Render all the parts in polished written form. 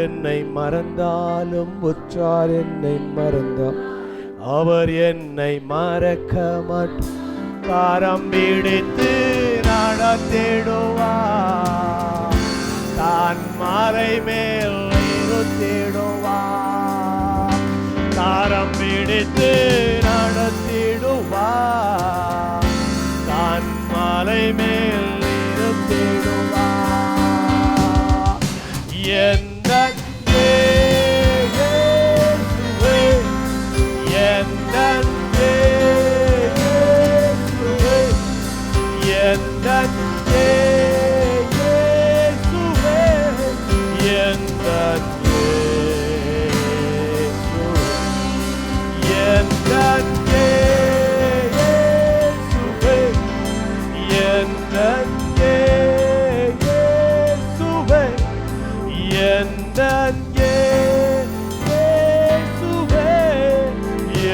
என்னை மறந்தாலும் உற்றார் என்னை மறந்தால் அவர் என்னை மறக்க மாட்டார். கரம் பிடித்து நடத்திடுவார், தான் மலை மேல் நிறுத்திடுவார். கரம் பிடித்து நடத்திடுவார், தான் மலை மேல் நிறுத்திடுவார். எந்த இயேசுவே, எந்த இயேசுவே, எந்த இயேசுவே,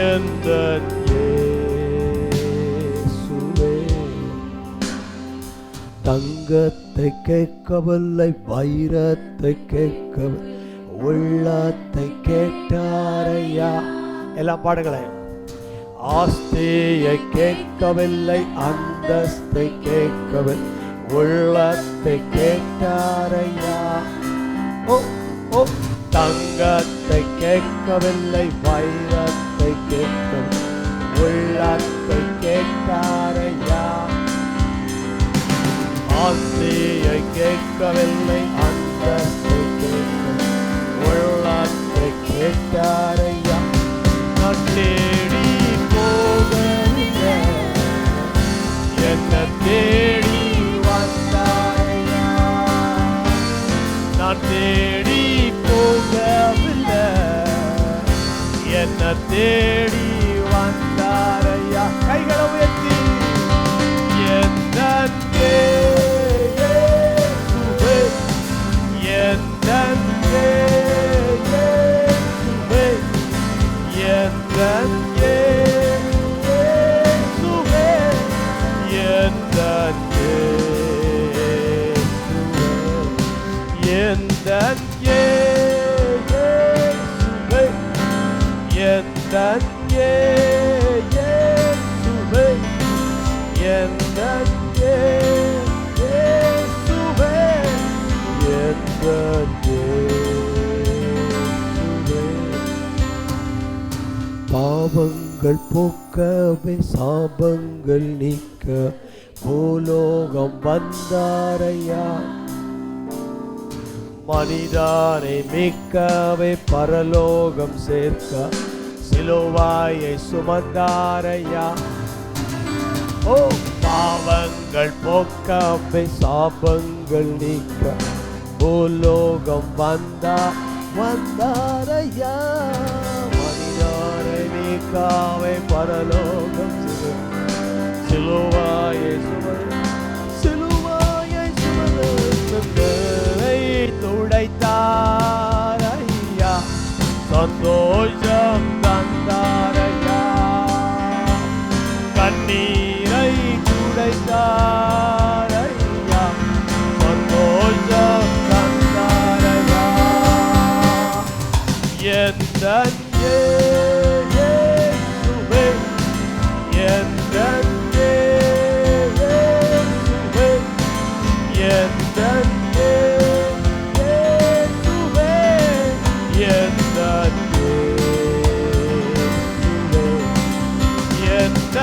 எந்த தங்கத்தை கேட்கவில்லை, வைரத்தை கேட்கவில்லை, உள்ளத்தை கேட்டாரையா. எல்லாம் பாடுங்களேன். ஆஸ்தியை கேட்கவில்லை, அந்தஸ்தை கேட்கவில்லை, உள்ளத்தை கேட்டாரையா. ஓ ஓ தங்கத்தை கேட்கவில்லை, வைரத்தை கேட்கவில்லை, உள்ளத்தை கேட்டாரையா. ஆஸ்தியை கேட்கவில்லை, அந்தஸ்தை கேட்கவில்லை, உள்ளத்தை கேட்டாரையா. நான் தேடி போகவில்லை, என்ன தேடி வந்தாரையா. நான் தேடி போகவில்லை, என்ன தேடி வந்தாரையா. கைகளை உயர்த்தி எந்த இயேசுவே, எந்த இயேசுவே, எந்த இயேசுவே, எந்த இயேசுவே, எந்த இயேசுவே, எந்த இயேசுவே, எந்த இயேசுவே, எந்த இயேசுவே. பாவங்கள் போக்கவே சாபங்கள் நீக்க பூலோகம் வந்தாரையா. மனிதனை மீட்கவே பரலோகம் சேர்க்க சிலுவாயை சுமந்தாரையா. ஓ பாவங்கள் போக்கவே சாபங்கள் நீக்க பூலோகம் வந்தாரையா. மனிதனை மீட்கவே பரலோகம் சிலுவாயை சுமந்து துடைத்தாரையா. சந்தோஷம் தந்தாரையா, கண்ணீரை துடைத்தாரையா. சந்தோஷம் தந்தாரையா. எந்த இயேசுவே, எந்த இயேசுவே, எந்த இயேசுவே, எந்த இயேசுவே, எந்த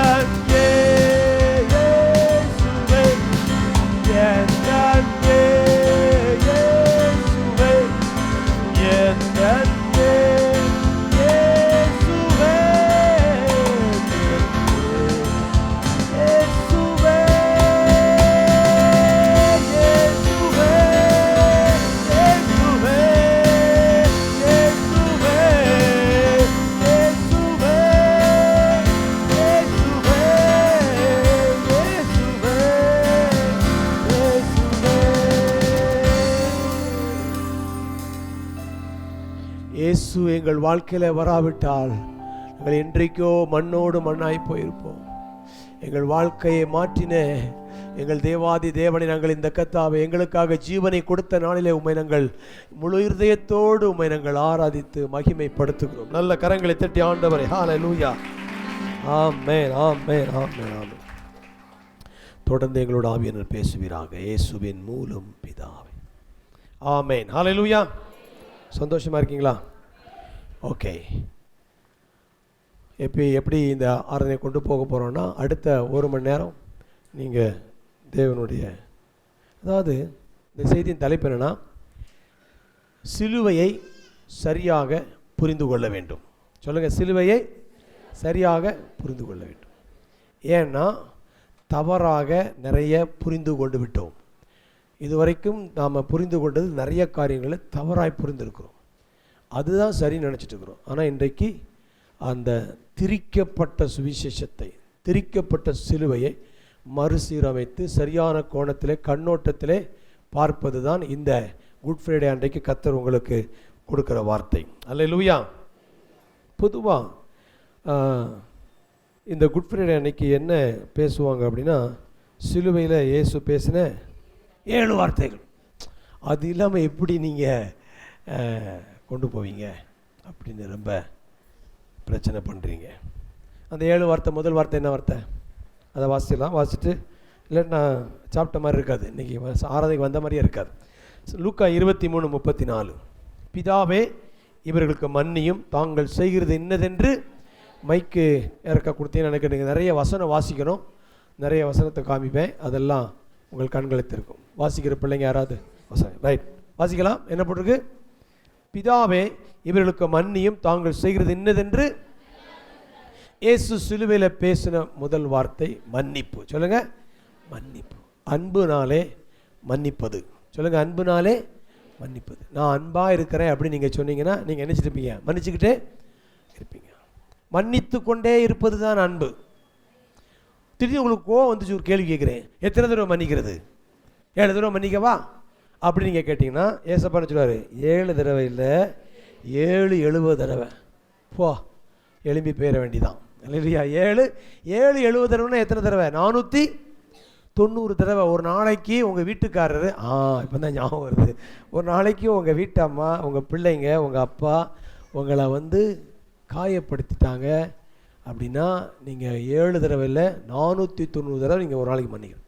இயேசுவே, எந்த இயேசுவே, எந்த இயேசு எங்கள் வாழ்க்கையில வராவிட்டால் நாங்கள் என்றைக்கோ மண்ணோடு மண்ணாய் போயிருப்போம். எங்கள் வாழ்க்கையை மாற்றின எங்கள் தேவாதி தேவனை நாங்கள் இந்த கர்த்தாவே எங்களுக்காக ஜீவனை கொடுத்த நாளிலே உம்மை நாங்கள் முழு இருதயத்தோடு உம்மை நாங்கள் ஆராதித்து மகிமைப்படுத்துகிறோம். நல்ல கரங்களை தட்டி ஆண்டவரே ஹல்லேலூயா. ஆமென் ஆமென் ஆமென் ஆமென். தொடர்ந்து எங்களோட ஆவியானவர் பேசுவீராக இயேசுவின் மூலம் பிதாவே. ஆமென் ஹல்லேலூயா. சந்தோஷமா இருக்கீங்களா? ஓகே. எப்படி இந்த ஆராதனை கொண்டு போக போகிறோன்னா, அடுத்த 1 மணி நேரம் நீங்கள் தேவனுடைய, அதாவது இந்த செய்தியின் தலைப்பு என்னென்னா, சிலுவையை சரியாக புரிந்து கொள்ள வேண்டும். சொல்லுங்கள், சிலுவையை சரியாக புரிந்து கொள்ள வேண்டும். ஏன்னா தவறாக நிறைய புரிந்து கொண்டு விட்டோம். இதுவரைக்கும் நாம் புரிந்து கொண்டது நிறைய காரியங்களை தவறாய் புரிந்திருக்கிறோம். அதுதான் சரின்னு நினச்சிட்டு இருக்கிறோம். ஆனால் இன்றைக்கு அந்த திரிக்கப்பட்ட சுவிசேஷத்தை, திரிக்கப்பட்ட சிலுவையை மறுசீரமைத்து சரியான கோணத்திலே கண்ணோட்டத்திலே பார்ப்பது தான் இந்த குட் ஃப்ரைடே அன்றைக்கு கர்த்தர் உங்களுக்கு கொடுக்குற வார்த்தை. அல்லேலூயா. பொதுவாக இந்த குட் ஃப்ரைடே அன்னைக்கு என்ன பேசுவாங்க அப்படின்னா, சிலுவையில் இயேசு பேசின 7 வார்த்தைகள். அது இல்லாமல் எப்படி நீங்கள் கொண்டு போவீங்க அப்படின்னு ரொம்ப பிரச்சனை பண்ணுறீங்க. அந்த 7 வார்த்தை, முதல் வார்த்தை என்ன வார்த்தை? அதை வாசிக்கலாம். வாசிச்சுட்டு இல்லைன்னா சாப்பிட்ட மாதிரி இருக்காது, இன்றைக்கி ஆராதனைக்கு வந்த மாதிரியே இருக்காது. லூக்கா 23:34. பிதாவே இவர்களுக்கு மன்னியும், தாங்கள் செய்கிறது இன்னதென்று. மைக்கு இறக்க கொடுத்தீங்கன்னு நினைக்கிறீங்க. நிறைய வசனம் வாசிக்கணும், நிறைய வசனத்தை காமிப்பேன், அதெல்லாம் உங்கள் கண்களுக்கு இருக்கும். வாசிக்கிற பிள்ளைங்க யாராவது வசனம் ரைட் வாசிக்கலாம். என்ன போட்டிருக்கு? பிதாவே இவர்களுக்கு மன்னியும், தாங்கள் செய்கிறது இன்னதென்று. இயேசு சிலுவையில் பேசின முதல் வார்த்தை மன்னிப்பு. சொல்லுங்க, மன்னிப்பு. அன்புனாலே மன்னிப்பது. சொல்லுங்க, அன்புனாலே மன்னிப்பது. நான் அன்பாக இருக்கிறேன் அப்படின்னு நீங்கள் சொன்னீங்கன்னா நீங்கள் நினச்சிட்டு இருப்பீங்க, மன்னிச்சுக்கிட்டே இருப்பீங்க. மன்னித்து கொண்டே இருப்பது தான் அன்பு. திடீர்னு உங்களுக்கு கோவம் வந்துச்சு, ஒரு கேள்வி கேட்குறேன், எத்தனை தடவை மன்னிக்கிறது? 7 தடவை மன்னிக்கவா அப்படி நீங்கள் கேட்டிங்கன்னா ஏசப்பான்னு சொல்லுவார், 7 தடவை இல்லை, 770 தடவை போ, எழும்பி போயிட வேண்டிதான். இல்லையா? 770 தடவைன்னா எத்தனை தடவை? 490 தடவை. ஒரு நாளைக்கு உங்கள் வீட்டுக்காரரு, இப்போ தான் ஞாபகம் வருது, ஒரு நாளைக்கு உங்கள் வீட்டு அம்மா, உங்கள் பிள்ளைங்க, உங்கள் அப்பா உங்களை காயப்படுத்திட்டாங்க அப்படின்னா நீங்கள் 7 தடவை இல்லை, 490 தடவை நீங்கள் ஒரு நாளைக்கு மன்னிக்கணும்.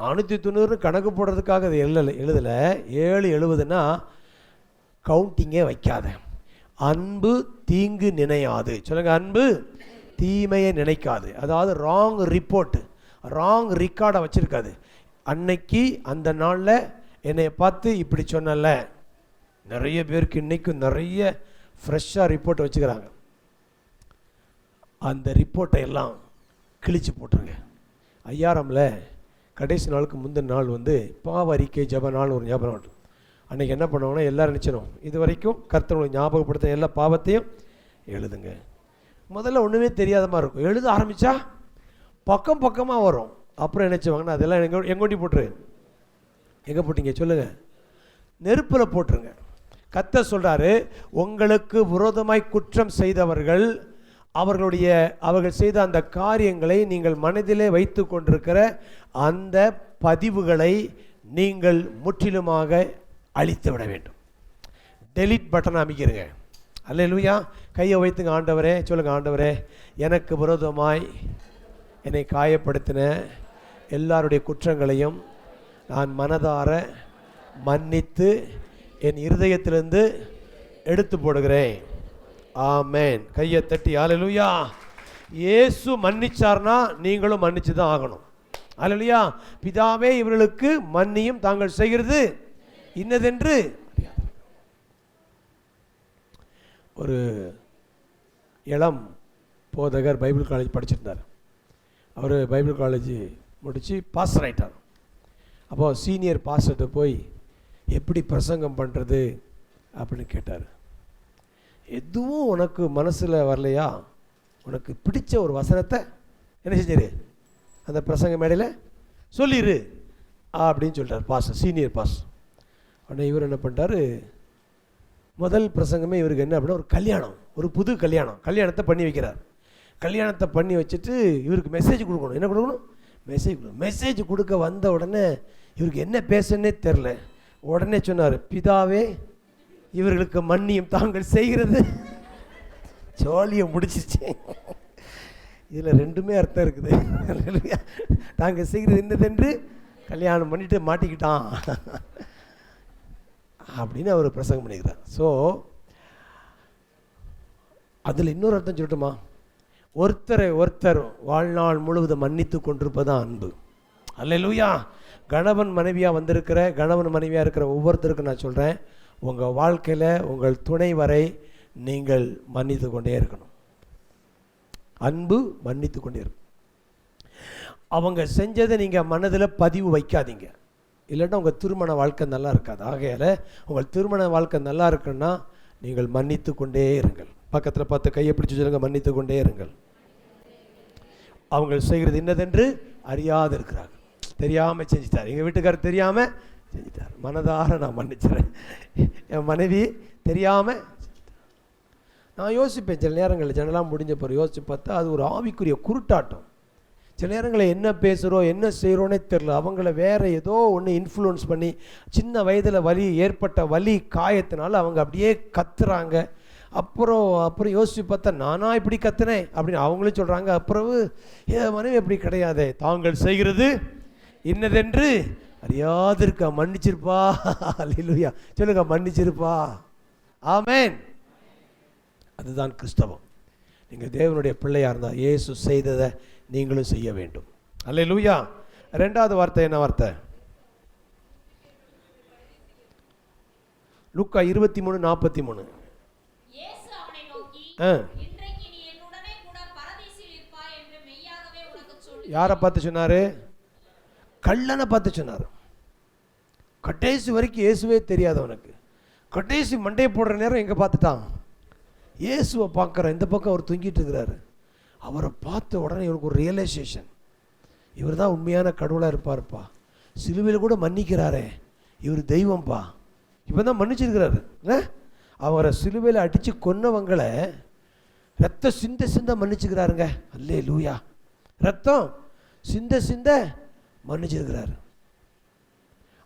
490 கணக்கு போடுறதுக்காக அது எழுதலை. 770ன்னா கவுண்டிங்கே வைக்காத. அன்பு தீங்கு நினையாது. சொல்லுங்க, அன்பு தீமையை நினைக்காது. அதாவது ராங் ரிப்போர்ட்டு, ராங் ரெக்கார்டை வச்சுருக்காது. அன்னைக்கு அந்த நாளில் என்னை பார்த்து இப்படி சொன்னல. நிறைய பேருக்கு இன்றைக்கும் நிறைய ஃப்ரெஷ்ஷாக ரிப்போர்ட் வச்சுக்கிறாங்க. அந்த ரிப்போர்ட்டை எல்லாம் கிழிச்சு போட்டுருங்க. ஐயாரமில் கடைசி நாளுக்கு முந்தின நாள் பாவ அறிக்கை ஜப நாள் ஒரு ஞாபகம். அன்றைக்கி என்ன பண்ணுவாங்கன்னா எல்லாரும் நினச்சிடும், இது வரைக்கும் கர்த்தர் ஞாபகப்படுத்த எல்லா பாவத்தையும் எழுதுங்க. முதல்ல ஒன்றுமே தெரியாத மாதிரி இருக்கும். எழுத ஆரம்பித்தா பக்கம் பக்கமாக வரும். அப்புறம் நினச்சிவாங்கன்னா அதெல்லாம் எங்கோட்டி போட்டுரு. எங்கே போட்டிங்க சொல்லுங்கள்? நெருப்பில் போட்டுருங்க. கர்த்தர் சொல்கிறாரு, உங்களுக்கு விரோதமாய் குற்றம் செய்தவர்கள் அவர்கள் செய்த அந்த காரியங்களை நீங்கள் மனதிலே வைத்து கொண்டிருக்கிற அந்த பதிவுகளை நீங்கள் முற்றிலுமாக அழித்து விட வேண்டும். டெலீட் பட்டன் அமைக்கிறங்க. அல்லேலூயா. கையை வைத்துங்க. ஆண்டவரே சொல்லுங்க, ஆண்டவரே எனக்கு விரோதமாய் என்னை காயப்படுத்தின எல்லாருடைய குற்றங்களையும் நான் மனதார மன்னித்து என் இருதயத்திலிருந்து எடுத்து போடுகிறேன். ஆமென். கையை தட்டி அல்லேலூயா. இயேசு மன்னிச்சார்னா நீங்களும் மன்னிச்சு தான் ஆகணும். அல்லேலூயா. பிதாவே இவர்களுக்கு மன்னியும், தாங்கள் செய்கிறது இன்னதென்று. ஒரு இளம் போதகர் பைபிள் காலேஜ் படிச்சிருந்தார். அவர் பைபிள் காலேஜ் முடித்து பாஸ்டர் ஆகிட்டார். அப்போது சீனியர் பாஸ்டர்கிட்ட போய் எப்படி பிரசங்கம் பண்ணுறது அப்படின்னு கேட்டார். எதுவும் உனக்கு மனசில் வரலையா? உனக்கு பிடிச்ச ஒரு வசனத்தை என்ன செஞ்சிரு, அந்த பிரசங்க மேடையில் சொல்லிடு அப்படின்னு சொல்லிட்டார் பாஸ்டர், சீனியர் பாஸ்டர். உடனே இவர் என்ன பண்ணிட்டார், முதல் பிரசங்கமே இவருக்கு என்ன அப்படின்னா ஒரு கல்யாணம், ஒரு புது கல்யாணத்தை பண்ணி வைக்கிறார். கல்யாணத்தை பண்ணி வச்சுட்டு இவருக்கு மெசேஜ் கொடுக்கணும். என்ன கொடுக்கணும்? மெசேஜ் கொடுக்க வந்த உடனே இவருக்கு என்ன பேசுன்னே தெரில. உடனே சொன்னார், பிதாவே இவர்களுக்கு மன்னியும் தாங்கள் செய்கிறது. ஜாலியை முடிச்சிருச்சு. இதில் ரெண்டுமே அர்த்தம் இருக்குது. தாங்கள் செய்கிறது என்னதென்று கல்யாணம் பண்ணிட்டு மாட்டிக்கிட்டான் அப்படின்னு அவர் பிரசங்கம் பண்ணிக்கிறார். ஸோ அதில் இன்னொரு அர்த்தம் சொல்லட்டுமா? ஒருத்தரை ஒருத்தர் வாழ்நாள் முழுவதும் மன்னித்து கொண்டிருப்பதான் அன்பு. அல்லேலூயா. கணவன் மனைவியாக வந்திருக்கிற, கணவன் மனைவியாக இருக்கிற ஒவ்வொருத்தருக்கும் நான் சொல்கிறேன், உங்கள் வாழ்க்கையில் உங்கள் துணை வரை நீங்கள் மன்னித்து கொண்டே இருக்கணும். அன்பு மன்னித்து கொண்டே இருக்கும். அவங்க செஞ்சதை நீங்கள் மனதில் பதிவு வைக்காதீங்க, இல்லைன்னா உங்கள் திருமண வாழ்க்கை நல்லா இருக்காது. ஆகையால் உங்கள் திருமண வாழ்க்கை நல்லா இருக்குன்னா நீங்கள் மன்னித்து கொண்டே இருங்கள். பக்கத்தில் பார்த்து கையை பிடிச்சி சொல்லுங்க, மன்னித்து கொண்டே இருங்கள். அவங்க செய்கிறது என்னதென்று அறியாது இருக்கிறாங்க. தெரியாமல் செஞ்சிட்டார். எங்கள் வீட்டுக்காரர் தெரியாமல் செஞ்சிட்டார், மனதார நான் மன்னிச்சிடறேன். என் மனைவி தெரியாமல் நான் யோசிப்பேன். சில நேரங்களில் ஜனலாம் முடிஞ்ச பிறகு யோசித்து பார்த்தா அது ஒரு ஆவிக்குரிய குருட்டாட்டம். சில நேரங்களில் என்ன பேசுகிறோம் என்ன செய்கிறோன்னே தெரில. அவங்கள வேறு ஏதோ ஒன்று இன்ஃப்ளூயன்ஸ் பண்ணி சின்ன வயதில் ஏற்பட்ட வலி காயத்தினால அவங்க அப்படியே கத்துறாங்க. அப்புறம் யோசித்து பார்த்தா நானா இப்படி கத்துனேன் அப்படின்னு அவங்களும் சொல்கிறாங்க. அப்புறம் என் மனைவி எப்படி கிடையாது, தாங்கள் செய்கிறது இன்னதென்று அறியாதிருக்க மன்னிச்சிருப்பா. அல்லேலூயா. சொல்லுங்க, மன்னிச்சிருப்பா. ஆமென். அதுதான் கிறிஸ்தவம். நீங்கள் தேவனுடைய பிள்ளையாக இருந்தால் இயேசு செய்ததை நீங்களும் செய்ய வேண்டும். அல்லேலூயா. ரெண்டாவது வார்த்தை என்ன வார்த்தை? லூக்கா 23:43. யாரை பார்த்து சொன்னாரு? கள்ளனை பார்த்து சொன்னார். கடைசி வரைக்கும் இயேசுவே தெரியாதவனுக்கு கடைசி மண்டையை போடுற நேரம் எங்கே பார்த்துட்டான்? இயேசுவை பார்க்குறான். இந்த பக்கம் அவர் தூங்கிட்டு இருக்கிறாரு. அவரை பார்த்த உடனே இவருக்கு ஒரு ரியலைசேஷன், இவர் தான் உண்மையான கடவுளாக இருப்பார்ப்பா, சிலுவையில் கூட மன்னிக்கிறாரே, இவர் தெய்வம்ப்பா. இப்போ தான் மன்னிச்சிருக்கிறாரு. அவரை சிலுவையில் அடித்து கொன்னவங்களை ரத்த சிந்த மன்னிச்சுக்கிறாருங்க. அல்லேலூயா. ரத்தம் சிந்த மன்னிச்சிருக்கிறாரு.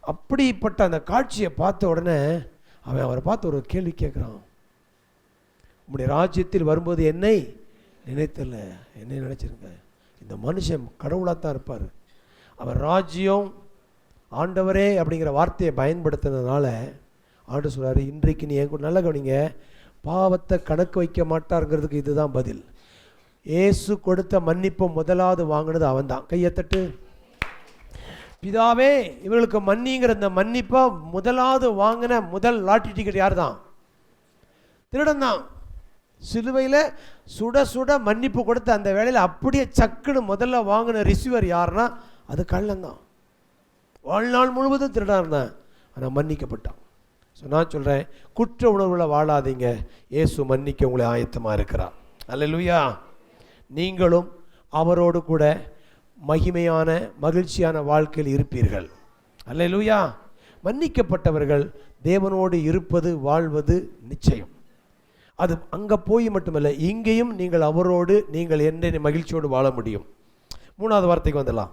அப்படிப்பட்ட அந்த காட்சியை பார்த்த உடனே அவன் அவரை பார்த்து ஒரு கேள்வி கேட்குறான், உம்முடைய ராஜ்யத்தில் வரும்போது என்னை நினைத்தல, என்னை நினைச்சிருங்க. இந்த மனுஷன் கடவுளாகத்தான் இருப்பார். அவர் ராஜ்யம் ஆண்டவரே அப்படிங்கிற வார்த்தையை பயன்படுத்தினதுனால ஆண்டு சொல்கிறாரு, இன்றைக்கு நீ என் கூட நல்ல கவனிங்க, பாவத்தை கணக்கு வைக்க மாட்டாருங்கிறதுக்கு இதுதான் பதில். இயேசு கொடுத்த மன்னிப்பை முதலாவது வாங்கினது அவன் தான். கையத்தட்டு. பிதாவே இவர்களுக்கு மன்னிங்கிற இந்த மன்னிப்பை முதலாவது வாங்கின முதல் லாட்டரி டிக்கெட் யார் தான்? திருடன் தான். சிலுவையில் சுட சுட மன்னிப்பு கொடுத்த அந்த வேளையில் அப்படியே சக்குன்னு முதல்ல வாங்கின ரிசீவர் யாருன்னா அது கள்ளன் தான். வாழ்நாள் முழுவதும் திருடாக இருந்தான், ஆனால் மன்னிக்கப்பட்டான். ஸோ நான் சொல்கிறேன், குற்ற உணர்வில் வாழாதீங்க, இயேசு மன்னிக்க உங்களை ஆயத்தமாக இருக்கிறார். அல்லேலூயா. நீங்களும் அவரோடு கூட மகிமையான மகிழ்ச்சியான வாழ்க்கையில் இருப்பீர்கள். அல்லேலூயா. மன்னிக்கப்பட்டவர்கள் தேவனோடு இருப்பது வாழ்வது நிச்சயம். அது அங்கே போய் மட்டுமல்ல, இங்கேயும் நீங்கள் அவரோடு நீங்கள் என்ன மகிழ்ச்சியோடு வாழ முடியும். மூணாவது வார்த்தைக்கு வந்துடலாம்.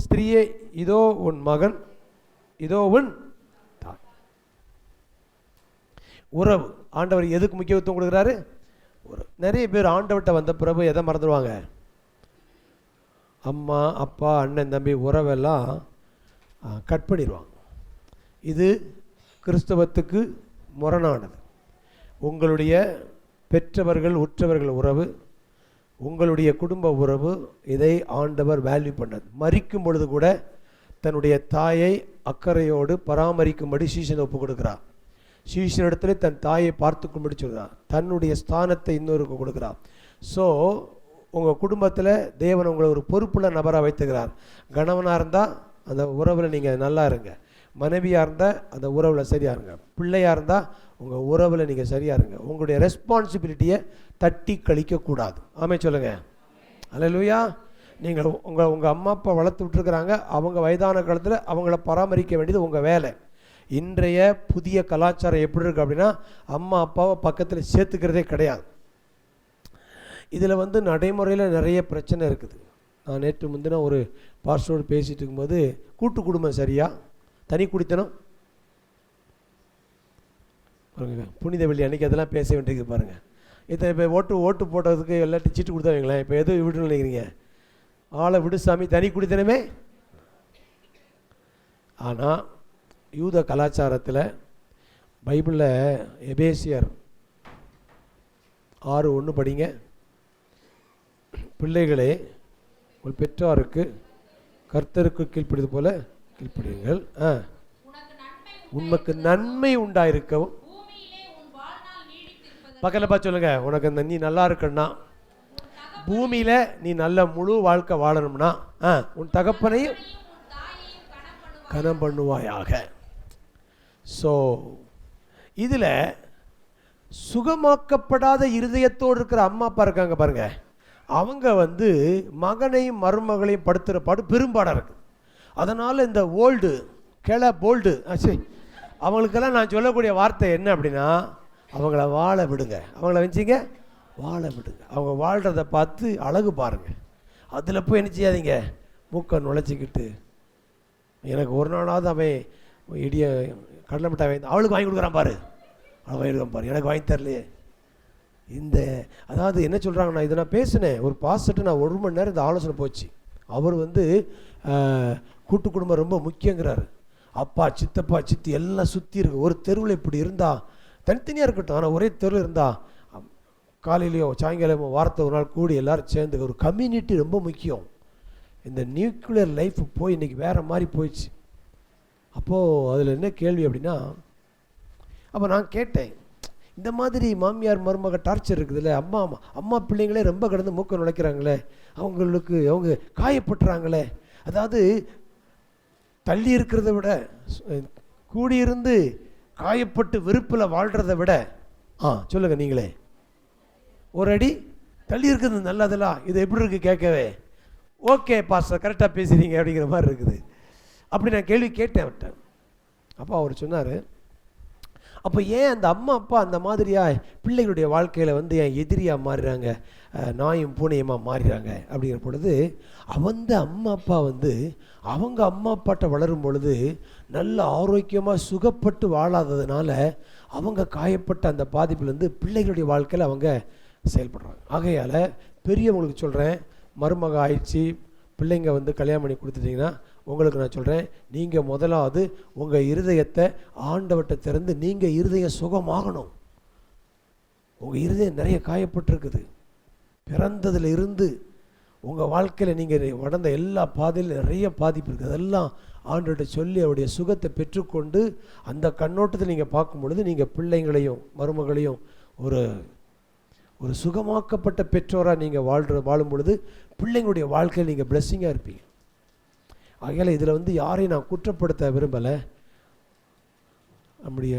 ஸ்திரியே இதோ உன் மகன், இதோ உன் தாய். உறவு. ஆண்டவர் எதுக்கு முக்கியத்துவம் கொடுக்குறாரு? உறவு. நிறைய பேர் ஆண்டவர்கிட்ட வந்த பிறகு எதை மறந்துடுவாங்க? அம்மா அப்பா அண்ணன் தம்பி உறவெல்லாம் கட் பண்ணிடுவாங்க. இது கிறிஸ்தவத்துக்கு முரணானது. உங்களுடைய பெற்றவர்கள் உற்றவர்கள் உறவு, உங்களுடைய குடும்ப உறவு, இதை ஆண்டவர் வேல்யூ பண்ணது. மரிக்கும் பொழுது கூட தன்னுடைய தாயை அக்கறையோடு பராமரிக்கும்படி சீசனை ஒப்பு கொடுக்குறார். சீசனிடத்தில் தன் தாயை பார்த்துக்கும்படி சொல்கிறார். தன்னுடைய ஸ்தானத்தை இன்னொருக்கு கொடுக்குறார். ஸோ உங்கள் குடும்பத்தில் தேவன் உங்களை ஒரு பொறுப்புள்ள நபராக வைத்துக்கிறார். கணவனாக இருந்தால் அந்த உறவில் நீங்கள் நல்லா இருங்க, மனைவியாக இருந்தால் அந்த உறவில் சரியாக இருங்க, பிள்ளையாக இருந்தால் உங்கள் உறவில் நீங்கள் சரியாக இருங்க. உங்களுடைய ரெஸ்பான்சிபிலிட்டியை தட்டி கழிக்கக்கூடாது. ஆமே சொல்லுங்கள். அல்லேலூயா. நீங்கள் உங்கள் அம்மா அப்பா வளர்த்து விட்டுருக்குறாங்க, அவங்க வயதான காலத்தில் அவங்கள பராமரிக்க வேண்டியது உங்கள் வேலை. இன்றைய புதிய கலாச்சாரம் எப்படி இருக்குது அப்படின்னா, அம்மா அப்பாவை பக்கத்தில் சேர்த்துக்கிறதே கிடையாது. இதில் நடைமுறையில் நிறைய பிரச்சனை இருக்குது. நான் நேற்று முந்தின ஒரு பாஸ்டரோடு பேசிகிட்டு இருக்கும்போது கூட்டு குடும்பம் சரியா, தனி குடித்தனம் பாருங்க, புனித வெள்ளி அன்றைக்கி அதெல்லாம் பேச வேண்டியது பாருங்கள். இத்தனை இப்போ ஓட்டு போட்டதுக்கு எல்லாத்தையும் சீட்டு கொடுத்தா வைங்களேன், இப்போ எது விடுன்னு நினைக்கிறீங்க? ஆளை விடு சாமி, தனி குடித்தனமே. ஆனால் யூத கலாச்சாரத்தில் பைபிளில் எபேசியர் 6:1 படிங்க. பிள்ளைகளே, உங்கள் பெற்றாருக்கு கர்த்தருக்கு கீழ்ப்படிது போல கீழ்ப்படியுங்கள், உனக்கு நன்மை உண்டாயிருக்கவும். பக்கத்தில் பார்த்து சொல்லுங்க, உனக்கு அந்த நீ நல்லா இருக்கணும்னா, பூமியில் நீ நல்ல முழு வாழ்க்கை வாழணும்னா உன் தகப்பனையும் கனம் பண்ணுவாயாக. ஸோ இதில் சுகமாக்கப்படாத இருதயத்தோடு இருக்கிற அம்மா அப்பா இருக்காங்க பாருங்க, அவங்க மகனையும் மருமகளையும் படுத்துகிற பாடு பெரும்பாடாக இருக்குது. அதனால் இந்த ஓல்டு போல்டு சரி, அவங்களுக்கெல்லாம் நான் சொல்லக்கூடிய வார்த்தை என்ன அப்படின்னா, அவங்கள வாழ விடுங்க, அவங்கள வச்சிங்க வாழ விடுங்க. அவங்க வாழ்கிறத பார்த்து அழகு பாருங்கள். அதில் போய் என்ன செய்யாதீங்க, மூக்கை நுழைச்சிக்கிட்டு எனக்கு ஒரு நாளாவது அவன் இடிய கடலை மிட்டாய் அவளுக்கு வாங்கி கொடுக்குறான் பாரு, அவன் வாங்கி கொடுக்குறான் பாரு, எனக்கு வாங்கி தரலையே. அதாவது என்ன சொல்கிறாங்கன்னா, இதை நான் பேசினேன் ஒரு பாஸ்ட்டு, நான் 1 மணி நேரம் இந்த ஆலோசனை போச்சு. அவர் கூட்டு குடும்பம் ரொம்ப முக்கியங்கிறாரு. அப்பா சித்தப்பா சித்தி எல்லாம் சுற்றி இருக்கு. ஒரு தெருவில் இப்படி இருந்தால் தனித்தனியாக இருக்கட்டும், ஆனால் ஒரே தெருவில் இருந்தால் காலையிலையோ சாயங்காலமோ வாரத்தை ஒரு நாள் கூடி எல்லோரும் சேர்ந்து ஒரு கம்யூனிட்டி ரொம்ப முக்கியம். இந்த நியூக்ளியர் லைஃப் போய் இன்றைக்கி வேறு மாதிரி போயிடுச்சு. அப்போது அதில் என்ன கேள்வி அப்படின்னா, அப்போ நான் கேட்டேன், இந்த மாதிரி மாமியார் மருமக டார்ச்சர் இருக்குதுல்ல, அம்மா பிள்ளைங்களே ரொம்ப கடந்து மூக்க நுழைக்கிறாங்களே, அவங்க காயப்பட்டுறாங்களே, அதாவது தள்ளி இருக்கிறத விட கூடியிருந்து காயப்பட்டு வெறுப்பில் வாழ்கிறத விட சொல்லுங்கள் நீங்களே, ஒரு அடி தள்ளி இருக்கிறது நல்லதெல்லாம். இது எப்படி இருக்குது கேட்கவே? ஓகே பாஸ்டர், கரெக்டாக பேசுகிறீங்க அப்படிங்கிற மாதிரி இருக்குது. அப்படி நான் கேள்வி கேட்டேன் அவர்கிட்ட. அப்போ அவர் சொன்னார், அப்போ ஏன் அந்த அம்மா அப்பா அந்த மாதிரியாக பிள்ளைகளுடைய வாழ்க்கையில் என் எதிரியாக மாறுறாங்க, நாயும் பூனையமாக மாறுறாங்க அப்படிங்கிற பொழுது, அம்மா அப்பா அவங்க அம்மா அப்பாட்ட வளரும் பொழுது நல்ல ஆரோக்கியமாக சுகப்பட்டு வாழாததுனால அவங்க காயப்பட்ட அந்த பாதிப்புலேருந்து பிள்ளைகளுடைய வாழ்க்கையில் அவங்க செயல்படுறாங்க. ஆகையால் பெரியவங்களுக்கு சொல்கிறேன், மருமக ஆயிடுச்சு, பிள்ளைங்க கல்யாணம் பண்ணி கொடுத்துட்டிங்கன்னா உங்களுக்கு நான் சொல்கிறேன், நீங்கள் முதலாவது உங்கள் இருதயத்தை ஆண்டவர்கிட்ட திறந்து நீங்கள் இருதயம் சுகமாகணும். உங்கள் இருதயம் நிறைய காயப்பட்டிருக்குது, பிறந்ததில் இருந்து உங்கள் வாழ்க்கையில் நீங்கள் வளர்ந்த எல்லா பாதையிலும் நிறைய பாதிப்பு இருக்குது. அதெல்லாம் ஆண்டவர்கிட்ட சொல்லி அவருடைய சுகத்தை பெற்றுக்கொண்டு அந்த கண்ணோட்டத்தில் நீங்கள் பார்க்கும் பொழுது நீங்கள் பிள்ளைங்களையும் மருமகளையும் ஒரு சுகமாக்கப்பட்ட பெற்றோராக நீங்கள் வாழும் பொழுது பிள்ளைங்களுடைய வாழ்க்கையில் நீங்கள் பிளெஸ்ஸிங்காக இருப்பீங்க. ஆகையால் இதில் யாரையும் நான் குற்றப்படுத்த விரும்பலை. நம்முடைய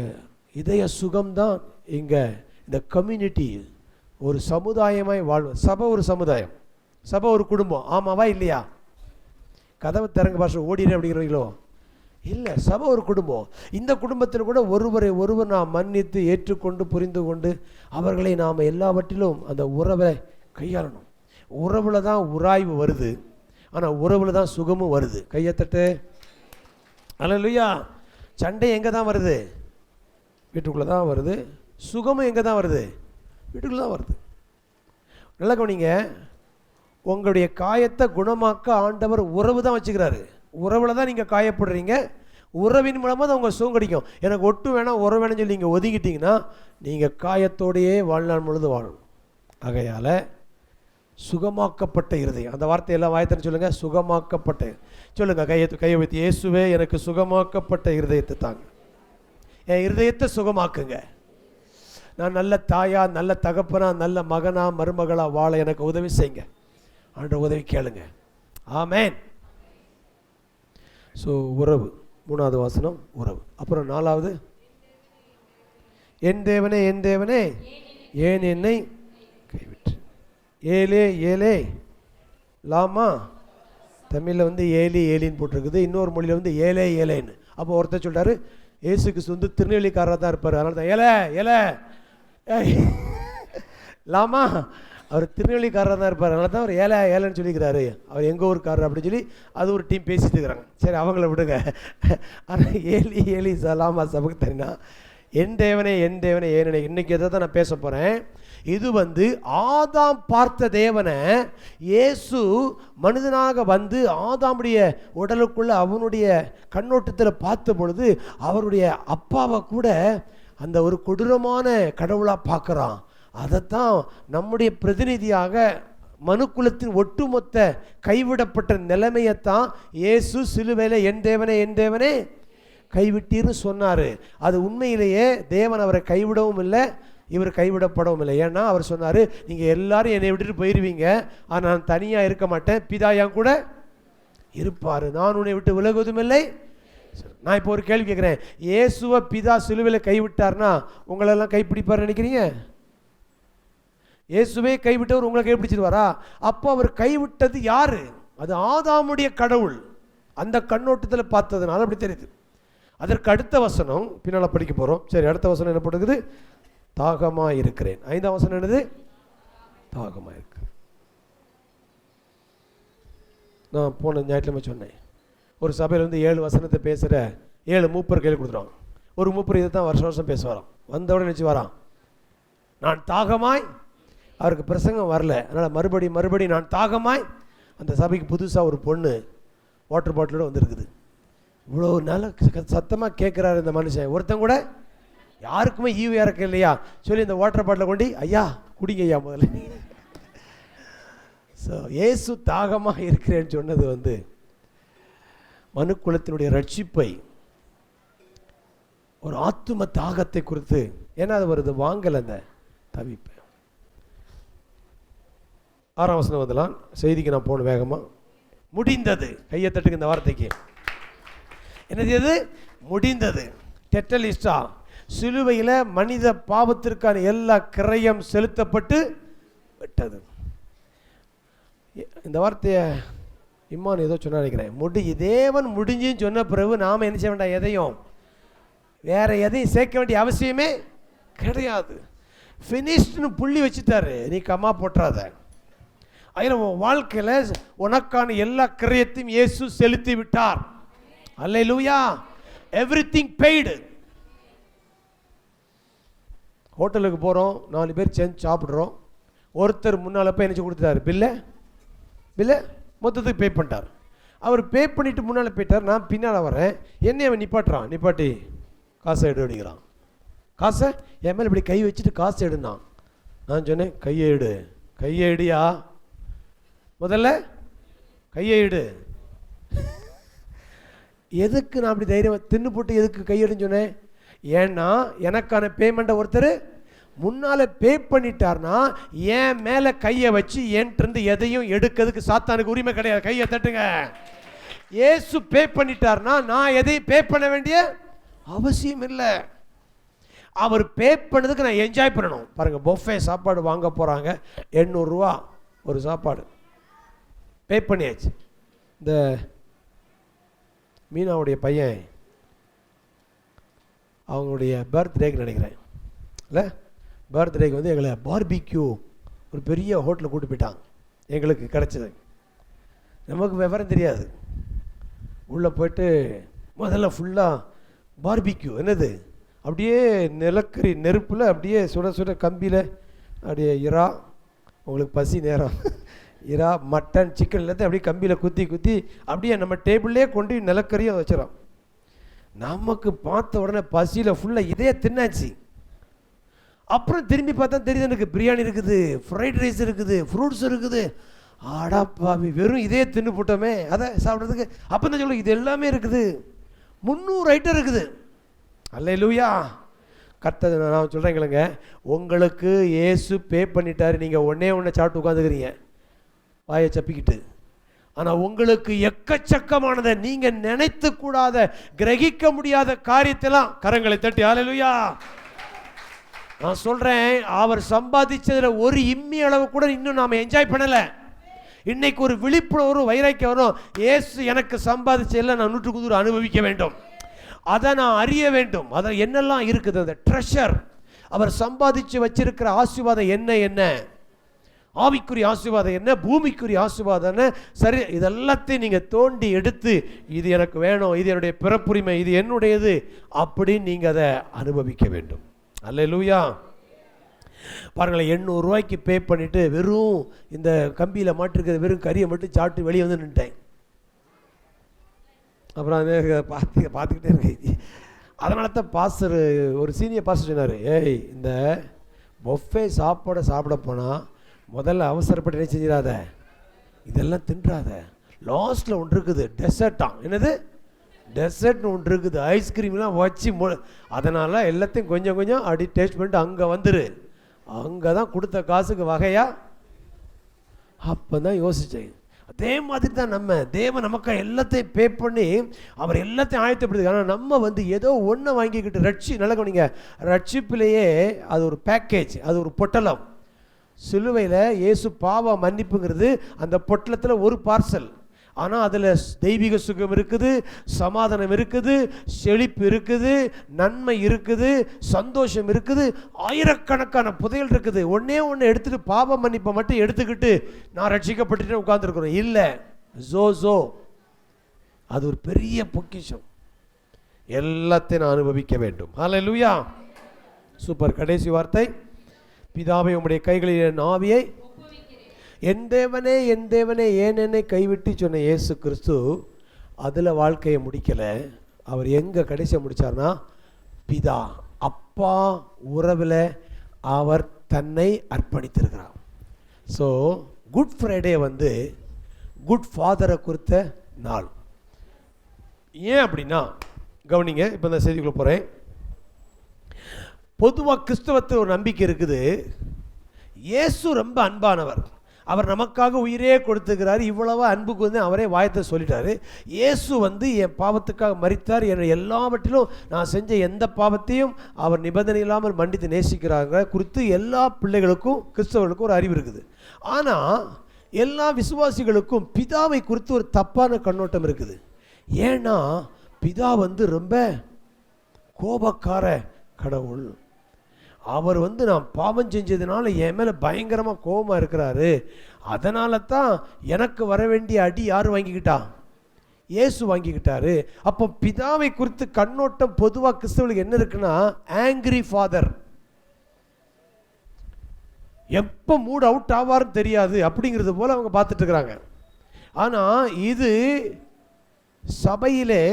இதய சுகம்தான் இங்கே இந்த கம்யூனிட்டி ஒரு சமுதாயமாய் வாழ்வது. சபை ஒரு சமுதாயம், சபை ஒரு குடும்பம். ஆமாவா இல்லையா? கதவை திறங்க பாஷை ஓடிடு அப்படிங்கிறீங்களோ? இல்லை, சபை ஒரு குடும்பம். இந்த குடும்பத்தில் கூட ஒருவர் நாம் மன்னித்து ஏற்றுக்கொண்டு புரிந்து கொண்டு அவர்களை நாம் எல்லாவற்றிலும் அந்த உறவை கையாளணும். உறவில் தான் உராய்வு வருது, ஆனால் உறவில் தான் சுகமும் வருது. கையத்தட்டு. அல்லேலூயா. சண்டை எங்கே தான் வருது? வீட்டுக்குள்ளே தான் வருது. சுகமும் எங்கே தான் வருது? வீட்டுக்குள்ளே தான் வருது. நல்லா கவனிங்க, உங்களுடைய காயத்தை குணமாக்க ஆண்டவர் உறவு தான் வச்சுக்கிறாரு. உறவில் தான் நீங்கள் காயப்படுறீங்க, உறவின் மூலமாக தான் உங்கள் சுகம் கிடைக்கும். எனக்கு ஒட்டு வேணாம் உறவு வேணும்னு சொல்லி நீங்கள் ஒதுக்கிட்டீங்கன்னா நீங்கள் காயத்தோடையே வாழ்நாள் முழுது வாழணும். ஆகையால் சுகமாக்கப்பட்ட இருதயம், அந்த வார்த்தையெல்லாம் வாயத்தன்னு சொல்லுங்கள். சுகமாக்கப்பட்ட சொல்லுங்கள், கையை வைத்து, இயேசுவே எனக்கு சுகமாக்கப்பட்ட இருதயத்தை தாங்க, என் இருதயத்தை சுகமாக்குங்க. நான் நல்ல தாயா, நல்ல தகப்பனா, நல்ல மகனா, மருமகளா வாழ எனக்கு உதவி செய்யுங்க. ஆண்டவர் உதவி கேளுங்க. ஆமேன். ஸோ உறவு, 3வது வசனம் உறவு. அப்புறம் 4வது, என் தேவனே என் தேவனே ஏன் என்னை கைவிட்டு. ஏலே ஏலே லாமா, தமிழில் ஏலி ஏலின்னு போட்டிருக்குது, இன்னொரு மொழியில் ஏலே ஏலேன்னு. அப்போ ஒருத்தர் சொல்கிறாரு, இயேசுக்கு திருநெல்வேலிக்காரராக தான் இருப்பார், அதனால தான் ஏலே ஏலே லாமா அவர் திருநெல்வேலிக்காரராக தான் இருப்பார். அதனால தான் அவர் ஏழைன்னு சொல்லிக்கிறாரு. அவர் எங்கள் ஊருக்காரர் அப்படின்னு சொல்லி அது ஒரு டீம் பேசிட்டு இருக்கிறாங்க. சரி, அவங்கள விடுங்க. ஆனால் ஏலி சலாமா சபக்கு தனினா என் தேவனே ஏனே, இன்னைக்கு எதை தான் நான் பேச போகிறேன். இது ஆதாம் பார்த்த தேவனை இயேசு மனிதனாக ஆதாமுடைய உடலுக்குள்ள அவனுடைய கண்ணோட்டத்தில் பார்த்த பொழுது அவருடைய அப்பாவை கூட அந்த ஒரு கொடூரமான கடவுளாக பார்க்குறான். அதைத்தான் நம்முடைய பிரதிநிதியாக மனுக்குலத்தின் ஒட்டுமொத்த கைவிடப்பட்ட நிலைமையைத்தான் இயேசு சிலுவையில் என் தேவனே கைவிட்டீர்னு சொன்னார். அது உண்மையிலேயே தேவன் அவரை கைவிடவும் இல்லை, இவர் கைவிடப்படவும் இல்லை. ஏன்னா அவர் சொன்னார், நீங்கள் எல்லாரும் என்னை விட்டுட்டு போயிடுவீங்க, ஆனால் நான் தனியாக இருக்க மாட்டேன், பிதா என் கூட இருப்பார், நான் உன்னை விட்டு விலகுவதும் இல்லை. நான் இப்போ ஒரு கேள்வி கேட்குறேன், இயேசுவை பிதா சிலுவையில் கைவிட்டார்னா உங்களெல்லாம் கைப்பிடிப்பார் நினைக்கிறீங்க? இயேசுவே கைவிட்டவர் உங்களை கைப்பிடிச்சிருவாரா? அப்போ அவர் கைவிட்டது யாரு? அது ஆதாமுடைய கடவுள். அந்த கண்ணோட்டத்தில் பார்த்ததுனால அப்படி தெரியுது. அதற்கு அடுத்த வசனம் பின்னால் படிக்க போகிறோம். சரி, அடுத்த வசனம் என்ன போட்டுக்குது? தாகமாக இருக்கிறேன். 5ஆம் வசனம் என்னது? தாகமாக இருக்கு. நான் போன ஞாயிற்றுக்கிழமை சொன்னேன், ஒரு சபையில் 7 வசனத்தை பேசுகிற 7 மூப்பர் கையில் கொடுத்துருவாங்க. ஒரு மூப்பர் இதை தான் வருஷம் பேசுவாராம். வந்தவுடனே நினச்சி வரான், நான் தாகமாய். அவருக்கு பிரசங்கம் வரல, அதனால் மறுபடி நான் தாகமாய். அந்த சபைக்கு புதுசாக ஒரு பொண்ணு வாட்டர் பாட்டிலோடு வந்துருக்குது. இவ்வளோ நாள் சத்தமாக கேட்குறாரு இந்த மனுஷன். ஒருத்தன் கூட யாருக்குமே ஈவு இறக்க இல்லையா சொல்லி இந்த வாட்டர் பாட்டிலை கொண்டு ஐயா குடிங்க ஐயா முதல்ல. ஸோ இயேசு தாகமாக இருக்கிறேன்னு சொன்னது மனுக்குலத்தினுடைய ரட்சிப்பை, ஒரு ஆத்தும தாகத்தை குறித்து. ஏன்னா அது வருது வாங்கல அந்த தவிப்பை. 6ஆம் வசனம் வந்துலாம். செய்திக்கு நான் போன வேகமாக. முடிந்தது. கையை தட்டுக்கு இந்த வார்த்தைக்கு. என்னது? எது முடிந்தது? டெட்டலிஸ்டா சிலுவையில் மனித பாவத்திற்கான எல்லா கிரயம் செலுத்தப்பட்டு விட்டது. இந்த வார்த்தையை இம்மான் ஏதோ சொன்ன நினைக்கிறேன். தேவன் முடிஞ்சுன்னு சொன்ன பிறகு நாம் என்ன செய்ய வேண்டாம், எதையும் வேற எதையும் சேர்க்க வேண்டிய அவசியமே கிடையாது. ஃபினிஷ்டுன்னு புள்ளி வச்சுட்டாரு, நீ கம்மா போட்டுறாத. அதில் உன் வாழ்க்கையில் உனக்கான எல்லா கிரயத்தையும் இயேசு செலுத்தி விட்டார். அல்லேலூயா. Everything paid. ஹோட்டலுக்கு போகிறோம், 4 பேர் சேர்ந்து சாப்பிட்றோம். ஒருத்தர் முன்னால் போய் என்ன கொடுத்தாரு, பில்லை மொத்தத்துக்கு பே பண்ணிட்டார். அவர் பே பண்ணிவிட்டு முன்னால் போயிட்டார். நான் பின்னால் வரேன், என்னை அவன் நிப்பாட்டி காசை எடு அப்படிங்கிறான். காசை என் மேலே இப்படி கை வச்சுட்டு காசை எடுனான். நான் சொன்னேன், கையை எடுயா, முதல்ல கையை எடு. எதுக்கு நான் அப்படி தைரியம் தின்னு போட்டு எதுக்கு கையெடுன்னு சொன்னேன்? ஏன்னா எனக்கான பேமெண்ட்டை ஒருத்தர் முன்னால் பே பண்ணிட்டார்னா என் மேலே கையை வச்சு என்கிட்ட எதையும் எடுக்கிறதுக்கு சாத்தானுக்கு உரிமை கிடையாது. கையை தட்டுங்க. இயேசு பே பண்ணிட்டார்னா நான் எதையும் பே பண்ண வேண்டிய அவசியம் இல்லை. அவர் பே பண்ணதுக்கு நான் என்ஜாய் பண்ணணும். பாருங்கள், பொஃபே சாப்பாடு வாங்க போகிறாங்க, 800 ரூபா ஒரு சாப்பாடு பே பண்ணியாச்சு. இந்த மீனாவுடைய பையன் அவங்களுடைய பர்த்டேக்கு நினைக்கிறேன், இல்லை பர்த்டேக்கு எங்களை பார்பிக்யூ ஒரு பெரிய ஹோட்டலில் கூட்டு போயிட்டாங்க. எங்களுக்கு கிடச்சிது. நமக்கு விவரம் தெரியாது. உள்ளே போயிட்டு முதல்ல ஃபுல்லாக பார்பிக்யூ என்னது, அப்படியே நிலக்கரி நெருப்பில் அப்படியே சுட கம்பியில் அப்படியே இறா, உங்களுக்கு பசி நேரம், இறா மட்டன் சிக்கன் எல்லாத்தையும் அப்படியே கம்பியில் குத்தி அப்படியே நம்ம டேபிள்லேயே கொண்டு நிலக்கரியும் வச்சிடறோம். நமக்கு பார்த்த உடனே பசியில் ஃபுல்லாக இதே தின்னாச்சு. அப்புறம் திரும்பி பார்த்தா தெரியுது, எனக்கு பிரியாணி இருக்குது, ஃப்ரைட் ரைஸ் இருக்குது, ஃப்ரூட்ஸ் இருக்குது. ஆடாப்பாவி, வெறும் இதே தின்னு போட்டோமே அதை சாப்பிட்றதுக்கு. அப்போ தான் சொல்லுங்க, இது எல்லாமே இருக்குது, 300 ஐட்டம் இருக்குது. அல்லேலூயா. கர்த்தர் நான் சொல்கிறேங்களேங்க, உங்களுக்கு இயேசு பே பண்ணிட்டாரு, நீங்கள் ஒன்றே சாப்பிட்டு உட்காந்துக்கிறீங்க வாயை சப்பிக்கிட்டு. ஆனால் உங்களுக்கு எக்கச்சக்கமானதை நீங்கள் நினைத்து கூடாத கிரகிக்க முடியாத காரியத்தெல்லாம் கரங்களை தட்டி அல்லேலூயா. நான் சொல்கிறேன், அவர் சம்பாதிச்சதில் ஒரு இம்மி அளவு கூட இன்னும் நாம் என்ஜாய் பண்ணலை. இன்னைக்கு ஒரு விழிப்புணர்வு வைராக்கியம் வரும். இயேசு எனக்கு சம்பாதிச்ச எல்லாம் நான் 100% அனுபவிக்க வேண்டும், அதை நான் அறிய வேண்டும். அதில் என்னெல்லாம் இருக்குது, அந்த ட்ரெஷர், அவர் சம்பாதிச்சு வச்சிருக்கிற ஆசீர்வாதம் என்ன, ஆவிக்குரிய ஆசீர்வாதம் என்ன, பூமிக்குரிய ஆசீர்வாதம் என்ன, சரி இதெல்லாத்தையும் நீங்கள் தோண்டி எடுத்து இது எனக்கு வேணும், இது என்னுடைய பிறப்புரிமை, இது என்னுடையது அப்படின்னு நீங்கள் அதை அனுபவிக்க வேண்டும். அல்லேலூயா. பாருங்களேன், 800 ரூபாய்க்கு பே பண்ணிவிட்டு வெறும் இந்த கம்பியில் மாட்டிருக்கிறது வெறும் கறியை மட்டும் சாப்பிட்டு வெளியே வந்து நின்ட்டேன். அப்புறம் அது பார்த்துக்கிட்டே இருக்கு. அதனால தான் பாஸ்டர், ஒரு சீனியர் பாஸ்டர் சொன்னார், ஏய் இந்த பொஃபே சாப்பிட போனால் முதல்ல அவசரப்பட்டு என்ன செஞ்சிடாத, இதெல்லாம் தின்றாத, லாஸ்ட்டில் ஒன்று இருக்குது டெசர்ட்டாக, என்னது டெசர்ட்னு ஒன்று இருக்குது, ஐஸ்கிரீம்லாம் வச்சு அதனால் எல்லாத்தையும் கொஞ்சம் கொஞ்சம் அப்படி டேஸ்ட் பண்ணிட்டு அங்கே வந்துரு, அங்கே தான் கொடுத்த காசுக்கு வகையா. அப்போ தான் யோசித்தேன், அதே மாதிரி தான் நம்ம தேவன் நமக்கு எல்லாத்தையும் பே பண்ணி அவர் எல்லாத்தையும் ஆயத்தப்படுது. ஆனால் நம்ம ஏதோ ஒன்றை வாங்கிக்கிட்டு நல்ல கவனிங்க, ரட்சிப்பிலேயே அது ஒரு பேக்கேஜ், அது ஒரு பொட்டலம். சிலுவையில் இயேசு பாவ மன்னிப்புங்கிறது அந்த பொட்டலத்தில் ஒரு பார்சல். ஆனால் அதில் தெய்வீக சுகம் இருக்குது, சமாதானம் இருக்குது, செழிப்பு இருக்குது, நன்மை இருக்குது, சந்தோஷம் இருக்குது, ஆயிரக்கணக்கான புதையல் இருக்குது. ஒன்றே ஒன்று எடுத்துகிட்டு பாவ மன்னிப்பை மட்டும் எடுத்துக்கிட்டு நான் ரட்சிக்கப்பட்டுட்டு உட்காந்துருக்குறோம் இல்லை. ஜோ அது ஒரு பெரிய பொக்கிஷம். எல்லாத்தையும் நான் அனுபவிக்க வேண்டும். ஹல்லேலூயா. சூப்பர். கடைசி வார்த்தை, பிதாவை உம்முடைய கைகளில் என் ஆவியை, என் தேவனே என் தேவனே ஏன் என்னை கைவிட்டு சொன்ன இயேசு கிறிஸ்து அதில் வாழ்க்கையை முடிக்கலை. அவர் எங்கே கடைசியை முடித்தார்னா பிதா அப்பா உறவில் அவர் தன்னை அர்ப்பணித்திருக்கிறார். ஸோ குட் ஃப்ரைடே குட் ஃபாதரை குறித்த நாள். ஏன் அப்படின்னா கவனிங்க, இப்போ இந்த செய்திக்குள்ளே போகிறேன். பொதுவாக கிறிஸ்தவத்தில் ஒரு நம்பிக்கை இருக்குது, இயேசு ரொம்ப அன்பானவர், அவர் நமக்காக உயிரே கொடுத்துக்கிறார், இவ்வளவு அன்புக்கு அவரே வாயத்தை சொல்லிட்டாரு. இயேசு என் பாவத்துக்காக மரித்தார், என் எல்லாவற்றிலும் நான் செஞ்ச எந்த பாவத்தையும் அவர் நிபந்தனை இல்லாமல் மன்னித்து நேசிக்கிறாங்க குறித்து எல்லா பிள்ளைகளுக்கும் கிறிஸ்தவர்களுக்கும் ஒரு அறிவு இருக்குது. ஆனால் எல்லா விசுவாசிகளுக்கும் பிதாவை குறித்து ஒரு தப்பான கண்ணோட்டம் இருக்குது. ஏன்னா பிதா ரொம்ப கோபக்கார கடவுள், அவர் நான் பாவம் செஞ்சதுனால என் மேலே பயங்கரமாக கோபமாக இருக்கிறாரு, அதனால தான் எனக்கு வர வேண்டிய அடி யார் வாங்கிக்கிட்டா, இயேசு வாங்கிக்கிட்டாரு. அப்போ பிதாவை குறித்து கண்ணோட்டம் பொதுவாக கிறிஸ்தவர்களுக்கு என்ன இருக்குன்னா ஆங்கிரி ஃபாதர், எப்போ மூட் அவுட் ஆவார்னு தெரியாது அப்படிங்கிறது போல் அவங்க பார்த்துட்டு இருக்கிறாங்க. ஆனால் இது சபையிலே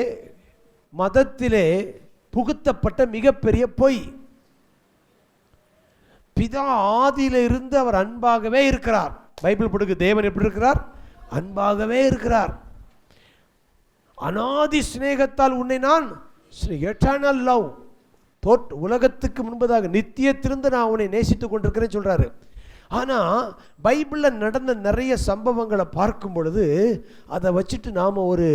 மதத்திலே புகுத்தப்பட்ட மிகப்பெரிய பொய். பிதா ஆதியில இருந்து அவர் அன்பாகவே இருக்கிறார். பைபிள் கொடுக்கு தேவன் எப்படி இருக்கிறார், அன்பாகவே இருக்கிறார். அநாதி சிநேகத்தால் உன்னை நான் எட்டர்னல் லவ், உலகத்துக்கு முன்பதாக நித்தியத்திலிருந்து நான் உன்னை நேசித்துக் கொண்டிருக்கிறேன்னு சொல்றாரு. ஆனால் பைபிளில் நடந்த நிறைய சம்பவங்களை பார்க்கும் பொழுது அதை வச்சுட்டு நாம் ஒரு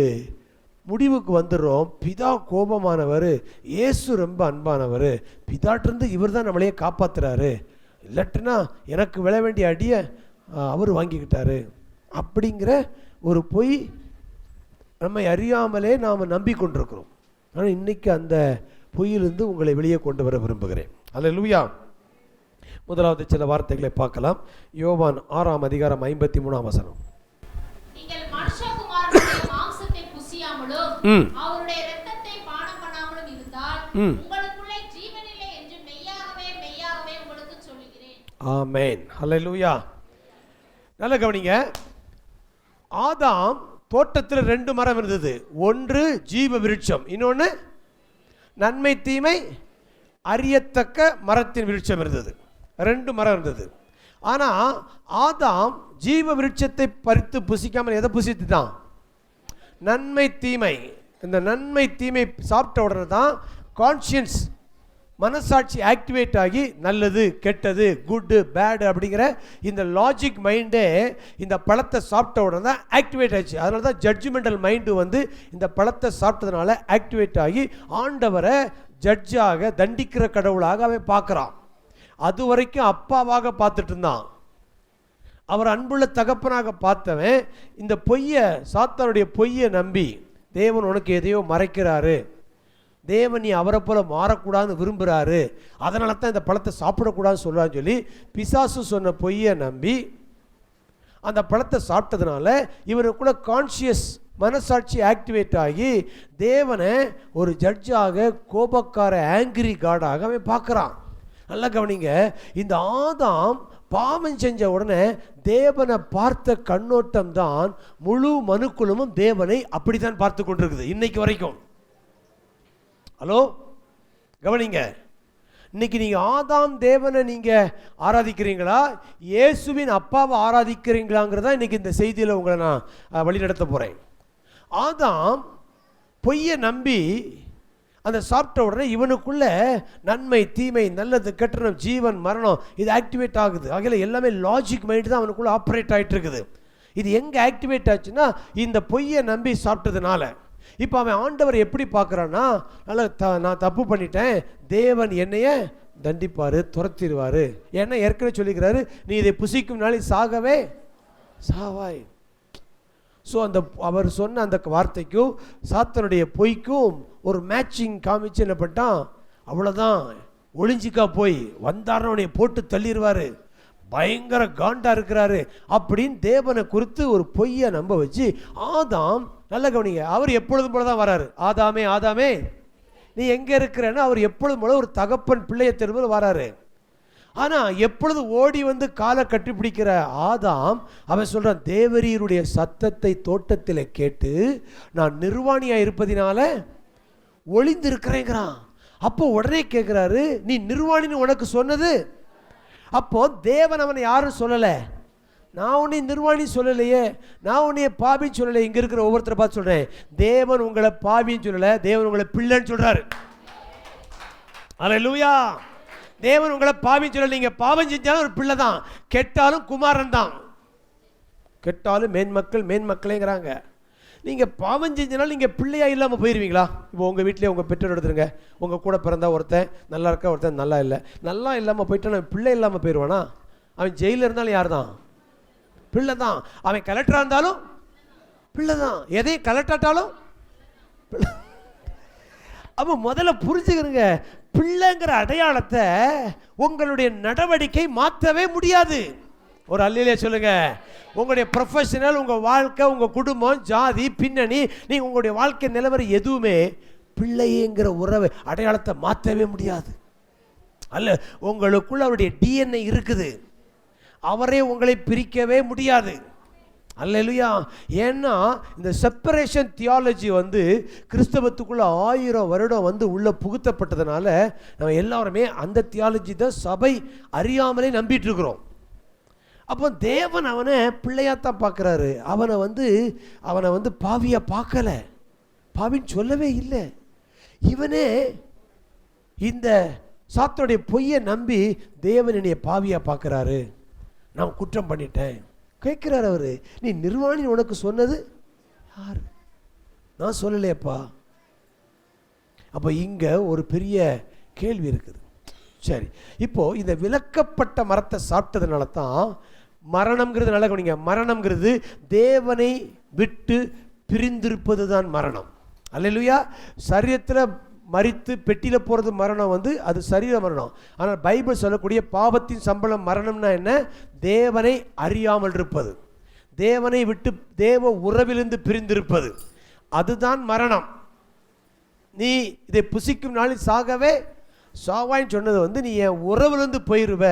முடிவுக்கு வந்துடுறோம். பிதா கோபமானவர், இயேசு ரொம்ப அன்பானவர், பிதாட்டிருந்து இவர் தான் நம்மளையே காப்பாற்றுறாரு, இல்லாட்டினா எனக்கு விழ வேண்டிய அடியை அவர் வாங்கிக்கிட்டாரு அப்படிங்கிற ஒரு பொய் நம்மை அறியாமலே நாம் நம்பிக்கொண்டிருக்கிறோம். ஆனால் இன்றைக்கி அந்த பொய்யிலிருந்து உங்களை வெளியே கொண்டு வர விரும்புகிறேன். அல்லேலூயா. முதலாவது சில வார்த்தைகளை பார்க்கலாம். யோவான் 6ஆம் அதிகாரம் 53ஆம் வசனம். அவருடைய இரத்தத்தை பானம் பண்ணாமலும் இருந்தால் உங்களுக்குள்ளே ஜீவன் இல்லை என்று மெய்யாகவே மெய்யாகவே உங்களுக்கு சொல்லுகிறேன். ஆமென். ஹல்லேலூயா. நல்ல கவனிங்க. ஆதாம் தோட்டத்தில் 2 மரம் இருந்தது. ஒன்று ஜீவ விருட்சம், இன்னொன்று நன்மை தீமை அறியத்தக்க மரத்தின் விருட்சம் இருந்தது. 2 மரம் இருந்தது. ஆனால் ஆதாம் ஜீவ விருட்சத்தை பறித்து புசிக்காமல் எதை புசித்துட்டான், நன்மை தீமை. இந்த நன்மை தீமை சாப்பிட்ட உடனே தான் கான்ஷியன்ஸ், மனசாட்சி ஆக்டிவேட் ஆகி நல்லது கெட்டது குட்டு பேடு அப்படிங்கிற இந்த லாஜிக் மைண்டே இந்த பழத்தை சாப்பிட்ட உடனே தான் ஆக்டிவேட் ஆச்சு. அதனால தான் ஜட்ஜ்மெண்டல் மைண்டு இந்த பழத்தை சாப்பிட்டதுனால ஆக்டிவேட் ஆகி ஆண்டவரை ஜட்ஜாக தண்டிக்கிற கடவுளாக அவன் பார்க்குறான். அது வரைக்கும் அப்பாவாக பார்த்துட்டு இருந்தான். அவர் அன்புள்ள தகப்பனாக பார்த்தவன் இந்த பொய்யை, சாத்தானுடைய பொய்யை நம்பி தேவன் உனக்கு எதையோ மறைக்கிறாரு, தேவன் நீ அவரை போல மாறக்கூடாதுன்னு விரும்புகிறாரு, அதனால தான் இந்த பழத்தை சாப்பிடக்கூடாதுன்னு சொல்கிறான்னு சொல்லி பிசாசு சொன்ன பொய்யை நம்பி அந்த பழத்தை சாப்பிட்டதுனால இவனுக்குள்ள கான்ஷியஸ் மனசாட்சி ஆக்டிவேட் ஆகி தேவனை ஒரு ஜட்ஜாக, கோபக்கார, ஆங்கிரி காடாக அவன் பார்க்குறான். நல்லா கவனிங்க, இந்த ஆதாம் பாவம் செஞ்ச உடனே தேவனை பார்த்த கண்ணோட்டம் தான் முழு மனுக்குலமும் தேவனை அப்படித்தான் பார்த்து கொண்டிருக்குது இன்னைக்கு வரைக்கும். ஹலோ கவனிங்க, இன்னைக்கு நீங்கள் ஆதாம் தேவனை நீங்கள் ஆராதிக்கிறீங்களா, இயேசுவின் அப்பாவை ஆராதிக்கிறீங்களாங்கிறதா இன்னைக்கு இந்த செய்தியில் உங்களை நான் வழி நடத்த போகிறேன். ஆதாம் பொய்யை நம்பி அந்த சாப்பிட்ட உடனே இவனுக்குள்ள நன்மை, தீமை, நல்லது, கெட்டனம், ஜீவன், மரணம் இது ஆக்டிவேட் ஆகுது. ஆகல எல்லாமே லாஜிக் மைண்ட் தான் அவனுக்குள்ள ஆப்ரேட் ஆகிட்டு இருக்குது. இது எங்கே ஆக்டிவேட் ஆச்சுன்னா இந்த பொய்யை நம்பி சாப்பிட்டதுனால. இப்போ அவன் ஆண்டவர் எப்படி பார்க்குறான்னா, நான் தப்பு பண்ணிட்டேன், தேவன் என்னைய தண்டிப்பார், துரத்திடுவார். ஏன்னா ஏற்கனவே சொல்லிக்கிறாரு, நீ இதை புசிக்கும் நாளை சாகவே சாவாய். ஸோ அந்த அவர் சொன்ன அந்த வார்த்தைக்கும் சாத்தனுடைய பொய்க்கும் ஒரு மேட்சிங் காமிச்சு என்ன பண்ணிட்டான், அவ்வளோதான் ஒளிஞ்சிக்கா போய் வந்தாரனை போட்டு தள்ளிடுவார், பயங்கர காண்டா இருக்கிறாரு அப்படின்னு தேவனை குறித்து ஒரு பொய்யை நம்ப வச்சு ஆதாம், நல்ல கவனிங்க, அவர் எப்பொழுதும் போல தான் வராரு. ஆதாமே ஆதாமே நீ எங்கே இருக்கிறேன்னா அவர் எப்பொழுதும் போல ஒரு தகப்பன் பிள்ளையை திரும்ப வராரு. ஆனால் எப்பொழுது ஓடி வந்து காலை கட்டிப்பிடிக்கிற ஆதாம் அவன் சொல்கிறான், தேவரீருடைய சத்தத்தை தோட்டத்தில் கேட்டு நான் நிர்வாணியாக இருப்பதினால ஒளிந்திருக்கிறேங்கிறான். அப்போ உடனே கேட்குறாரு, நீ நிர்வாணின்னு உனக்கு சொன்னது? அப்போ தேவன் அவனை யாரும் சொல்லலை, நான் உன்னை நிர்வாணி சொல்லலையே, நான் உன்னைய பாபின்னு சொல்லலை. இங்கே இருக்கிற ஒவ்வொருத்தரை பார்த்து சொல்கிறேன், தேவன் உங்களை பாபின்னு சொல்லலை, தேவன் உங்களை பிள்ளைன்னு சொல்கிறாரு. அல்லேலூயா. தேவன் உங்களை பாவின்னு சொல்லலை. நீங்கள் பாவம் செஞ்சாலும் ஒரு பிள்ளை தான், கெட்டாலும் குமாரன் தான். கெட்டாலும் மேன்மக்களேங்கிறாங்க. நீங்கள் பாவம் செஞ்சனாலும் நீங்கள் பிள்ளையாக இல்லாமல் போயிடுவீங்களா? இப்போ உங்கள் வீட்டிலே உங்கள் பெற்றோர் எடுத்துருங்க, உங்கள் கூட பிறந்தா ஒருத்தன் நல்லா இருக்கா, ஒருத்தன் நல்லா இல்லை. நல்லா இல்லாமல் போயிட்டான், பிள்ளை இல்லாமல் போயிடுவானா? அவன் ஜெயிலில் இருந்தாலும் யார் தான்? பிள்ளை தான். அவன் கலெக்டராக இருந்தாலும் பிள்ளை தான், எதையும் கலெக்டாட்டாலும் பிள்ளை. அப்போ முதல்ல புரிஞ்சுக்கிறங்க, பிள்ளைங்கிற அடையாளத்தை உங்களுடைய நடவடிக்கை மாற்றவே முடியாது. ஒரு அல்லேலூயா சொல்லுங்க. உங்களுடைய ப்ரொஃபஷனல், உங்கள் வாழ்க்கை, உங்கள் குடும்பம், ஜாதி, பின்னணி, நீங்கள் உங்களுடைய வாழ்க்கை நிலவரம் எதுவுமே பிள்ளைங்கிற உறவை அடையாளத்தை மாற்றவே முடியாது. அல்ல, உங்களுக்குள்ள அவருடைய டிஎன்ஏ இருக்குது, அவரே உங்களை பிரிக்கவே முடியாது. அல்லேலூயா. ஏன்னா இந்த செப்பரேஷன் தியாலஜி வந்து கிறிஸ்தவத்துக்குள்ள 1000 வருடம் வந்து உள்ள புகுத்தப்பட்டதுனால நம்ம எல்லாருமே அந்த தியாலஜி தான் சபை அறியாமலே நம்பிட்டு இருக்கிறோம். அப்போ தேவன் அவனை பிள்ளையாத்தான் பார்க்குறாரு, அவனை வந்து பாவியா பார்க்கல, பாவின்னு சொல்லவே இல்லை. இவனே இந்த சாத்தனுடைய பொய்யை நம்பி தேவன் என்னைய பாவியா பார்க்குறாரு, நான் குற்றம் பண்ணிட்டேன் கேட்கிறார். அவரு, நீ நிர்வாணி உனக்கு சொன்னது யாரு? நான் சொல்லலையப்பா. அப்போ இங்க ஒரு பெரிய கேள்வி இருக்குது. சரி, இப்போ இந்த விலக்கப்பட்ட மரத்தை சாப்பிட்டதுனால தான் மரணம்ங்கிறது, நல்லா கவனிங்க, மரணம்ங்கிறது தேவனை விட்டு பிரிந்திருப்பது தான் மரணம். அல்லேலூயா. சரீரத்தில் மரித்து பெட்டியில் போகிறது மரணம் வந்து அது சரீர மரணம். ஆனால் பைபிள் சொல்லக்கூடிய பாவத்தின் சம்பளம் மரணம்னா என்ன? தேவனை அறியாமல் இருப்பது, தேவனை விட்டு தேவ உறவிலிருந்து பிரிந்திருப்பது, அதுதான் மரணம். நீ இதை புசிக்கும் நாளில் சாகவே சாவாயின்னு சொன்னது வந்து நீ என் உறவிலிருந்து போயிடுவ,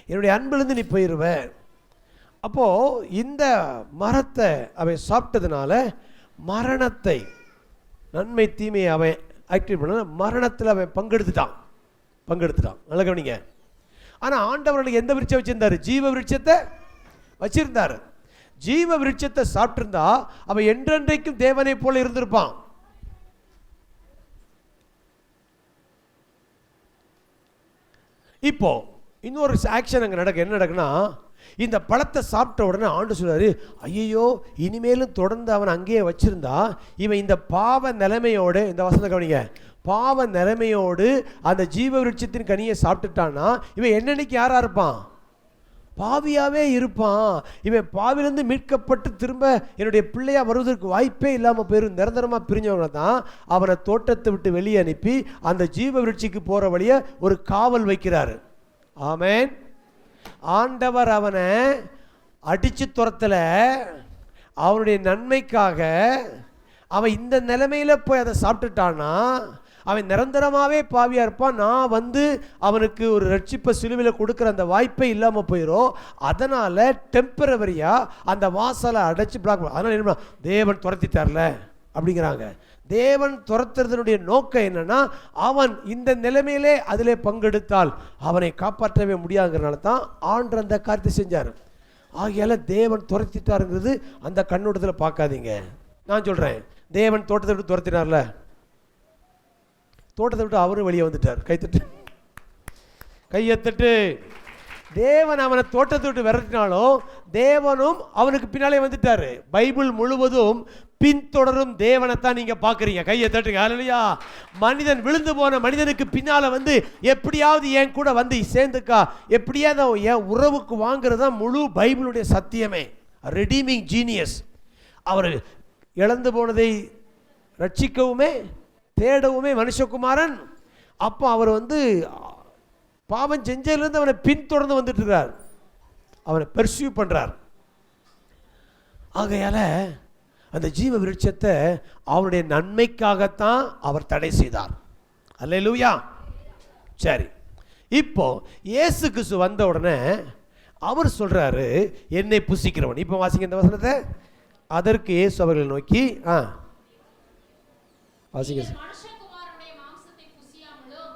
என்னுடைய அன்பிலிருந்து நீ போயிடுவ. அப்போது இந்த மரத்தை அவன் சாப்பிட்டதுனால மரணத்தை, நன்மை தீமையை அவன் ஆக்டிவேட் பண்ண, மரணத்தில் அவன் பங்கெடுத்துட்டான். நல்லா கவனிங்க. ஆனால் ஆண்டவர்களுக்கு எந்த விருட்சம் வச்சிருந்தாரு? ஜீவ விருட்சத்தை வச்சிருந்தாரு. ஜீவ விருட்சத்தை சாப்பிட்டிருந்தா அவன் என்றென்றைக்கும் தேவனை போல இருந்திருப்பான். இப்போ இன்னொரு ஆக்ஷன் அங்கே என்ன நடக்குன்னா, இந்த பழத்தை சாப்பிட்ட உடனே ஆண்டு சொல்றாரு, ஐயோ இனிமேலும் தொடர்ந்து அவன் அங்கேயே வச்சிருந்தா இவன் இந்த பாவ நிலைமையோடு, இந்த வசனத்தை கவனிங்க, பாவ நிலைமையோடு அந்த ஜீவ விருட்சத்தின் கனியை சாப்பிட்டுட்டான்னா இவன் என்னன்னைக்கு யாரா இருப்பான்? பாவியாவே இருப்பான். இவன் பாவிலிருந்து மீட்கப்பட்டு திரும்ப என்னுடைய பிள்ளையா வருவதற்கு வாய்ப்பே இல்லாமல் போயிடும். நிரந்தரமாக பிரிஞ்சவங்க தான் அவனை தோட்டத்தை விட்டு வெளியே அனுப்பி அந்த ஜீவ விருட்சிக்கு போகிற வழியை ஒரு காவல் வைக்கிறாரு. ஆமேன். ஆண்டவர் அவனை அடித்து துரத்தல, அவனுடைய நன்மைக்காக அவன் இந்த நிலைமையில் போய் அதை சாப்பிட்டுட்டான்னா அவன் நிரந்தரமாகவே பாவியாக இருப்பான். நான் வந்து அவனுக்கு ஒரு ரட்சிப்பை சிலுவையில் கொடுக்குற அந்த வாய்ப்பே இல்லாமல் போயிடும். அதனால் டெம்பரவரியாக அந்த வாசலை அடைச்சி பிளாக். அதனால் என்ன தேவன் துரத்திட்டார்ல அப்படிங்கிறாங்க. தேவன் துரத்துறதனுடைய நோக்கம் என்னன்னா, அவன் இந்த நிலைமையிலே அதிலே பங்கெடுத்தால் அவனை காப்பாற்றவே முடியாதுங்கிறனால தான் ஆண்டவர் அந்த காரியத்தை செஞ்சார். ஆகையால தேவன் துரத்திட்டாருங்கிறது அந்த கண்ணோட்டத்தில் பார்க்காதீங்க. நான் சொல்கிறேன், தேவன் தோட்டத்தை விட்டு துரத்தினார்ல, தோட்டத்தை விட்டு அவரும் வெளியே வந்துட்டார். கையத்தட்டு. தேவன் அவனை தோட்டத்தை விட்டு விரட்டினாலும் தேவனும் அவனுக்கு பின்னாலே வந்துட்டாரு. பைபிள் முழுவதும் பின்தொடரும் தேவனைத்தான் நீங்க பாக்குறீங்க. கையை தட்டுங்க. ஹல்லேலூயா. மனிதன் விழுந்து போன மனிதனுக்கு பின்னால வந்து எப்படியாவது என் கூட வந்து சேர்ந்துக்கா, எப்படியாவது என் உறவுக்கு வாங்குறது தான் முழு பைபிளுடைய சத்தியமே. ரெடீமிங் ஜீனியஸ். அவர் இழந்து போனதை ரட்சிக்கவுமே தேடவுமே மனுஷகுமாரன். அப்போ அவர் வந்து பாவம் செஞ்சதிலிருந்து அவனை பின்தொடர்ந்து வந்துட்டு இருக்கிறார், அவனை பெர்சியூ பண்றார். ஆகையால அந்த ஜீவ விருட்சத்தை அவருடைய நன்மைக்காகத்தான் அவர் தடை செய்தார். அல்லேலூயா. சரி, இப்போ இயேசு கிறிஸ்து வந்த உடனே அவர் சொல்றாரு, என்னை புசிக்கிறவன். இப்போ வாசிங்க இந்த வசனத்தை. அதற்கு இயேசு அவர்களை நோக்கி வாசிங்க. மனுஷகுமாரனுடைய மாம்சத்தை புசியாமலும்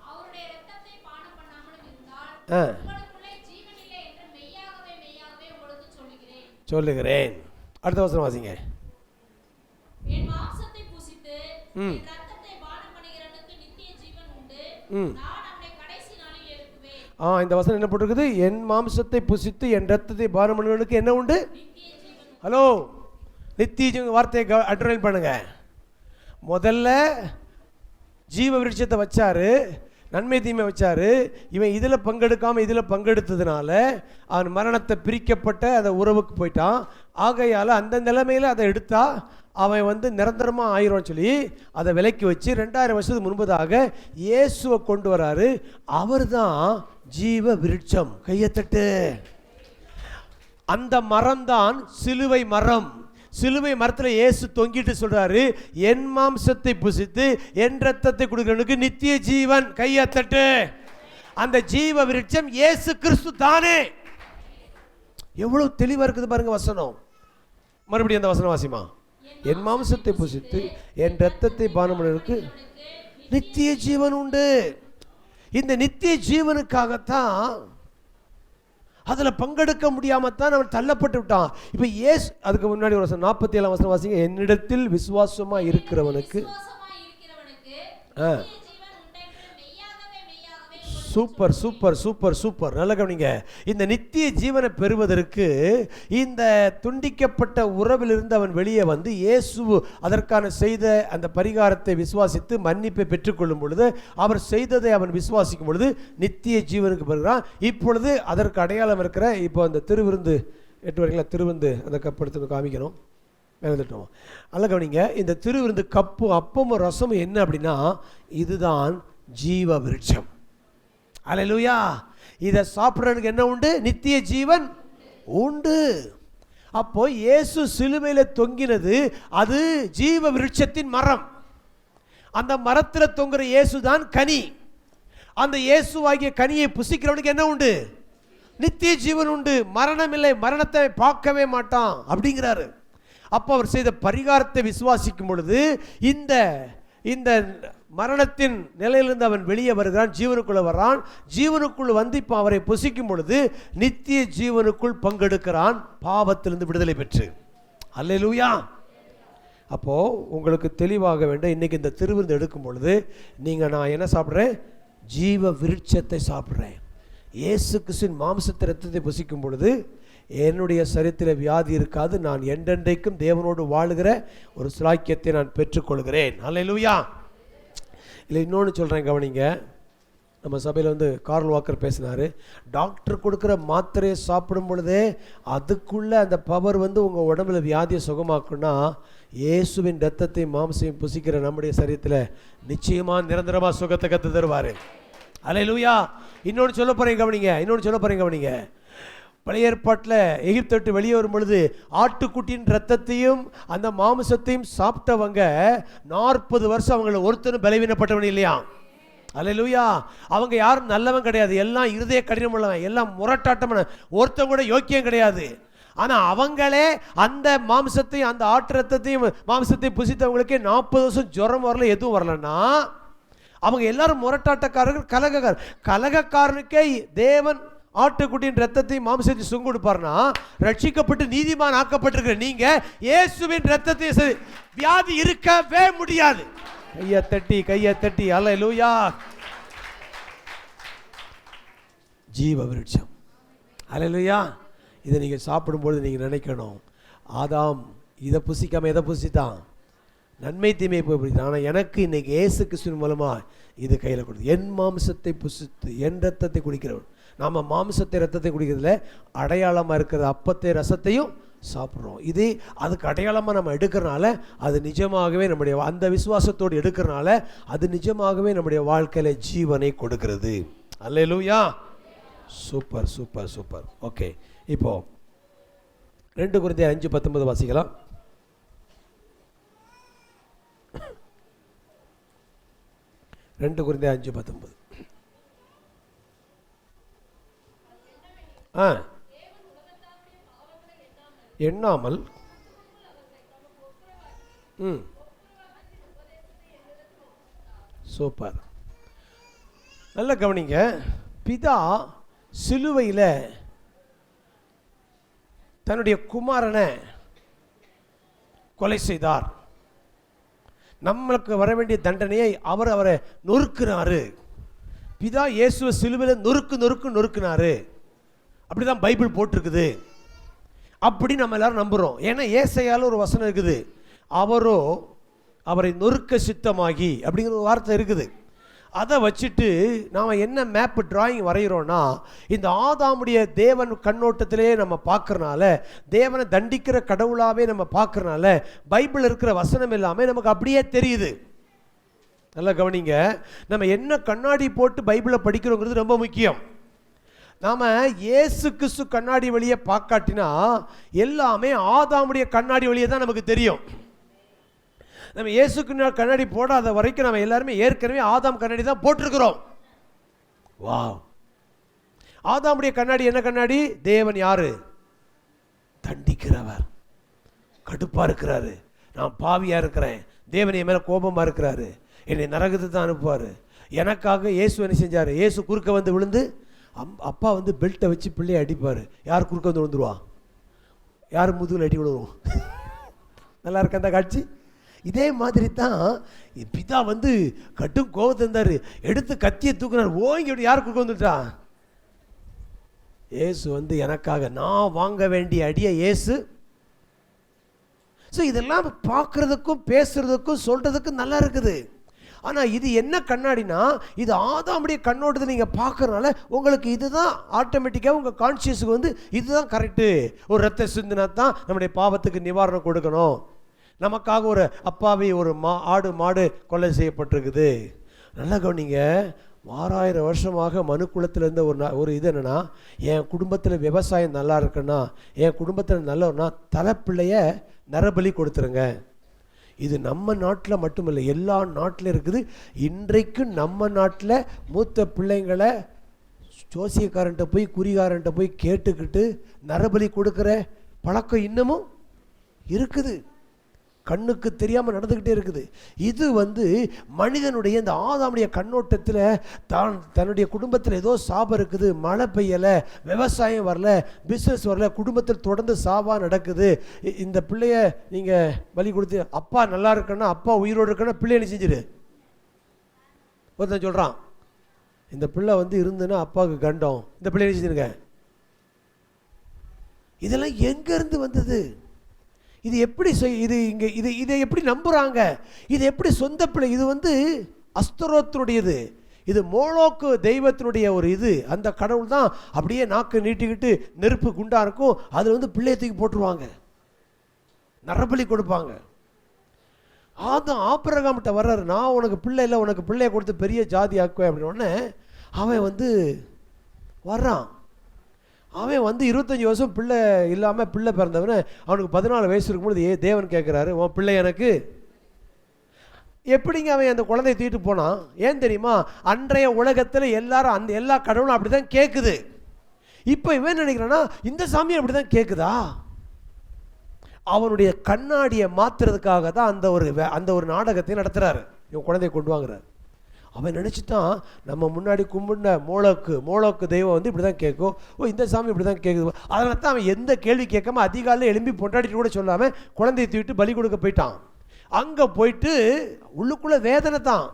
அவருடைய இரத்தத்தை பானம் பண்ணாமலும் இருந்தால் உங்களுக்குள்ளே ஜீவன் இல்லை என்று மெய்யாகவே மெய்யாகவே உங்களுக்கு சொல்லுகிறேன். அடுத்த வசனம் வாசிங்க. என் மாம்சத்தை புசித்து என் இரத்தத்தை பானம் பண்ணுகிறவனுக்கு நித்திய ஜீவன் உண்டு, நான் அவனை கடைசி நாளில் எழுப்புவேன். இந்த வசனம் என்ன போட்டிருக்குது? என் மாம்சத்தை புசித்து என் இரத்தத்தை பானம் பண்ணுகிறவனுக்கு என்ன உண்டு? நித்திய ஜீவன். ஹலோ, நித்திய ஜீவன் வார்த்தையை அண்டர்லைன் பண்ணுங்க. முதல்ல ஜீவ விருட்சத்தை வச்சாரு, நன்மை தீமை வச்சாரு. இவன் இதில் பங்கெடுக்காமல் இதில் பங்கெடுத்ததுனால அவன் மரணத்தை பிரிக்கப்பட்ட அந்த உறவுக்கு போயிட்டான். ஆகையால் அந்த நிலைமையில் அதை எடுத்தா அவன் வந்து நிரந்தரமாக ஆயிடும்னு சொல்லி அதை விலைக்கு வச்சு 2000 வருஷத்துக்கு முன்பதாக இயேசுவை கொண்டு வராரு. அவர் தான் ஜீவ விருட்சம். கையத்தட்டு. அந்த மரம் தான் சிலுவை மரம். சிலுவை மரத்தில் இயேசு தொங்கிட்டு சொல்றாரு, என் மாம்சத்தை புசித்து என் ரத்தத்தை கொடுக்கிறவனுக்கு நித்திய ஜீவன். கையத்தட்டு. அந்த ஜீவ விருட்சம் இயேசு கிறிஸ்து தானே. எவ்வளவு தெளிவா இருக்குது பாருங்க வசனம். மறுபடியும் அந்த வசனம் வாசிமா. என் மாம்சத்தை புசித்து என் ரத்தத்தை பானம் பண்ணுவதற்கு நித்திய ஜீவன் உண்டு. இந்த நித்திய ஜீவனுக்காகத்தான் அதில் பங்கெடுக்க முடியாமத்தான் அவன் தள்ளப்பட்டு விட்டான். இப்போ ஏசு அதுக்கு முன்னாடி ஒரு 47 வசனம் வாசிங்க. என்னிடத்தில் விசுவாசமாக இருக்கிறவனுக்கு சூப்பர் சூப்பர் சூப்பர் சூப்பர். நல்ல கவனிங்க. இந்த நித்திய ஜீவனை பெறுவதற்கு இந்த துண்டிக்கப்பட்ட உறவிலிருந்து அவன் வெளியே வந்து இயேசு அதற்கான செய்த அந்த பரிகாரத்தை விசுவாசித்து மன்னிப்பை பெற்றுக்கொள்ளும் பொழுது, அவர் செய்ததை அவன் விசுவாசிக்கும் பொழுது நித்திய ஜீவனுக்கு பெறுகிறான். இப்பொழுது அதற்கு அடையாளம் இருக்கிற இப்போ அந்த திருவிருந்து 8 வரைங்களா திருவிருந்து அந்த கப் எடுத்து காமிக்கணும். மேலத்துட்டோம். நல்ல கவனிங்க. இந்த திருவிருந்து கப்பு அப்பமும் ரசமும் என்ன அப்படின்னா, இதுதான் ஜீவ விருட்சம். அல்லேலூயா. இதை சாப்பிட்றதுக்கு என்ன உண்டு? நித்திய ஜீவன் உண்டு. அப்போ இயேசு சிலுவையில் தொங்கினது அது ஜீவ விருட்சத்தின் மரம். அந்த மரத்தில் தொங்குற இயேசு தான் கனி. அந்த இயேசுவாகிய கனியை புசிக்கிறவனுக்கு என்ன உண்டு? நித்திய ஜீவன் உண்டு. மரணம் இல்லை, மரணத்தை பார்க்கவே மாட்டான் அப்படிங்கிறாரு. அப்போ அவர் செய்த பரிகாரத்தை விசுவாசிக்கும் பொழுது இந்த இந்த மரணத்தின் நிலையிலிருந்து அவன் வெளியே வருகிறான், ஜீவனுக்குள்ள வர்றான். ஜீவனுக்குள் வந்து இப்போ அவரை புசிக்கும் பொழுது நித்திய ஜீவனுக்குள் பங்கெடுக்கிறான், பாவத்திலிருந்து விடுதலை பெற்று. அல்லேலூயா. அப்போ உங்களுக்கு தெளிவாக வேண்டும். இன்னைக்கு இந்த திருவிருந்து எடுக்கும் பொழுது நான் என்ன சாப்பிட்றேன்? ஜீவ விருட்சத்தை சாப்பிட்றேன். இயேசு கிறிஸ்துவின் மாம்சத்தை ரத்தத்தை புசிக்கும் பொழுது என்னுடைய சரீரத்தில் வியாதி இருக்காது. நான் என்றென்றைக்கும் தேவனோடு வாழுகிற ஒரு சிலாக்கியத்தை நான் பெற்றுக்கொள்கிறேன். அல்லேலூயா. இல்லை, இன்னொன்று சொல்கிறேன் கவனிங்க. நம்ம சபையில் வந்து கார்ல் வாக்கர் பேசினார். டாக்டர் கொடுக்குற மாத்திரையை சாப்பிடும் பொழுதே அதுக்குள்ளே அந்த பவர் வந்து உங்கள் உடம்புல வியாதியை சுகமாக்குன்னா, இயேசுவின் ரத்தத்தை மாம்சையும் புசிக்கிற நம்முடைய சரீரத்தில் நிச்சயமாக நிரந்தரமாக சுகத்தை கற்று தருவார். அல்லேலூயா. இன்னொன்று சொல்ல போகிறேன் கவனிங்க. பழைய ஏற்பாட்டில் எகிப்தை விட்டு வெளியே வரும் பொழுது ஆட்டுக்குட்டியின் ரத்தத்தையும் அந்த மாமிசத்தையும் சாப்பிட்டவங்க 40 வருஷம் அவங்கள ஒருத்தரும் பலவீனப்பட்டவன் இல்லையா? அல்லேலூயா. அவங்க யாரும் நல்லவன் கிடையாது, எல்லாம் இருதய கடினம் உள்ளவன், எல்லாம் முரட்டாட்டமான, ஒருத்தன் கூட யோக்கியம் கிடையாது. ஆனால் அவங்களே அந்த மாம்சத்தையும் அந்த ஆட்டு ரத்தத்தையும் மாம்சத்தையும் புசித்தவங்களுக்கே 40 வருஷம் ஜுரம் வரல, எதுவும் வரலன்னா அவங்க எல்லாரும் முரட்டாட்டக்காரர்கள், கலகக்காரனுக்கே தேவன் ஆட்டுக்குட்டியின் ரத்தத்தையும் மாம்சத்தையும் சுங்கு கொடுப்பார்னா, ரட்சிக்கப்பட்டு நீதிமான் ஆக்கப்பட்டிருக்கிற நீங்க இயேசுவின் ரத்தத்தை வியாதி இருக்கவே முடியாது. கையை தட்டி அல்லேலூயா. ஜீவ விருட்சம். அல்லேலூயா. இதை நீங்கள் சாப்பிடும்பொழுது நீங்கள் நினைக்கணும், ஆதாம் இதை புசிக்காம எதை புசித்தான்? நன்மை தீமையை போய் புசித்தான். ஆனால் எனக்கு இன்னைக்கு இயேசு கிறிஸ்துவின் மூலமாக இது கையில் கொடுத்து, என் மாம்சத்தை புசித்து என் ரத்தத்தை குடிக்கிறவன். நாம் மாம்சத்தை ரத்தத்தை குடிக்கிறதுல அடையாளமாக இருக்கிற அப்பத்தை ரசத்தையும் சாப்பிட்றோம். இது அதுக்கு அடையாளமாக நம்ம எடுக்கிறனால அது நிஜமாகவே நம்முடைய அந்த விசுவாசத்தோடு எடுக்கிறனால அது நிஜமாகவே நம்முடைய வாழ்க்கையில் ஜீவனை கொடுக்கிறது. அல்லேலூயா. Super super super. ஓகே, இப்போ 2 கொரிந்தியர் 5:19 வாசிக்கலாம். 2 கொரிந்தியர் 5:19. எண்ணாமல் சூப்பர். நல்ல கவனிங்க. பிதா சிலுவையில் தன்னுடைய குமாரனை கொலை செய்தார். நம்மளுக்கு வர வேண்டிய தண்டனையை அவரை நொறுக்குனாரு. பிதா இயேசுவை சிலுவையில் நொறுக்குனாரு. அப்படிதான் பைபிள் போட்டிருக்குது. அப்படி நம்ம எல்லாரும் நம்புகிறோம். ஏன்னா ஏசாயால ஒரு வசனம் இருக்குது, அவரை நொறுக்க சித்தமாகி அப்படிங்கிற ஒரு வார்த்தை இருக்குது. அதை வச்சுட்டு நாம் என்ன மேப் டிராயிங் வரைகிறோன்னா, இந்த ஆதாமுடைய தேவன் கண்ணோட்டத்திலே நம்ம பார்க்கறனால, தேவனை தண்டிக்கிற கடவுளாகவே நம்ம பார்க்கறனால பைபிள் இருக்கிற வசனம் எல்லாமே நமக்கு அப்படியே தெரியுது. நல்லா கவனிங்க. நம்ம என்ன கண்ணாடி போட்டு பைபிளை படிக்கிறோங்கிறது ரொம்ப முக்கியம். நாம் இயேசு கிறிஸ்து கண்ணாடி வழியை பார்க்காட்டினா எல்லாமே ஆதாமுடைய கண்ணாடி வழியை தான் நமக்கு தெரியும். நம்ம இயேசுக்கு கண்ணாடி போடாத வரைக்கும் நம்ம எல்லாருமே ஏற்கனவே ஆதாம் கண்ணாடி தான் போட்டிருக்கிறோம். வா, ஆதாமுடைய கண்ணாடி என்ன கண்ணாடி? தேவன் யாரு? தண்டிக்கிறவர், கடுப்பா இருக்கிறாரு, நான் பாவியா இருக்கிறேன், தேவன் என் மேல கோபமா இருக்கிறாரு, என்னை நரகத்தை தான் அனுப்புவாரு. எனக்காக இயேசு என்ன செஞ்சாரு? இயேசு குறுக்க வந்து விழுந்து, அப்பா வந்து பெல்ட்டை வச்சு பிள்ளையை அடிப்பார். யார் குறுக்க வந்து விழுந்துருவா? யார் முதுகில் அடி விழுவோம்? நல்லா இருக்க அந்த காட்சி. இதே மாதிரி தான் பிதா வந்து கட்டும் கோபத்தை இருந்தார், எடுத்து கத்தியை தூக்குனார், ஓங்கி யார் குறுக்க வந்துட்டா? இயேசு வந்து எனக்காக, நான் வாங்க வேண்டிய அடியை இயேசு. ஸோ இதெல்லாம் பார்க்குறதுக்கும் பேசுறதுக்கும் சொல்கிறதுக்கும் நல்லா இருக்குது. ஆனால் இது என்ன கண்ணாடினா, இது ஆதாமுடைய கண்ணோட்டத்தை நீங்கள் பார்க்கறனால உங்களுக்கு இதுதான் ஆட்டோமேட்டிக்காக உங்கள் கான்ஷியஸுக்கு வந்து இதுதான் கரெக்டு. ஒரு ரத்த சிந்தினா தான் நம்முடைய பாவத்துக்கு நிவாரணம் கொடுக்கணும். நமக்காக ஒரு அப்பாவி ஒரு ஆடு மாடு கொலை செய்யப்பட்டிருக்குது. நல்லா கவனிங்க. 6000 வருஷமாக மனுக்குலத்தில் இருந்த ஒரு இது என்னென்னா, என் குடும்பத்தில் விவசாயம் நல்லா இருக்குன்னா, என் குடும்பத்தில் நல்லன்னா தலைப்பிள்ளைய நரபலி கொடுத்துருங்க. இது நம்ம நாட்டில் மட்டுமில்லை, எல்லா நாட்டிலும் இருக்குது. இன்றைக்கு நம்ம நாட்டில் மூத்த பிள்ளைங்களை ஜோசியக்காரன்ட்ட போய் குறிகாரன்ட்ட போய் கேட்டுக்கிட்டு நரபலி கொடுக்குற பழக்கம் இன்னமும் இருக்குது. கண்ணுக்கு தெரியாமல் நடந்துக்கிட்டே இருக்குது. இது வந்து மனிதனுடைய இந்த ஆதாமுடைய கண்ணோட்டத்தில் தன்னுடைய குடும்பத்தில் ஏதோ சாபம் இருக்குது, மழை பெய்யலை, விவசாயம் வரல, பிஸ்னஸ் வரல, குடும்பத்தில் தொடர்ந்து சாபா நடக்குது. இந்த பிள்ளைய நீங்கள் பலி கொடுத்து, அப்பா நல்லா இருக்குன்னா, அப்பா உயிரோடு இருக்குன்னா பிள்ளை என்ன செஞ்சிரு? ஒருத்தன் சொல்கிறான், இந்த பிள்ளை வந்து இருந்துன்னா அப்பாவுக்கு கண்டம், இந்த பிள்ளை என்ன செஞ்சிருங்க? இதெல்லாம் எங்கேருந்து வந்தது? இது எப்படி இதை எப்படி நம்புகிறாங்க? இது எப்படி சொந்த பிள்ளை? இது வந்து அஸ்தரோத்தினுடையது, இது மோளோக்கு தெய்வத்தினுடைய ஒரு இது. அந்த கடவுள் தான் அப்படியே நாக்கு நீட்டிக்கிட்டு நெருப்பு குண்டா இருக்கும், அதில் வந்து பிள்ளையை தூக்கி போட்டுருவாங்க, நரபலி கொடுப்பாங்க. ஆபிரகாம்கிட்ட வர்றாரு, நான் உனக்கு பிள்ளை இல்லை, உனக்கு பிள்ளையை கொடுத்து பெரிய ஜாதி ஆக்குவேன் அப்படின்னோடனே அவன் வந்து வர்றான். அவன் வந்து 25 வருஷம் பிள்ளை இல்லாமல் பிள்ளை பிறந்தவன அவனுக்கு 14 வயசு இருக்கும்போது தேவன் கேட்குறாரு, உன் பிள்ளை எனக்கு எப்படிங்க அவன் அந்த குழந்தைய தூக்கிட்டு போனான்? ஏன் தெரியுமா? அன்றைய உலகத்தில் எல்லாரும் அந்த எல்லா கடவுளும் அப்படி தான் கேட்குது. இப்போ இவன் நினைக்கிறான்னா இந்த சாமி அப்படி தான் கேட்குதா? அவனுடைய கண்ணாடியை மாற்றுறதுக்காக தான் அந்த ஒரு நாடகத்தை நடத்துகிறாரு. இவன் குழந்தைய கொண்டு வாங்குறாரு. அவன் நினச்சிட்டான் நம்ம முன்னாடி கும்பிட மோளோக்கு தெய்வம் வந்து இப்படி தான் கேட்கும், ஓ இந்த சாமி இப்படி தான் கேட்குது. அதனால தான் அவன் எந்த கேள்வி கேட்காம அதிகாலையில் எழும்பி பொண்டாடிட்டு கூட சொல்லாமல் குழந்தையை தூக்கிட்டு பலி கொடுக்க போயிட்டான். அங்கே போயிட்டு உள்ளுக்குள்ளே வேதனை தான்.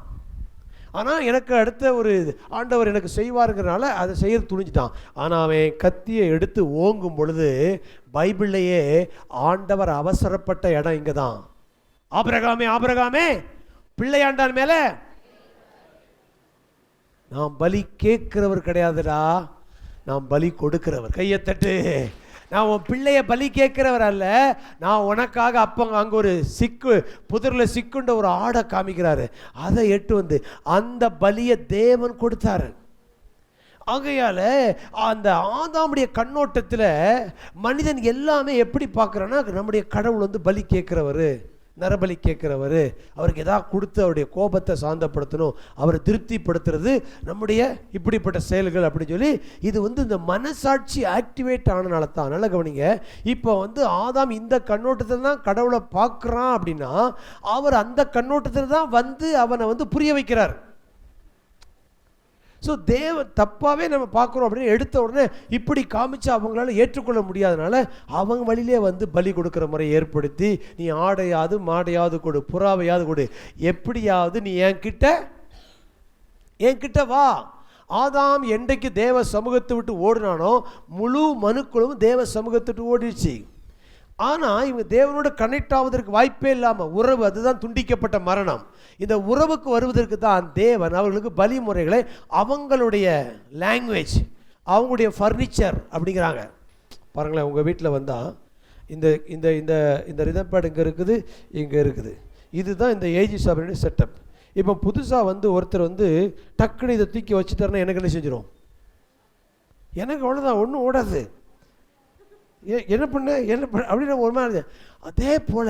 ஆனால் எனக்கு அடுத்த ஒரு ஆண்டவர் எனக்கு செய்வாருங்கிறனால அதை செய்ய துணிஞ்சிட்டான். ஆனால் அவன் கத்தியை எடுத்து ஓங்கும் பொழுது பைபிள்லையே ஆண்டவர் அவசரப்பட்ட இடம் இங்கே தான். ஆபிரகாமே பிள்ளையாண்டான் மேலே நான் பலி கேட்கிறவர் கிடையாதுடா, நான் பலி கொடுக்கிறவர். கையத்தட்டு. நான் உன் பிள்ளைய பலி கேட்கிறவர் அல்ல, நான் உனக்காக அப்போ அங்கே ஒரு புதரில் சிக்குண்ட ஒரு ஆடை காமிக்கிறாரு. அதை எட்டு வந்து அந்த பலியை தேவன் கொடுத்தாரு. ஆகையால் அந்த ஆதாமுடைய கண்ணோட்டத்தில் மனிதன் எல்லாமே எப்படி பார்க்குறான்னா, நம்முடைய கடவுள் வந்து பலி கேட்குறவர், நரபலி கேட்குறவர், அவருக்கு எதாவது கொடுத்து அவருடைய கோபத்தை சாந்தப்படுத்தணும், அவரை திருப்திப்படுத்துறது நம்முடைய இப்படிப்பட்ட செயல்கள் அப்படின்னு சொல்லி இது வந்து இந்த மனசாட்சி ஆக்டிவேட் ஆனனால தான். நல்ல கவனிங்க. இப்போ வந்து ஆதாம் இந்த கண்ணோட்டத்தில் தான் கடவுளை பார்க்குறான் அப்படின்னா அவர் அந்த கண்ணோட்டத்தில் தான் வந்து அவனை வந்து புரிய வைக்கிறார். ஸோ தப்பாகவே நம்ம பார்க்குறோம் அப்படின்னு எடுத்த உடனே இப்படி காமிச்சு அவங்களால ஏற்றுக்கொள்ள முடியாதனால அவங்க வழியிலே வந்து பலி கொடுக்குற முறையை ஏற்படுத்தி, நீ ஆடையாவது மாடையாவது கொடு, புறாவையாவது கொடு, எப்படியாவது நீ என்கிட்ட வா. ஆதாம் என்றைக்கு தேவ சமூகத்தை விட்டு ஓடினானோ முழு மனுக்களும் தேவ சமூகத்தை விட்டு ஓடிடுச்சு. ஆனால் இவங்க தேவனோட கனெக்ட் ஆவதற்கு வாய்ப்பே இல்லாமல் உறவு, அதுதான் துண்டிக்கப்பட்ட மரணம். இந்த உறவுக்கு வருவதற்கு தான் தேவன் அவர்களுக்கு பலி முறைகளை அவங்களுடைய லாங்குவேஜ், அவங்களுடைய ஃபர்னிச்சர் அப்படிங்கிறாங்க. பாருங்களேன், உங்கள் வீட்டில் வந்தால் இந்த இந்த இந்த இந்த ரிதம்பேட் இங்கே இருக்குது, இதுதான் இந்த ஏஜிஸ் அப்படின்ற செட்டப். இப்போ புதுசாக வந்து ஒருத்தர் வந்து டக்குன்னு இதை தூக்கி வச்சுட்டாருன்னா எனக்கு என்ன செஞ்சிடும்? எனக்கு அவ்வளோதான், ஒன்றும் ஓடாது. என்ன பண்ண அப்படின்னு ஒரு மாதிரி. அதே போல்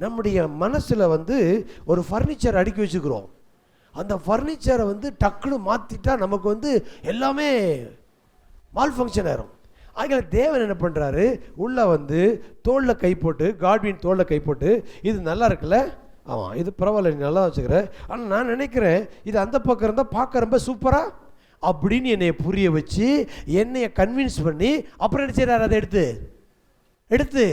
நம்முடைய மனசில் வந்து ஒரு ஃபர்னிச்சர் அடுக்கி வச்சுக்கிறோம். அந்த ஃபர்னிச்சரை வந்து டக்குன்னு மாற்றிட்டா நமக்கு வந்து எல்லாமே மால் ஃபங்க்ஷன் ஆயிரும். அதனால தேவன் என்ன பண்ணுறாரு, உள்ளே வந்து தோளில் கை போட்டு, காட்வின் தோளில் கை போட்டு, இது நல்லா இருக்குல்ல, ஆமாம் இது பரவாயில்ல, நீ நல்லா வச்சுக்கிறேன், ஆனால் நான் நினைக்கிறேன் இது அந்த பக்கம் இருந்தால் பார்க்க ரொம்ப சூப்பராக அப்படின்னு என்னைய புரிய வச்சு என்னைய கன்வின்ஸ் பண்ணி அப்புறம் என்ன செய்கிறார், அதை எடுத்து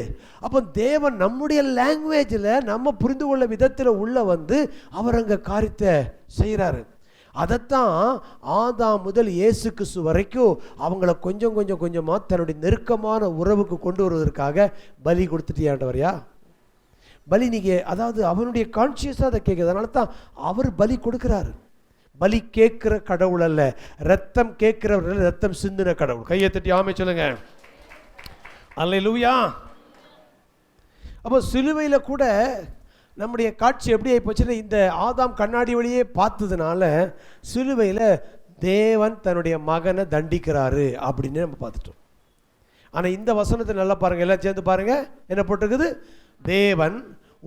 அப்போ தேவன் நம்முடைய லாங்குவேஜில் நம்ம புரிந்து கொள்ள விதத்தில் உள்ள வந்து அவர் அங்கே காரியத்தை செய்கிறாரு. அதைத்தான் ஆதாம் முதல் இயேசு கிறிஸ்து வரைக்கும் அவங்கள கொஞ்சமாக தன்னுடைய நெருக்கமான உறவுக்கு கொண்டு வருவதற்காக பலி கொடுத்துட்டியாண்டவரையா. பலி நீங்கள் அதாவது அவனுடைய கான்சியஸாக அதை கேட்குது. அதனால தான் அவர் பலி கொடுக்குறாரு. பலி கேட்குற கடவுள் அல்ல, ரத்தம் கேட்கிறவர்கள் ரத்தம் சிந்தின கடவுள். கையை தட்டி ஆமை சொல்லுங்க. அல்லேலூயா. அப்போ சிலுவையில் கூட நம்முடைய காட்சி எப்படி ஆகிப்போச்சுன்னா, இந்த ஆதாம் கண்ணாடி வழியே பார்த்ததுனால சிலுவையில் தேவன் தன்னுடைய மகனை தண்டிக்கிறாரு அப்படின்னு நம்ம பார்த்துட்டோம். ஆனால் இந்த வசனத்தை நல்லா பாருங்கள், எல்லாம் சேர்ந்து பாருங்கள். என்ன போட்டிருக்குது? தேவன்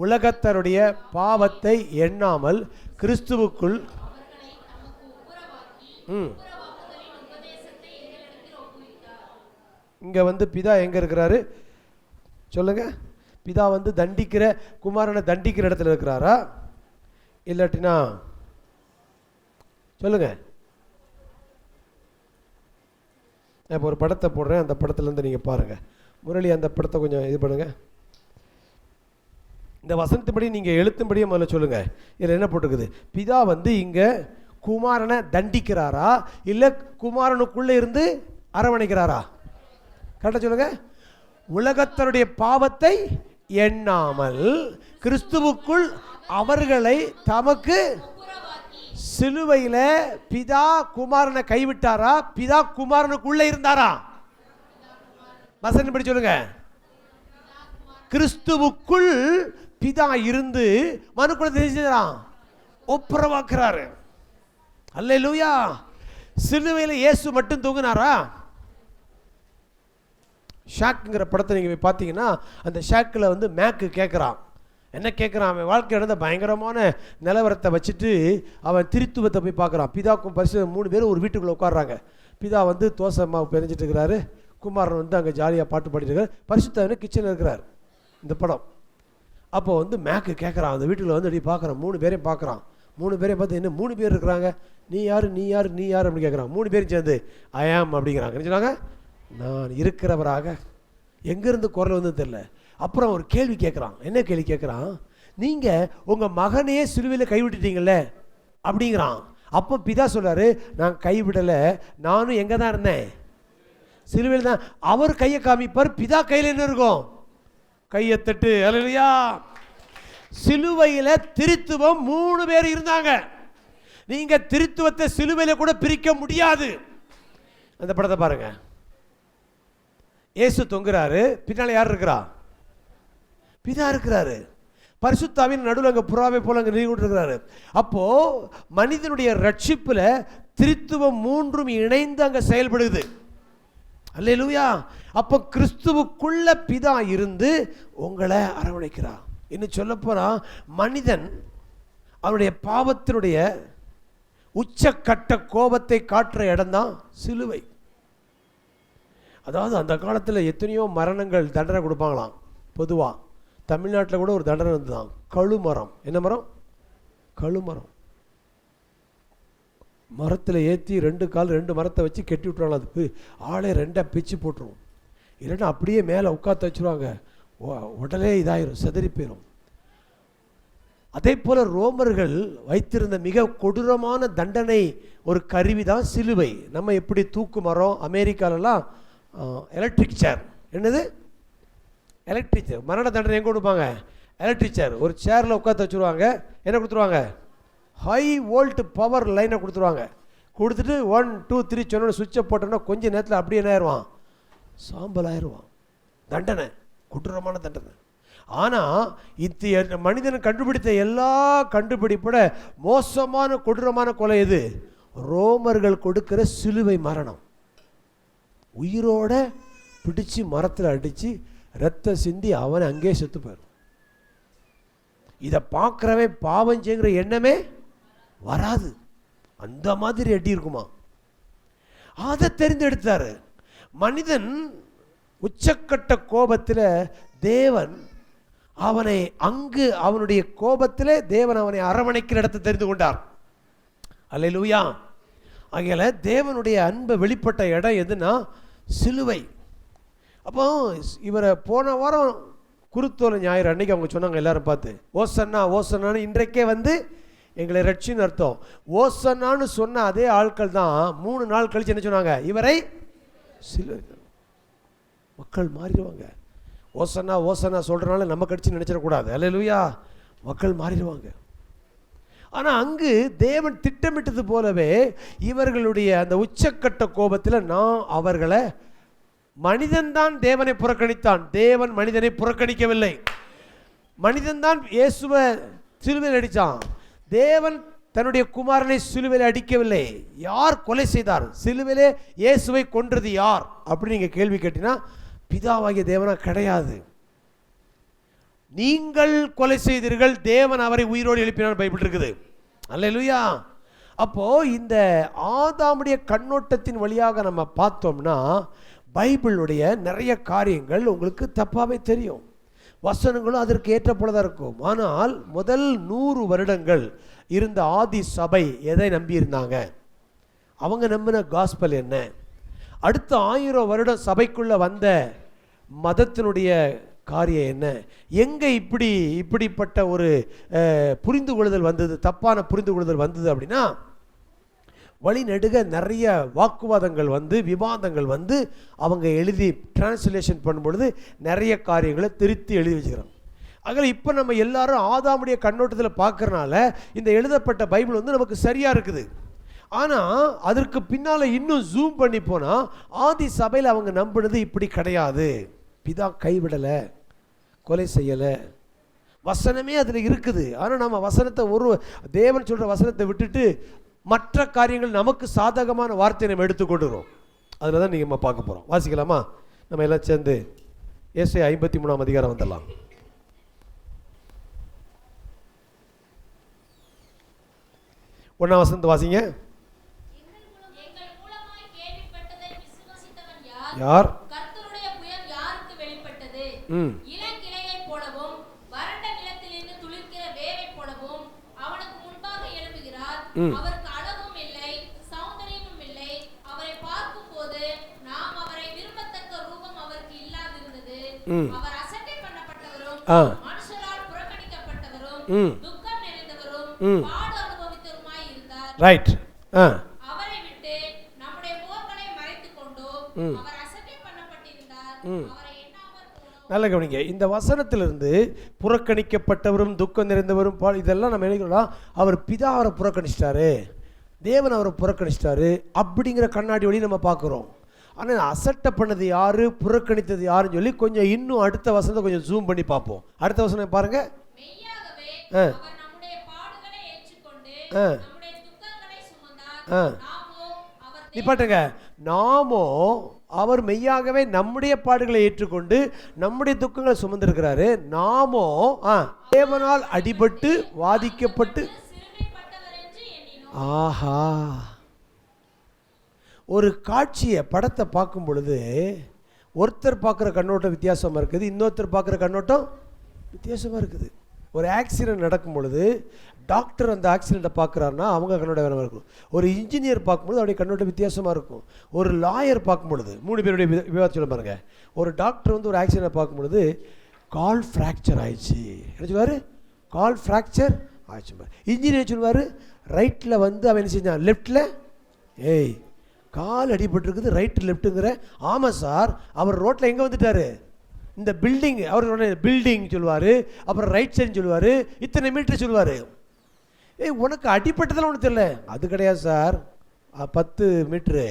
உலகத்தருடைய பாவத்தை எண்ணாமல் கிறிஸ்துவுக்குள் இங்கே வந்து பிதா எங்கே இருக்கிறாரு சொல்லுங்க? பிதா வந்து தண்டிக்கிற குமாரனை தண்டிக்கிற இடத்துல இருக்கிறாரா இல்லாட்டினா சொல்லுங்க? இப்போ ஒரு படத்தை போடுறேன், அந்த படத்துலேருந்து நீங்கள் பாருங்கள். முரளி அந்த படத்தை கொஞ்சம் இது பண்ணுங்கள். இந்த வசனத்துப்படி நீங்கள் எழுத்தும்படியே முதல்ல சொல்லுங்கள். இதில் என்ன போட்டுக்குது? பிதா வந்து இங்கே குமாரனை தண்டிக்கிறாரா இல்லை குமாரனுக்குள்ளே இருந்து அரவணைக்கிறாரா? கரெக்டாக சொல்லுங்க. உலகத்தருடைய பாவத்தை எண்ணாமல் கிறிஸ்துவுக்குள் அவர்களை தமக்கு. சிலுவையில் பிதா குமாரனை கைவிட்டாரா, பிதா குமாரனுக்குள்ளே இருந்தாரா? வசனம் படி சொல்லுங்க. கிறிஸ்துவுக்குள் பிதா இருந்து மனுக்குள்ள தெரிஞ்சுறான், ஒப்புரவாக்குறாரு. அல்லேலூயா. சிலுவையில் இயேசு மட்டும் தூங்கினாரா? ஷாக்குங்கிற படத்தை நீங்கள் பார்த்தீங்கன்னா அந்த ஷாக்கில் வந்து மேக்கு கேட்குறான். என்ன கேட்குறான்? அவன் வாழ்க்கை நடந்த பயங்கரமான நிலவரத்தை வச்சுட்டு அவன் திருத்துவத்தை போய் பார்க்குறான். பிதாக்கும் பரிசு 3 பேர் ஒரு வீட்டுக்குள்ளே உட்காடுறாங்க. பிதா வந்து தோசை மாவு பெஞ்சிட்டு இருக்கிறாரு, குமாரன் வந்து அங்கே ஜாலியாக பாட்டு பாடிட்டு இருக்காரு, பரிசுத்தவன் கிச்சனில் இருக்கிறார். இந்த படம். அப்போ வந்து மேக்கு கேட்குறான், அந்த வீட்டில் வந்து அப்படி பார்க்குறான், 3 பேரையும் பார்க்குறான். 3 பேரையும் பார்த்து என்ன 3 பேர் இருக்கிறாங்க, நீ யார் நீ யார் நீ யார் அப்படின்னு கேட்குறான். 3 பேரும் சேர்ந்து ஐ ஆம் அப்படிங்கிறாங்க. என்ன சொன்னாங்க? நான் இருக்கிறவராக. எங்கேருந்து குரல் வந்து தெரியல. அப்புறம் ஒரு கேள்வி கேட்குறான். என்ன கேள்வி கேட்குறான்? நீங்கள் உங்கள் மகனையே சிலுவையில் கைவிட்டுட்டீங்களே அப்படிங்கிறான். அப்போ பிதா சொல்கிறாரு, நான் கைவிடலை, நானும் எங்கே தான் இருந்தேன்? சிலுவையில் தான். அவர் கையை காமிப்பார், பிதா கையில் என்ன இருக்கும்? கையை தட்டு. அல்லேலூயா. சிலுவையில் திருத்துவம் 3 பேர் இருந்தாங்க. நீங்கள் திருத்துவத்தை சிலுவையில் கூட பிரிக்க முடியாது. அந்த படத்தை பாருங்க. இயேசு தொங்குறாரு, பின்னால் யார் இருக்கிறா? பிதா இருக்கிறாரு. பரிசுத்தாவின் நடுவில் அங்கே புறாவை போல அங்கே நிறுவி இருக்கிறாரு. அப்போ மனிதனுடைய ரட்சிப்பில் திருத்துவம் 3 இணைந்து அங்கே செயல்படுது. அல்லேலூயா. அப்போ கிறிஸ்துவுக்குள்ள பிதா இருந்து உங்களை அரவணைக்கிறார். இன்னும் சொல்லப்போனா மனிதன் அவனுடைய பாவத்தினுடைய உச்சக்கட்ட கோபத்தை காட்டுற இடம் தான் சிலுவை. அதாவது அந்த காலத்தில் எத்தனையோ மரணங்கள் தண்டனை கொடுப்பாங்களாம். பொதுவாக தமிழ்நாட்டில் கூட ஒரு தண்டனை வந்துதான், கழுமரம். என்ன மரம்? கழுமரம். மரத்தில் ஏற்றி 2 கால் 2 மரத்தை வச்சு கெட்டி விட்டுருவாங்க. அதுக்கு ஆளே 2 பிச்சு போட்டுருவோம். இல்லைன்னா அப்படியே மேலே உட்காந்து வச்சுருவாங்க. உடலே இதாயிரும், செதறி போயிடும். அதே போல் ரோமர்கள் வைத்திருந்த மிக கொடூரமான தண்டனை ஒரு கருவி தான் சிலுவை. நம்ம எப்படி தூக்கு மரம், அமெரிக்காலெல்லாம் எலக்ட்ரிக் சேர். என்னது? எலக்ட்ரிக் சேர். மரண தண்டனை எங்கே கொடுப்பாங்க? எலக்ட்ரிக் சேர். ஒரு சேரில் உட்காந்து வச்சுருவாங்க. என்ன கொடுத்துருவாங்க? ஹை வோல்ட் பவர் லைனை கொடுத்துருவாங்க. கொடுத்துட்டு 1 2 3 சொன்னோன்னு சுவிட்சை போட்டோன்னா கொஞ்சம் நேரத்தில் அப்படியே என்ன ஆயிடுவான்? சாம்பல் ஆயிடுவான். தண்டனை, கொடூரமான தண்டனை. ஆனால் இந்த மனிதன் கண்டுபிடித்த எல்லா கண்டுபிடிப்போட மோசமான கொடூரமான கொலை எது? ரோமர்கள் கொடுக்கிற சிலுவை மரணம். உயிரோட பிடிச்சு மரத்தில் அடித்து ரத்தம் சிந்தி அவனை அங்கே செத்து போயிடும். இதை பார்க்குறவன் பாவம் செய்கிற எண்ணமே வராது. அந்த மாதிரி அடி இருக்குமா? அதை தெரிந்தெடுத்தாரு. மனிதன் உச்சக்கட்ட கோபத்தில் தேவன் அவனை அங்கு அவனுடைய கோபத்தில் தேவன் அவனை அரவணைக்கிற இடத்தை தெரிந்து கொண்டார். அல்லேலூயா. ஆகையால தேவனுடைய அன்பை வெளிப்பட்ட இடம் எதுனா சிலுவை. அப்போ இவரை போன வாரம் குருத்தோலை ஞாயிறு அன்னைக்கு அவங்க சொன்னாங்க எல்லாரும் பார்த்து, ஓசன்னா ஓசன்னான்னு இன்றைக்கே வந்து எங்களை ரட்சின்னு அர்த்தம். ஓசன்னான்னு சொன்ன அதே ஆட்கள் தான் 3 நாள் கழிச்சு என்ன சொன்னாங்க? இவரை சிலுவை. மக்கள் மாறிடுவாங்க. ஓசன்னா ஓசன்னா சொல்கிறனால நம்ம கடிச்சு நினச்சிடக்கூடாது. அல்லேலூயா. மக்கள் மாறிடுவாங்க. ஆனால் அங்கு தேவன் திட்டமிட்டது போலவே இவர்களுடைய அந்த உச்சக்கட்ட கோபத்தில் நான் அவர்களை, மனிதன்தான் தேவனை புறக்கணித்தான், தேவன் மனிதனை புறக்கணிக்கவில்லை. மனிதன்தான் இயேசுவை சிலுவையில் அடித்தான், தேவன் தன்னுடைய குமாரனை சிலுவையில் அடிக்கவில்லை. யார் கொலை செய்தார்? சிலுவையிலே இயேசுவை கொன்றது யார் அப்படின்னு நீங்கள் கேள்வி கேட்டினா பிதாவாகிய தேவனா? கிடையாது. நீங்கள் கொலை செய்தீர்கள், தேவன் அவரை உயிரோடு எழுப்பினார் பைபிள் இருக்குது. அல்லேலூயா. அப்போ இந்த ஆதாமுடைய கண்ணோட்டத்தின் வழியாக நம்ம பார்த்தோம்னா பைபிளுடைய நிறைய காரியங்கள் உங்களுக்கு தப்பாவே தெரியும். வசனங்களும் அதற்கு ஏற்ற போலதான் இருக்கும். ஆனால் முதல் 100 வருடங்கள் இருந்த ஆதி சபை எதை நம்பி இருந்தாங்க? அவங்க நம்பின காஸ்பல் என்ன? அடுத்த 1000 வருடம் சபைக்குள்ள வந்த மதத்தினுடைய காரியம் என்ன? எங்கே இப்படிப்பட்ட ஒரு புரிந்து கொள்ளுதல் வந்தது, தப்பான புரிந்து கொள்ளுதல் வந்தது அப்படின்னா, வழி நெடுக நிறைய வாக்குவாதங்கள் வந்து, விவாதங்கள் வந்து, அவங்க எழுதி டிரான்ஸ்லேஷன் பண்ணும்பொழுது நிறைய காரியங்களை திருத்தி எழுதி வச்சுக்கிறாங்க. அதில் இப்போ நம்ம எல்லாரும் ஆதாமுடைய கண்ணோட்டத்தில் பார்க்கறனால இந்த எழுதப்பட்ட பைபிள் வந்து நமக்கு சரியாக இருக்குது. ஆனால் அதற்கு பின்னால் இன்னும் ஜூம் பண்ணி போனால் ஆதி சபையில் அவங்க நம்பினது இப்படி கிடையாது. பிதா கைவிடலை, கொலை செய்யலை, வசனமே அதில் இருக்குது. ஆனால் நம்ம வசனத்தை தேவன் சொல்கிற வசனத்தை விட்டுட்டு மற்ற காரியங்கள் நமக்கு சாதகமான வார்த்தையை நம்ம எடுத்துக்கொண்டுறோம். அதில் தான் நீங்கள் பார்க்க போகிறோம். வாசிக்கலாமா? நம்ம எல்லாம் சேர்ந்து ஏசாயா 53ஆம் அதிகாரம் வந்துடலாம். ஒன்றாம் வசனத்தை வாசிங்க. யார்? கர்த்தருடைய புயம் யாருக்கு வெளிப்பட்டது? இளங்கிளையைப் போலவும் வறண்ட நிலத்திலிருந்து துளிர்க்கிற வேரைப் போலவும் அவனுக்கு முன்பாக எழும்புகிறார். அவருக்கு அழகும் இல்லை, சௌந்தரியமும் இல்லை. அவரை பார்க்கும்போது நாம் அவரை விரும்பத்தக்க ரூபம் அவருக்கு இல்லாதிருந்தது. அவர் அசட்டை பண்ணப்பட்டவரும் மனுஷரால் புறக்கணிக்கப்பட்டவரும் துக்கம் நிறைந்தவரும் பாடு அனுபவித்தவருமாய் இருந்தார். ரைட். அவரை விட்டு நம்முடைய முகங்களை மறைத்துக் கொண்டோம். அவர் அசட்டை பண்ணப்பட்டிருந்தார். அவரை எண்ணாமல் போனோம். நல்ல கவனிங்க. இந்த வசனத்திலிருந்து புறக்கணிக்கப்பட்டவரும் துக்கம் நிறைந்தவரும் இதெல்லாம் நம்ம நினைக்கலாம். அவர் பிதா அவரை புறக்கணிச்சிட்டாரு, தேவன் அவரை புறக்கணிச்சிட்டாரு அப்படிங்கிற கண்ணாடி வழி நம்ம பார்க்குறோம். ஆனால் அசட்டை பண்ணது யாரு, புறக்கணித்தது யாருன்னு சொல்லி கொஞ்சம் இன்னும் அடுத்த வசனத்தை கொஞ்சம் ஜூம் பண்ணி பார்ப்போம். அடுத்த வசனம் பாருங்க. மெய்யாகவே அவர் நம்முடைய பாடுகளை ஏற்றுக்கொண்டு நம்முடைய துக்கங்களை சுமந்தார். நிப்பாட்டுங்க. நாமோ அவர் மெய்யாகவே நம்முடைய பாடுகளை ஏற்றுக்கொண்டு நம்முடைய துக்கங்களை சுமந்திருக்கிறாரு. நாமோ தேவனால் அடிபட்டு வாதிக்கப்பட்டு. ஆஹா, ஒரு காட்சியை படத்தை பார்க்கும் பொழுது ஒருத்தர் பார்க்குற கண்ணோட்டம் வித்தியாசமாக இருக்குது, இன்னொருத்தர் பார்க்குற கண்ணோட்டம் வித்தியாசமாக இருக்குது. ஒரு ஆக்சிடென்ட் நடக்கும் பொழுது டாக்டர் அந்த ஆக்சிடெண்ட்டை பார்க்குறாருன்னா அவங்க கண்ணோட்டம் வேறு இருக்கும். ஒரு இன்ஜினியர் பார்க்கும்பொழுது அவருடைய கண்ணோட்டம் வித்தியாசமாக இருக்கும். ஒரு லாயர் பார்க்கும் பொழுது 3 பேருடைய விவாதம் சொல்ல பாருங்க. ஒரு டாக்டர் வந்து ஒரு ஆக்சிடெண்ட்டை பார்க்கும் பொழுது கால் ஃப்ராக்சர் ஆயிடுச்சு என்ன சொல்லுவார்? கால் ஃப்ராக்சர் ஆயிடுச்சு. இன்ஜினியர் சொல்லுவார் ரைட்டில் வந்து அவன் என்ன செஞ்சான், லெஃப்டில் ஏய் கால் அடிபட்டுருக்குது, ரைட்டு லெஃப்ட்டுங்கிற. ஆமாம் சார், அவர் ரோட்டில் எங்கே வந்துட்டார், இந்த பில்டிங், அவர் பில்டிங் சொல்லுவார், அப்புறம் ரைட் சைடு சொல்லுவார், இத்தனை மீட்டர் சொல்லுவார். ஏய் உனக்கு அடிப்பட்டதெல்லாம் ஒன்று தெரியல. அது கிடையாது சார், 10 மீட்ரு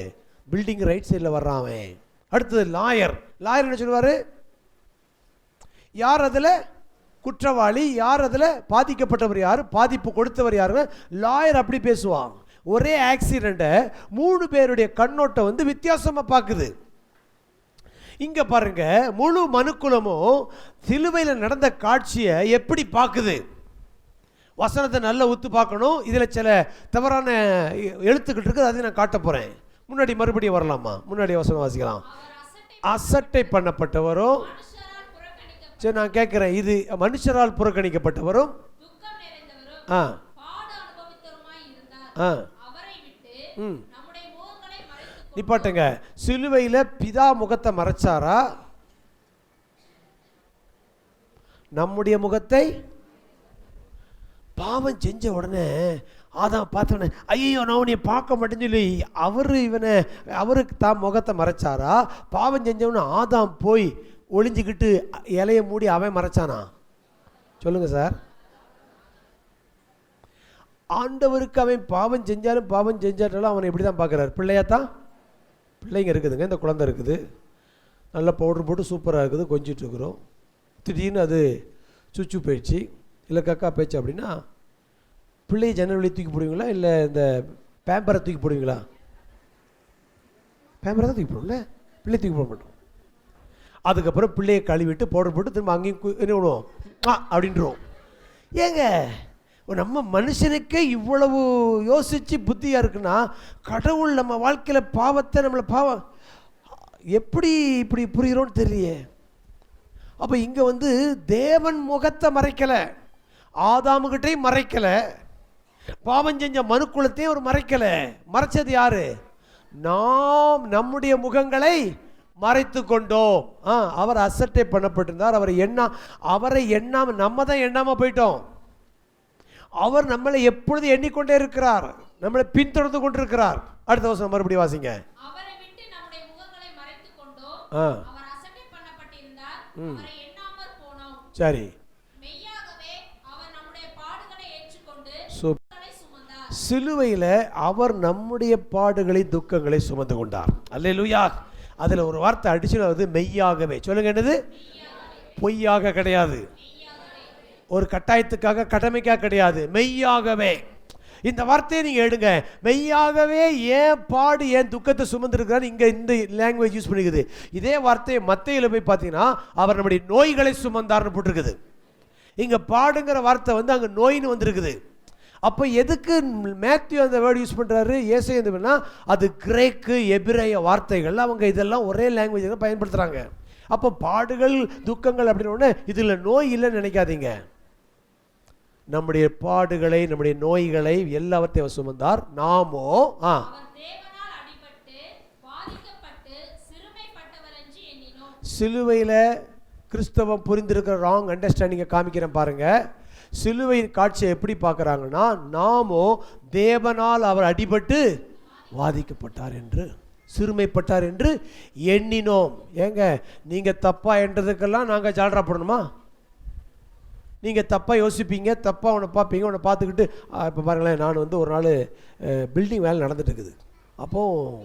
பில்டிங் ரைட் சைடில் வர்றான் அவன். அடுத்தது லாயர். லாயர் என்ன சொல்லுவார், யார் அதில் குற்றவாளி, யார் அதில் பாதிக்கப்பட்டவர், யார் பாதிப்பு கொடுத்தவர் யாருன்னு லாயர் அப்படி பேசுவான். ஒரே ஆக்சிடெண்ட்டை 3 பேருடைய கண்ணோட்டம் வந்து வித்தியாசமாக பார்க்குது. இங்கே பாருங்க, முழு மனுக்குலமும் சிலுவையில் நடந்த காட்சியை எப்படி பார்க்குது. வசனத்தை நல்லா ஒத்து பார்க்கணும். இதில் சில தவறான எழுத்துக்கிட்டு இருக்குது, அதை நான் காட்ட போகிறேன். முன்னாடி மறுபடியும் வரலாமா? முன்னாடி வசனம் வாசிக்கலாம். அசட்டை பண்ணப்பட்டவரும், சரி நான் கேட்குறேன், இது மனுஷரால் புறக்கணிக்கப்பட்டவரும் நிப்பாட்டுங்க. சிலுவையில் பிதா முகத்தை மறைச்சாரா, நம்முடைய முகத்தை? பாவம் செஞ்ச உடனே ஆதாம் பார்த்தோன்னே ஐயோ நான் உன்னை பார்க்க மாட்டேன்னு சொல்லி அவருக்கு தான் முகத்தை மறைச்சாரா? பாவம் செஞ்சவன ஆதாம் போய் ஒளிஞ்சிக்கிட்டு இலையை மூடி அவன் மறைச்சானா? சொல்லுங்க சார். ஆண்டவருக்கு அவன் பாவம் செஞ்சாலும் பாவம் செஞ்சாட்டாலும் அவனை எப்படி தான் பார்க்குறாரு? பிள்ளையாத்தான். பிள்ளைங்க இருக்குதுங்க, இந்த குழந்தை இருக்குது, நல்லா பவுட்ரு போட்டு சூப்பராக இருக்குது, கொஞ்சிட்டு இருக்கிறோம். திடீர்னு அது சுச்சு போயிடுச்சு இல்லை கக்கா போயிடுச்சு அப்படின்னா பிள்ளையை ஜன்னல் வழி தூக்கி போடுவீங்களா இல்லை இந்த பேம்பரை தூக்கி போடுவீங்களா? பேம்பரை தான் தூக்கி போடுவோம்ல, பிள்ளையை தூக்கி போட மாட்டோம். அதுக்கப்புறம் பிள்ளையை கழுவிட்டு பவுடர் போட்டு திரும்ப அங்கேயும் என்ன விடுவோம் அப்படின்றோம். ஏங்க நம்ம மனுஷனுக்கே இவ்வளவு யோசித்து புத்தியாக இருக்குன்னா கடவுள் நம்ம வாழ்க்கையில் பாவத்தை பாவம் எப்படி இப்படி புரிகிறோன்னு தெரியலையே. அப்போ இங்கே வந்து தேவன் முகத்தை மறைக்கலை, ஆதாமுகிட்டையும் மறைக்கலை, பாவம் செஞ்ச மனுக்குலத்தையும் அவர் மறைக்கலை. மறைச்சது யாரு? நாம் நம்முடைய முகங்களை மறைத்து கொண்டோம். அவர் அசட்டை பண்ணப்பட்டிருந்தார். அவரை எண்ணாமல் நம்ம தான் எண்ணாமல் போயிட்டோம். அவர் நம்மளை எப்பொழுது எண்ணிக்கொண்டே இருக்கிறார், நம்மளை பின்தொடர்ந்து கொண்டிருக்கிறார். அடுத்த வருஷம் மறுபடியும் வாசிங்க. அவரை விட்டு நம்முடைய முகங்களை மறைத்துக் கொண்டோம், அவர் அசட்டை பண்ணப்பட்டிருந்தார், அவரை எண்ணாமல் போனோம். சரி, மெய்யாகவே அவர் நம்முடைய பாடுகளை ஏற்றுக்கொண்டு துக்கங்களை சுமந்தார். சிலுவையில் அவர் நம்முடைய பாடுகளை துக்கங்களை சுமந்து கொண்டார். அல்லேலூயா. அதில் ஒரு வார்த்தை அடிச்சு மெய்யாகவே. சொல்லுங்க, என்னது? பொய்யாக கிடையாது, ஒரு கட்டாயத்துக்காக கடமைக்காக கிடையாது, மெய்யாகவே. இந்த வார்த்தையை நீங்கள் எடுங்க. மெய்யாகவே ஏன் பாடு ஏன் துக்கத்தை சுமந்துருக்கிறார், இங்கே இந்த லாங்குவேஜ் யூஸ் பண்ணிக்குது. இதே வார்த்தையை மத்தேயுல போய் பார்த்தீங்கன்னா அவர் நம்முடைய நோய்களை சுமந்தார்னு போட்டிருக்குது. இங்கே பாடுங்கிற வார்த்தை வந்து அங்கே நோயின்னு வந்திருக்குது. அப்போ எதுக்கு மேத்யூ அந்த வேர்டு யூஸ் பண்ணுறாரு, ஏசை எதுனா அது கிரேக்கு எபிரேய வார்த்தைகள், அவங்க இதெல்லாம் ஒரே லாங்குவேஜ் பயன்படுத்துகிறாங்க. அப்போ பாடுகள் துக்கங்கள் அப்படின்னு இதில் நோய் இல்லைன்னு நினைக்காதீங்க. நம்முடைய பாடுகளை நம்முடைய நோய்களை எல்லாவற்றையும் சுமந்தார். நாமோ சிலுவையில் கிறிஸ்தவம் புரிந்திருக்கிற ராங் அண்டர்ஸ்டாண்டிங்கை காமிக்கிறேன் பாருங்க. சிலுவையின் காட்சியை எப்படி பார்க்குறாங்கன்னா, நாமோ தேவனால் அவர் அடிபட்டு வாதிக்கப்பட்டார் என்று சிறுமைப்பட்டார் என்று எண்ணினோம். ஏங்க நீங்கள் தப்பாக என்றதுக்கெல்லாம் நாங்கள் ஜால்ரா போடணுமா? நீங்கள் தப்பாக யோசிப்பீங்க, தப்பாக உன்னை பார்ப்பீங்க. உன்னை பார்த்துக்கிட்டு இப்போ பாருங்களேன், நான் வந்து ஒரு நாள் பில்டிங் வேலை நடந்துட்டு இருக்குது. அப்போது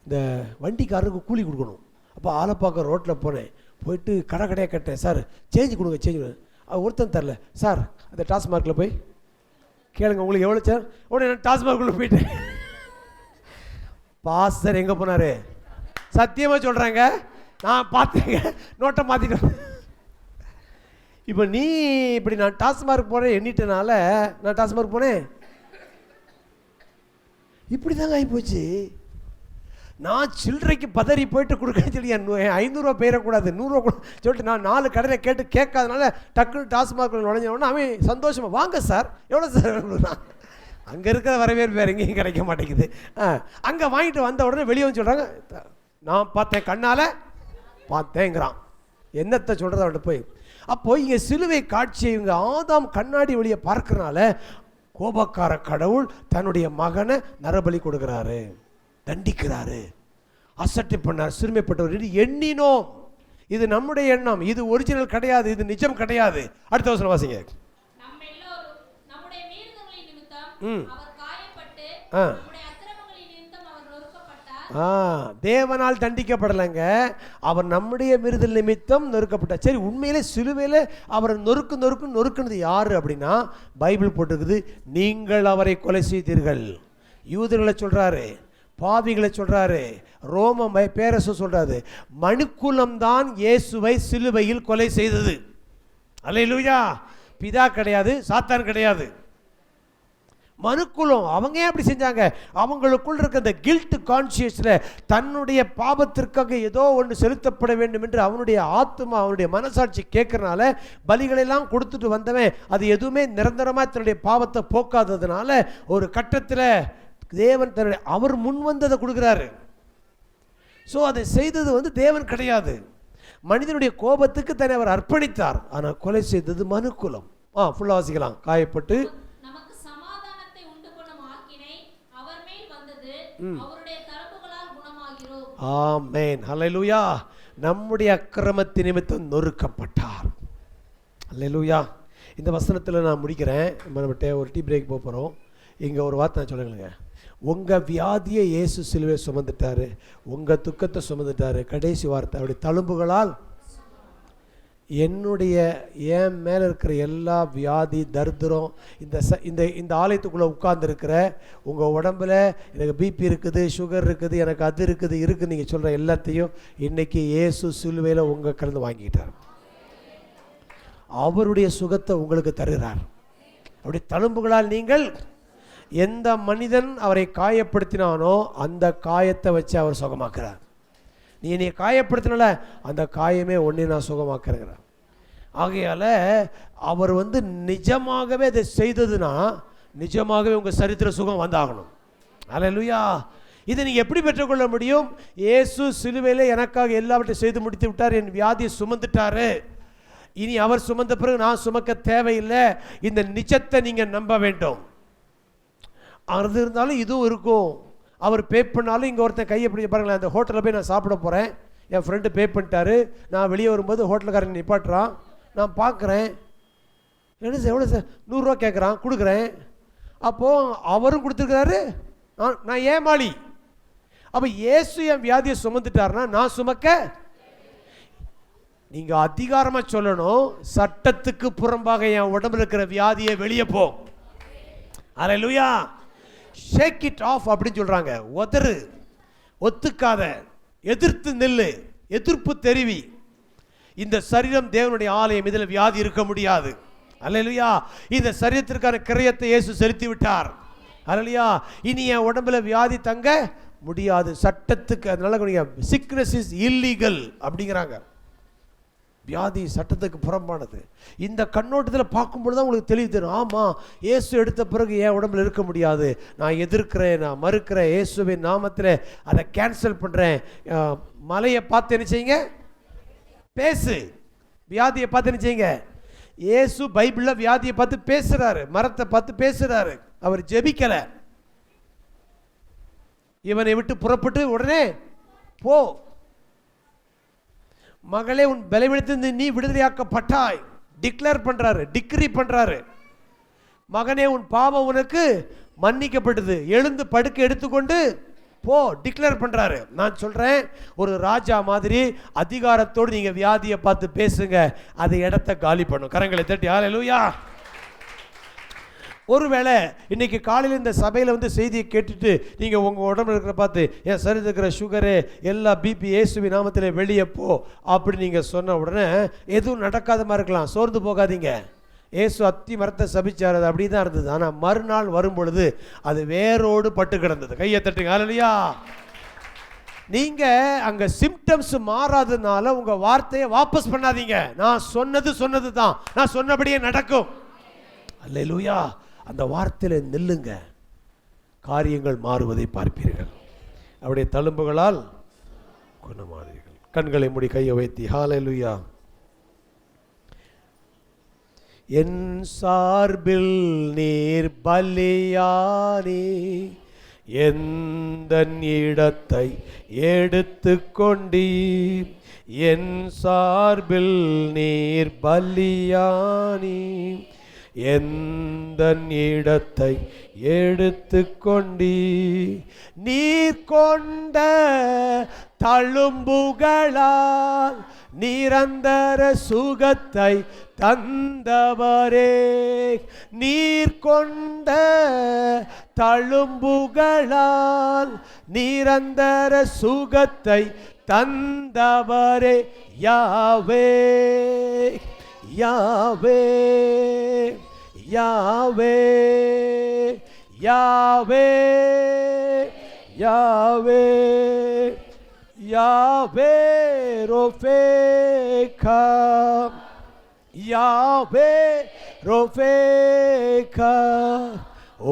இந்த வண்டிக்காரருக்கு கூலி கொடுக்கணும். அப்போ ஆலப்பாக்கம் ரோட்டில் போனேன். போயிட்டு கடையாக கேட்டேன், சார் சேஞ்சு கொடுங்க சேஞ்சு கொடுங்க. ஒருத்தன் தரல. சார் அந்த டாஸ்மார்க்கில் போய் கேளுங்க உங்களுக்கு எவ்வளோ சார். உடனே நான் டாஸ்மார்க்குள்ளே போயிட்டேன். பாஸ்டர் எங்கே போனார்? சத்தியமாக சொல்கிறாங்க, நான் பார்த்தேங்க, நோட்டை மாற்றிட்டேன். இப்போ நீ இப்படி நான் டாஸ்மார்க் போகிறேன் எண்ணிட்டனால நான் டாஸ்மார்க் போனேன். இப்படி தாங்க ஆகிப்போச்சு. நான் சில்லறைக்கு பதறி போயிட்டு கொடுக்கன்னு சொல்லி 500 போயிடக்கூடாது, 100 கூட சொல்லிட்டு நான் 4 கடையில் கேட்காதனால டக்குன்னு டாஸ்மார்க்கில் நுழைஞ்சோன்னா அவன் சந்தோஷமாக வாங்க சார் எவ்வளோ சார். அங்கே இருக்கிற வரவேற்பு வேறு எங்கேயும் கிடைக்க மாட்டேங்குது. அங்கே வாங்கிட்டு வந்த உடனே வெளியே வந்து சொல்கிறாங்க, நான் பார்த்தேன் கண்ணால் பார்த்தேங்கிறான். என்னத்தை சொல்கிறது அவன்கிட்ட போய். அப்போ இங்கே சிலுவை காட்சியை இவங்க ஆதாம் கண்ணாடி வழியை பார்க்கறனால கோபக்கார கடவுள் தன்னுடைய மகனை நரபலி கொடுக்குறாரு, தண்டிக்கிறாரு, அசட்டை பண்ணார், சிறுமைப்பட்டவர் என்று எண்ணினோம். இது நம்முடைய எண்ணம், இது ஒரிஜினல் கிடையாது, இது நிஜம் கிடையாது. அடுத்த வசனம் வாசிங்க. தேவனால் தண்டிக்கப்படலைங்க, அவர் நம்முடைய மீறுதல் நிமித்தம் நொறுக்கப்பட்டார். சரி, உண்மையிலே சிலுவையில் அவர் நொறுக்குனது யாரு அப்படின்னா பைபிள் போட்டிருக்குது, நீங்கள் அவரை கொலை செய்தீர்கள். யூதர்களை சொல்றாரு, பாவிகளை சொல்றாரு, ரோம பேரரசு சொல்றாரு. மனுக்குலம்தான் இயேசுவை சிலுவையில் கொலை செய்தது. அல்லேலூயா. பிதா கிடையாது, சாத்தான் கிடையாது, மனுக்குலம். அவங்க ஏன் அப்படி செஞ்சாங்க? அவங்களுக்குள் இருக்க அந்த கில்ட் கான்சியஸில் தன்னுடைய பாவத்திற்காக ஏதோ ஒன்று செலுத்தப்பட வேண்டும் என்று அவனுடைய ஆத்மா, அவனுடைய மனசாட்சி கேட்கறனால பலிகளெல்லாம் கொடுத்துட்டு வந்தவன் அது எதுவுமே நிரந்தரமாக தன்னுடைய பாவத்தை போக்காததுனால ஒரு கட்டத்தில் தேவன் தன்னுடைய அவர் முன் வந்ததை கொடுக்குறாரு. ஸோ அதை செய்தது வந்து தேவன் கிடையாது, மனிதனுடைய கோபத்துக்கு தன்னை அவர் அர்ப்பணித்தார். ஆனால் கொலை செய்தது மனுக்குலம். ஃபுல்லாக வாசிக்கலாம். காயப்பட்டு ஆமென், ஹல்லேலூயா. நம்முடைய அக்கிரமத்தின் நிமித்தம் நொறுக்கப்பட்டார். ஹல்லேலூயா. இந்த வசனத்தில் நான் முடிக்கிறேன். நம்ம ஒரு டீ பிரேக் போகிறோம். இங்கே ஒரு வார்த்தை நான் சொல்லுங்க. உங்கள் வியாதியை இயேசு சிலுவை சுமந்துட்டாரு, உங்கள் துக்கத்தை சுமந்துட்டாரு. கடைசி வார்த்தை, அவருடைய தழும்புகளால் என்னுடைய என் மேலே இருக்கிற எல்லா வியாதி தரித்திரம், இந்த ஆலயத்துக்குள்ளே உட்கார்ந்துருக்கிற உங்கள் உடம்பில் எனக்கு பிபி இருக்குது, சுகர் இருக்குது, எனக்கு அது இருக்குது நீங்கள் சொல்கிற எல்லாத்தையும் இன்றைக்கி இயேசு சிலுவையில் உங்கள் கலந்து வாங்கிக்கிட்டார். அவருடைய சுகத்தை உங்களுக்கு தருகிறார். அவருடைய தழும்புகளால் நீங்கள், எந்த மனிதன் அவரை காயப்படுத்தினானோ அந்த காயத்தை வச்சு அவர் சுகமாக்குறார். நீ என்னை காயப்படுத்தினால அந்த காயமே ஒன்றே நான் சுகமாக்குறேங்கிறார். ஆகையால் அவர் வந்து நிஜமாகவே அதை செய்ததுன்னா நிஜமாகவே உங்கள் சரித்திர சுகம் வந்தாகணும். அல்லேலூயா. இதை நீங்கள் எப்படி பெற்றுக்கொள்ள முடியும்? இயேசு சிலுவையில் எனக்காக எல்லாவற்றையும் செய்து முடித்து விட்டார், என் வியாதியை சுமந்துட்டாரு, இனி அவர் சுமந்த பிறகு நான் சுமக்க தேவையில்லை. இந்த நிஜத்தை நீங்கள் நம்ப வேண்டும். அது இருந்தாலும் இதுவும் இருக்கும். அவர் பே பண்ணாலும் இங்கே ஒருத்தன் கையை பிடிச்சி பாருங்களேன். அந்த ஹோட்டலில் போய் நான் சாப்பிட போகிறேன், என் ஃப்ரெண்டு பே பண்ணிட்டாரு, நான் வெளியே வரும்போது ஹோட்டலுக்காரன் நிப்பாட்டுறான், நான் பார்க்குறேன், என்ன சார் எவ்வளோ சார், 100 ரூபா கேட்குறான், கொடுக்குறேன். அப்போது அவரும் கொடுத்துருக்கிறாரு, நான் ஏமாளி. அப்போ இயேசு என் வியாதியை சுமந்துட்டாருன்னா நான் சுமக்க, நீங்கள் அதிகாரமாக சொல்லணும், சட்டத்துக்கு புறம்பாக என் உடம்புல இருக்கிற வியாதியை வெளியே போ. அல்லேலூயா. ஷேக் இட் ஆஃப் அப்படின்னு சொல்றாங்க. உதறு, ஒத்துக்காத, எதிர்த்து நில்லு, எதிர்ப்பு தெரிவி. இந்த சரீரம் தேவனுடைய ஆலயம், இதில் வியாதி இருக்க முடியாது. அல்லேலூயா. இந்த சரீரத்திற்கான கிரயத்தை இயேசு செலுத்தி விட்டார். அல்லேலூயா. இனி என் உடம்புல வியாதி தங்க முடியாது. சட்டத்துக்கு அதனால சிக்னஸ் இஸ் இல்லீகல் அப்படிங்கிறாங்க. வியாதி சட்டத்துக்கு புறம்பானது. இந்த கண்ணோட்டத்தில் பார்க்கும்பொழுது தான் உங்களுக்கு தெளிவு தரும். ஆமாம், இயேசு எடுத்த பிறகு என் உடம்புல இருக்க முடியாது, நான் எதிர்க்கிறேன், நான் மறுக்கிறேன், இயேசுவின் நாமத்தில் அதை கேன்சல் பண்ணுறேன். மலையை பார்த்து என்ன செய்யுங்க? பேசு. வியாதியை பார்த்து என்ன செய்யுங்க? இயேசு பைபிளில் வியாதியை பார்த்து பேசுகிறாரு, மரத்தை பார்த்து பேசுகிறாரு. அவர் ஜெபிக்கலை. இவனை விட்டு புறப்பட்டு உடனே போ, மகளே உன் பலவீனத்திலிருந்து நீ விடுதலையாக்கப்பட்டாய் டிக்ளேர் பண்றாரு, டிக்ரி பண்றாரு. மகனே உன் பாவம் உனக்கு மன்னிக்கப்பட்டது, எழுந்து படுக்கை எடுத்துக்கொண்டு போ டிக்ளேர் பண்றாரு. நான் சொல்றேன், ஒரு ராஜா மாதிரி அதிகாரத்தோடு நீங்க வியாதியை பார்த்து பேசுங்க, அது இடத்தை காலி பண்ணும். கரங்களை தட்டி ஹல்லேலூயா. ஒருவேளை இன்னைக்கு காலையில் இந்த சபையில் வந்து செய்தியை கேட்டுட்டு நீங்கள் உங்கள் உடம்புல இருக்கிற பார்த்து என் சரி இருக்கிற சுகரு எல்லா பிபி இயேசுவி நாமத்தில் வெளியே போ அப்படி நீங்கள் சொன்ன உடனே எதுவும் நடக்காத மாதிரி இருக்கலாம். சோர்ந்து போகாதீங்க. இயேசு அத்தி மரத்தை சபிச்சார், அது அப்படி தான் இருந்தது. ஆனால் மறுநாள் வரும் பொழுது அது வேரோடு பட்டு கிடந்தது. கையை தட்டுங்க ஹல்லேலூயா. நீங்கள் அங்கே சிம்டம்ஸ் மாறாததுனால உங்கள் வார்த்தையை வாபஸ் பண்ணாதீங்க. நான் சொன்னது தான், நான் சொன்னபடியே நடக்கும். ஹல்லேலூயா. அந்த வார்த்தையில் நில்லுங்க, காரியங்கள் மாறுவதை பார்ப்பீர்கள். அவருடைய தழும்புகளால் குணமானீர்கள். கண்களை மூடி கையை வைத்தி ஹல்லேலூயா. என் சார்பில் நீர் பலியானி எந்த இடத்தை எடுத்து கொண்டீர். என் சார்பில் நீர் பலியானி எந்த இடத்தை எடுத்து கொண்டீ. நீர் கொண்ட தழும்புகளால் நிரந்தர சுகத்தை தந்தவரே. நீர் கொண்ட தழும்புகளால் நிரந்தர சுகத்தை தந்தவரே. யாவே யாவே யாவே யாவே யாவே யாவே ரோஃபேகா யாவே ரோஃபேகா.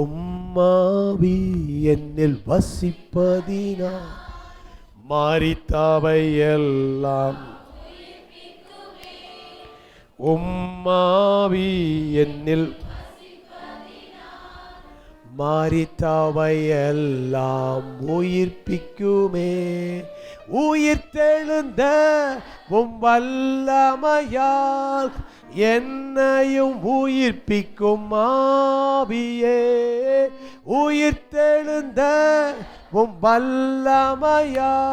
உம்மாவி என்னில் வசிப்பதினா மரித்தவை எல்லாம். உம்மாவி என்னில் மரித்தவையெல்லாம் உயிர்ப்பிக்குமே. உயிர்த்தெழுந்த உம் வல்லமையால் என்னையும் உயிர்ப்பிக்கும் ஆவியே. உயிர்த்தெழுந்த உம் வல்லமையால்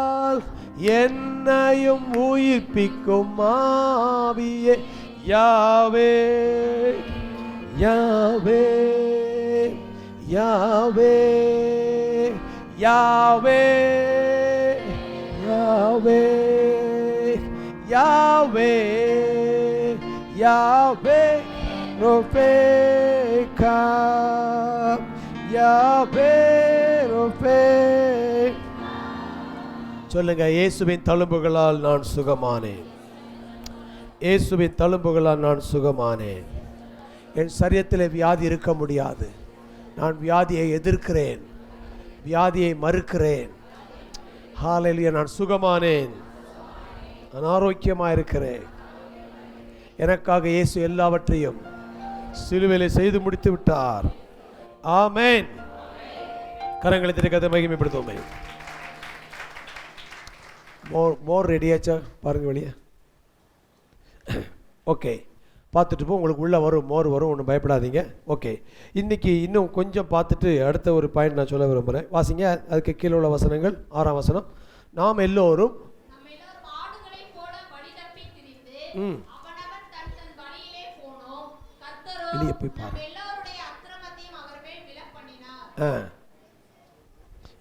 என்னையும் உயிர்ப்பிக்கும் ஆவியே. யாவே யாவே யாவே யாவே யாவே யாவே யாவே ரோஃபேகா யாவே ரோஃபே. சொல்லுங்க, இயேசுவின் தழும்புகளால் நான் சுகமானேன். இயேசுவின் தழும்புகளால் நான் சுகமானேன். என் சரீரத்தில் வியாதி இருக்க முடியாது. நான் வியாதியை எதிர்க்கிறேன், வியாதியை மறுக்கிறேன். ஹல்லேலூயா. நான் சுகமானேன், நான் ஆரோக்கியமாக இருக்கிறேன். எனக்காக இயேசு எல்லாவற்றையும் சிலுவையிலே செய்து முடித்து விட்டார். ஆமென். கரங்களை தட்டி கதை மகிமைப்படுத்துவோமே. மோர் ரெடியாச்சா பாருங்க வெளியே. ஓகே, பார்த்துட்டு போ, உங்களுக்கு உள்ளே வரும், மோர் வரும், ஒன்றும் பயப்படாதீங்க. ஓகே, இன்றைக்கி இன்னும் கொஞ்சம் பார்த்துட்டு அடுத்த ஒரு பாயிண்ட் நான் சொல்ல விரும்புகிறேன். வாசிங்க, அதுக்கு கீழே உள்ள வசனங்கள். 6ஆம் வசனம். நாம் எல்லோரும் வெளியே போய் பாருங்க.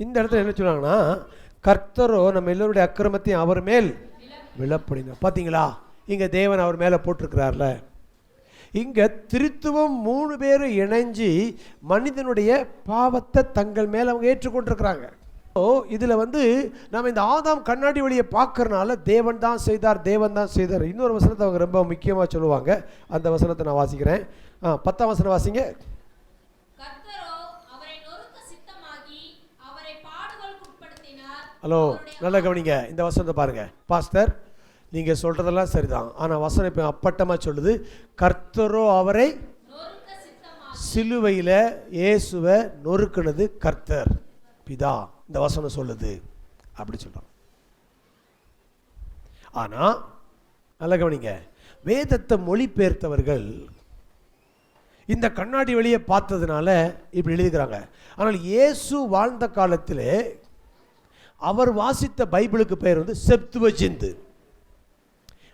இந்த இடத்துல என்ன சொல்றாங்கன்னா, கர்த்தரோ நம்ம எல்லோருடைய அக்கிரமத்தையும் அவர் மேல் விழப்படினார். பார்த்தீங்களா, இங்கே தேவன் அவர் மேலே போட்டிருக்கிறார்ல. இங்கே திருத்துவம் 3 பேரும் இணைஞ்சு மனிதனுடைய பாவத்தை தங்கள் மேலே அவங்க ஏற்றுக்கொண்டிருக்கிறாங்க. இதில் நம்ம இந்த ஆதாம் கண்ணாடி வழியை பார்க்கறனால தேவன் தான் செய்தார், தேவன் தான் செய்தார். இன்னொரு வசனத்தை அவங்க ரொம்ப முக்கியமாக சொல்லுவாங்க. அந்த வசனத்தை நான் வாசிக்கிறேன். 10ஆம் வசனம் வாசிங்க. ஹலோ, நல்லா கவனிங்க, இந்த வசனத்தை பாருங்க. பாஸ்டர், நீங்கள் சொல்கிறதெல்லாம் சரிதான், ஆனால் வசனம் இப்போ அப்பட்டமாக சொல்லுது, கர்த்தரோ அவரை சிலுவையில் இயேசுவை நொறுக்குனது கர்த்தர் பிதா. இந்த வசனம் சொல்லுது அப்படி சொல்கிறோம். ஆனால் நல்லா கவனிங்க, வேதத்தை மொழிபெயர்த்தவர்கள் இந்த கண்ணாடி வழியை பார்த்ததுனால இப்படி எழுதுகிறாங்க. ஆனால் இயேசு வாழ்ந்த காலத்தில் அவர் வாசித்த பைபிளுக்கு பெயர் செப்துவஜிந்து.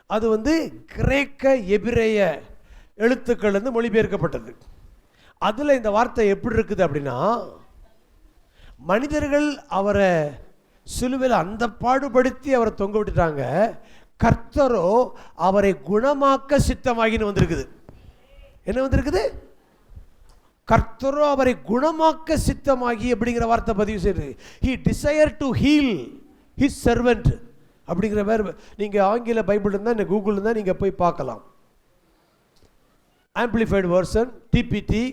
அது கிரேக்க எபிரேய எழுத்துக்கள் மொழிபெயர்க்கப்பட்டது. அதில் இந்த வார்த்தை எப்படி இருக்குது அப்படின்னா, மனிதர்கள் அவரை சிலுவையில் அந்த பாடுபடுத்தி அவரை தொங்க விட்டுட்டாங்க, கர்த்தரோ அவரை குணமாக்க சித்தமாகின்னு வந்திருக்குது. என்ன வந்திருக்குது? கர்த்தரோ அவரை குணமாக்க சித்தமாகி அப்படிங்கிற வார்த்தை பதிவு செய்யுது. He desired to heal his servant அப்படிங்கிற வேறு. நீங்கள் ஆங்கில பைபிள் இருந்தால், இந்த கூகுள் இருந்தால் நீங்கள் போய் பார்க்கலாம். Amplified version, DBT,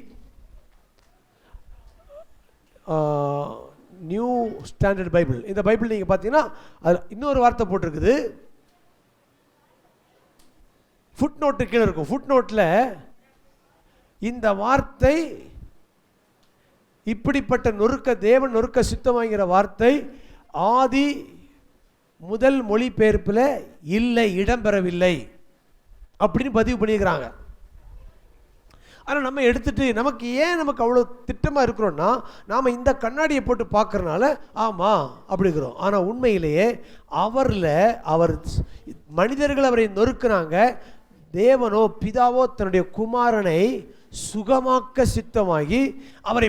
new standard Bible. இந்த பைபிள் நீங்கள் பார்த்தீங்கன்னா அது இன்னொரு வார்த்தை போட்டிருக்குது. ஃபுட் நோட்டு கீழே இருக்கும். ஃபுட் நோட்டில் இந்த வார்த்தை இப்படிப்பட்ட நொறுக்க தேவன் நொறுக்க சித்தமாகிற வார்த்தை ஆதி முதல் மொழிபெயர்ப்பில் இல்லை, இடம்பெறவில்லை அப்படின்னு பதிவு பண்ணியிருக்கிறாங்க. ஆனால் நம்ம எடுத்துட்டு நமக்கு அவ்வளோ திட்டமாக இருக்கிறோன்னா, நாம் இந்த கண்ணாடியை போட்டு பார்க்கறனால ஆமாம் அப்படிங்கிறோம். ஆனால் உண்மையிலேயே அவர் மனிதர்கள் அவரை நொறுக்குனாங்க. தேவனோ பிதாவோ தன்னுடைய குமாரனை சுகமாக்க சித்தமாகி அவரை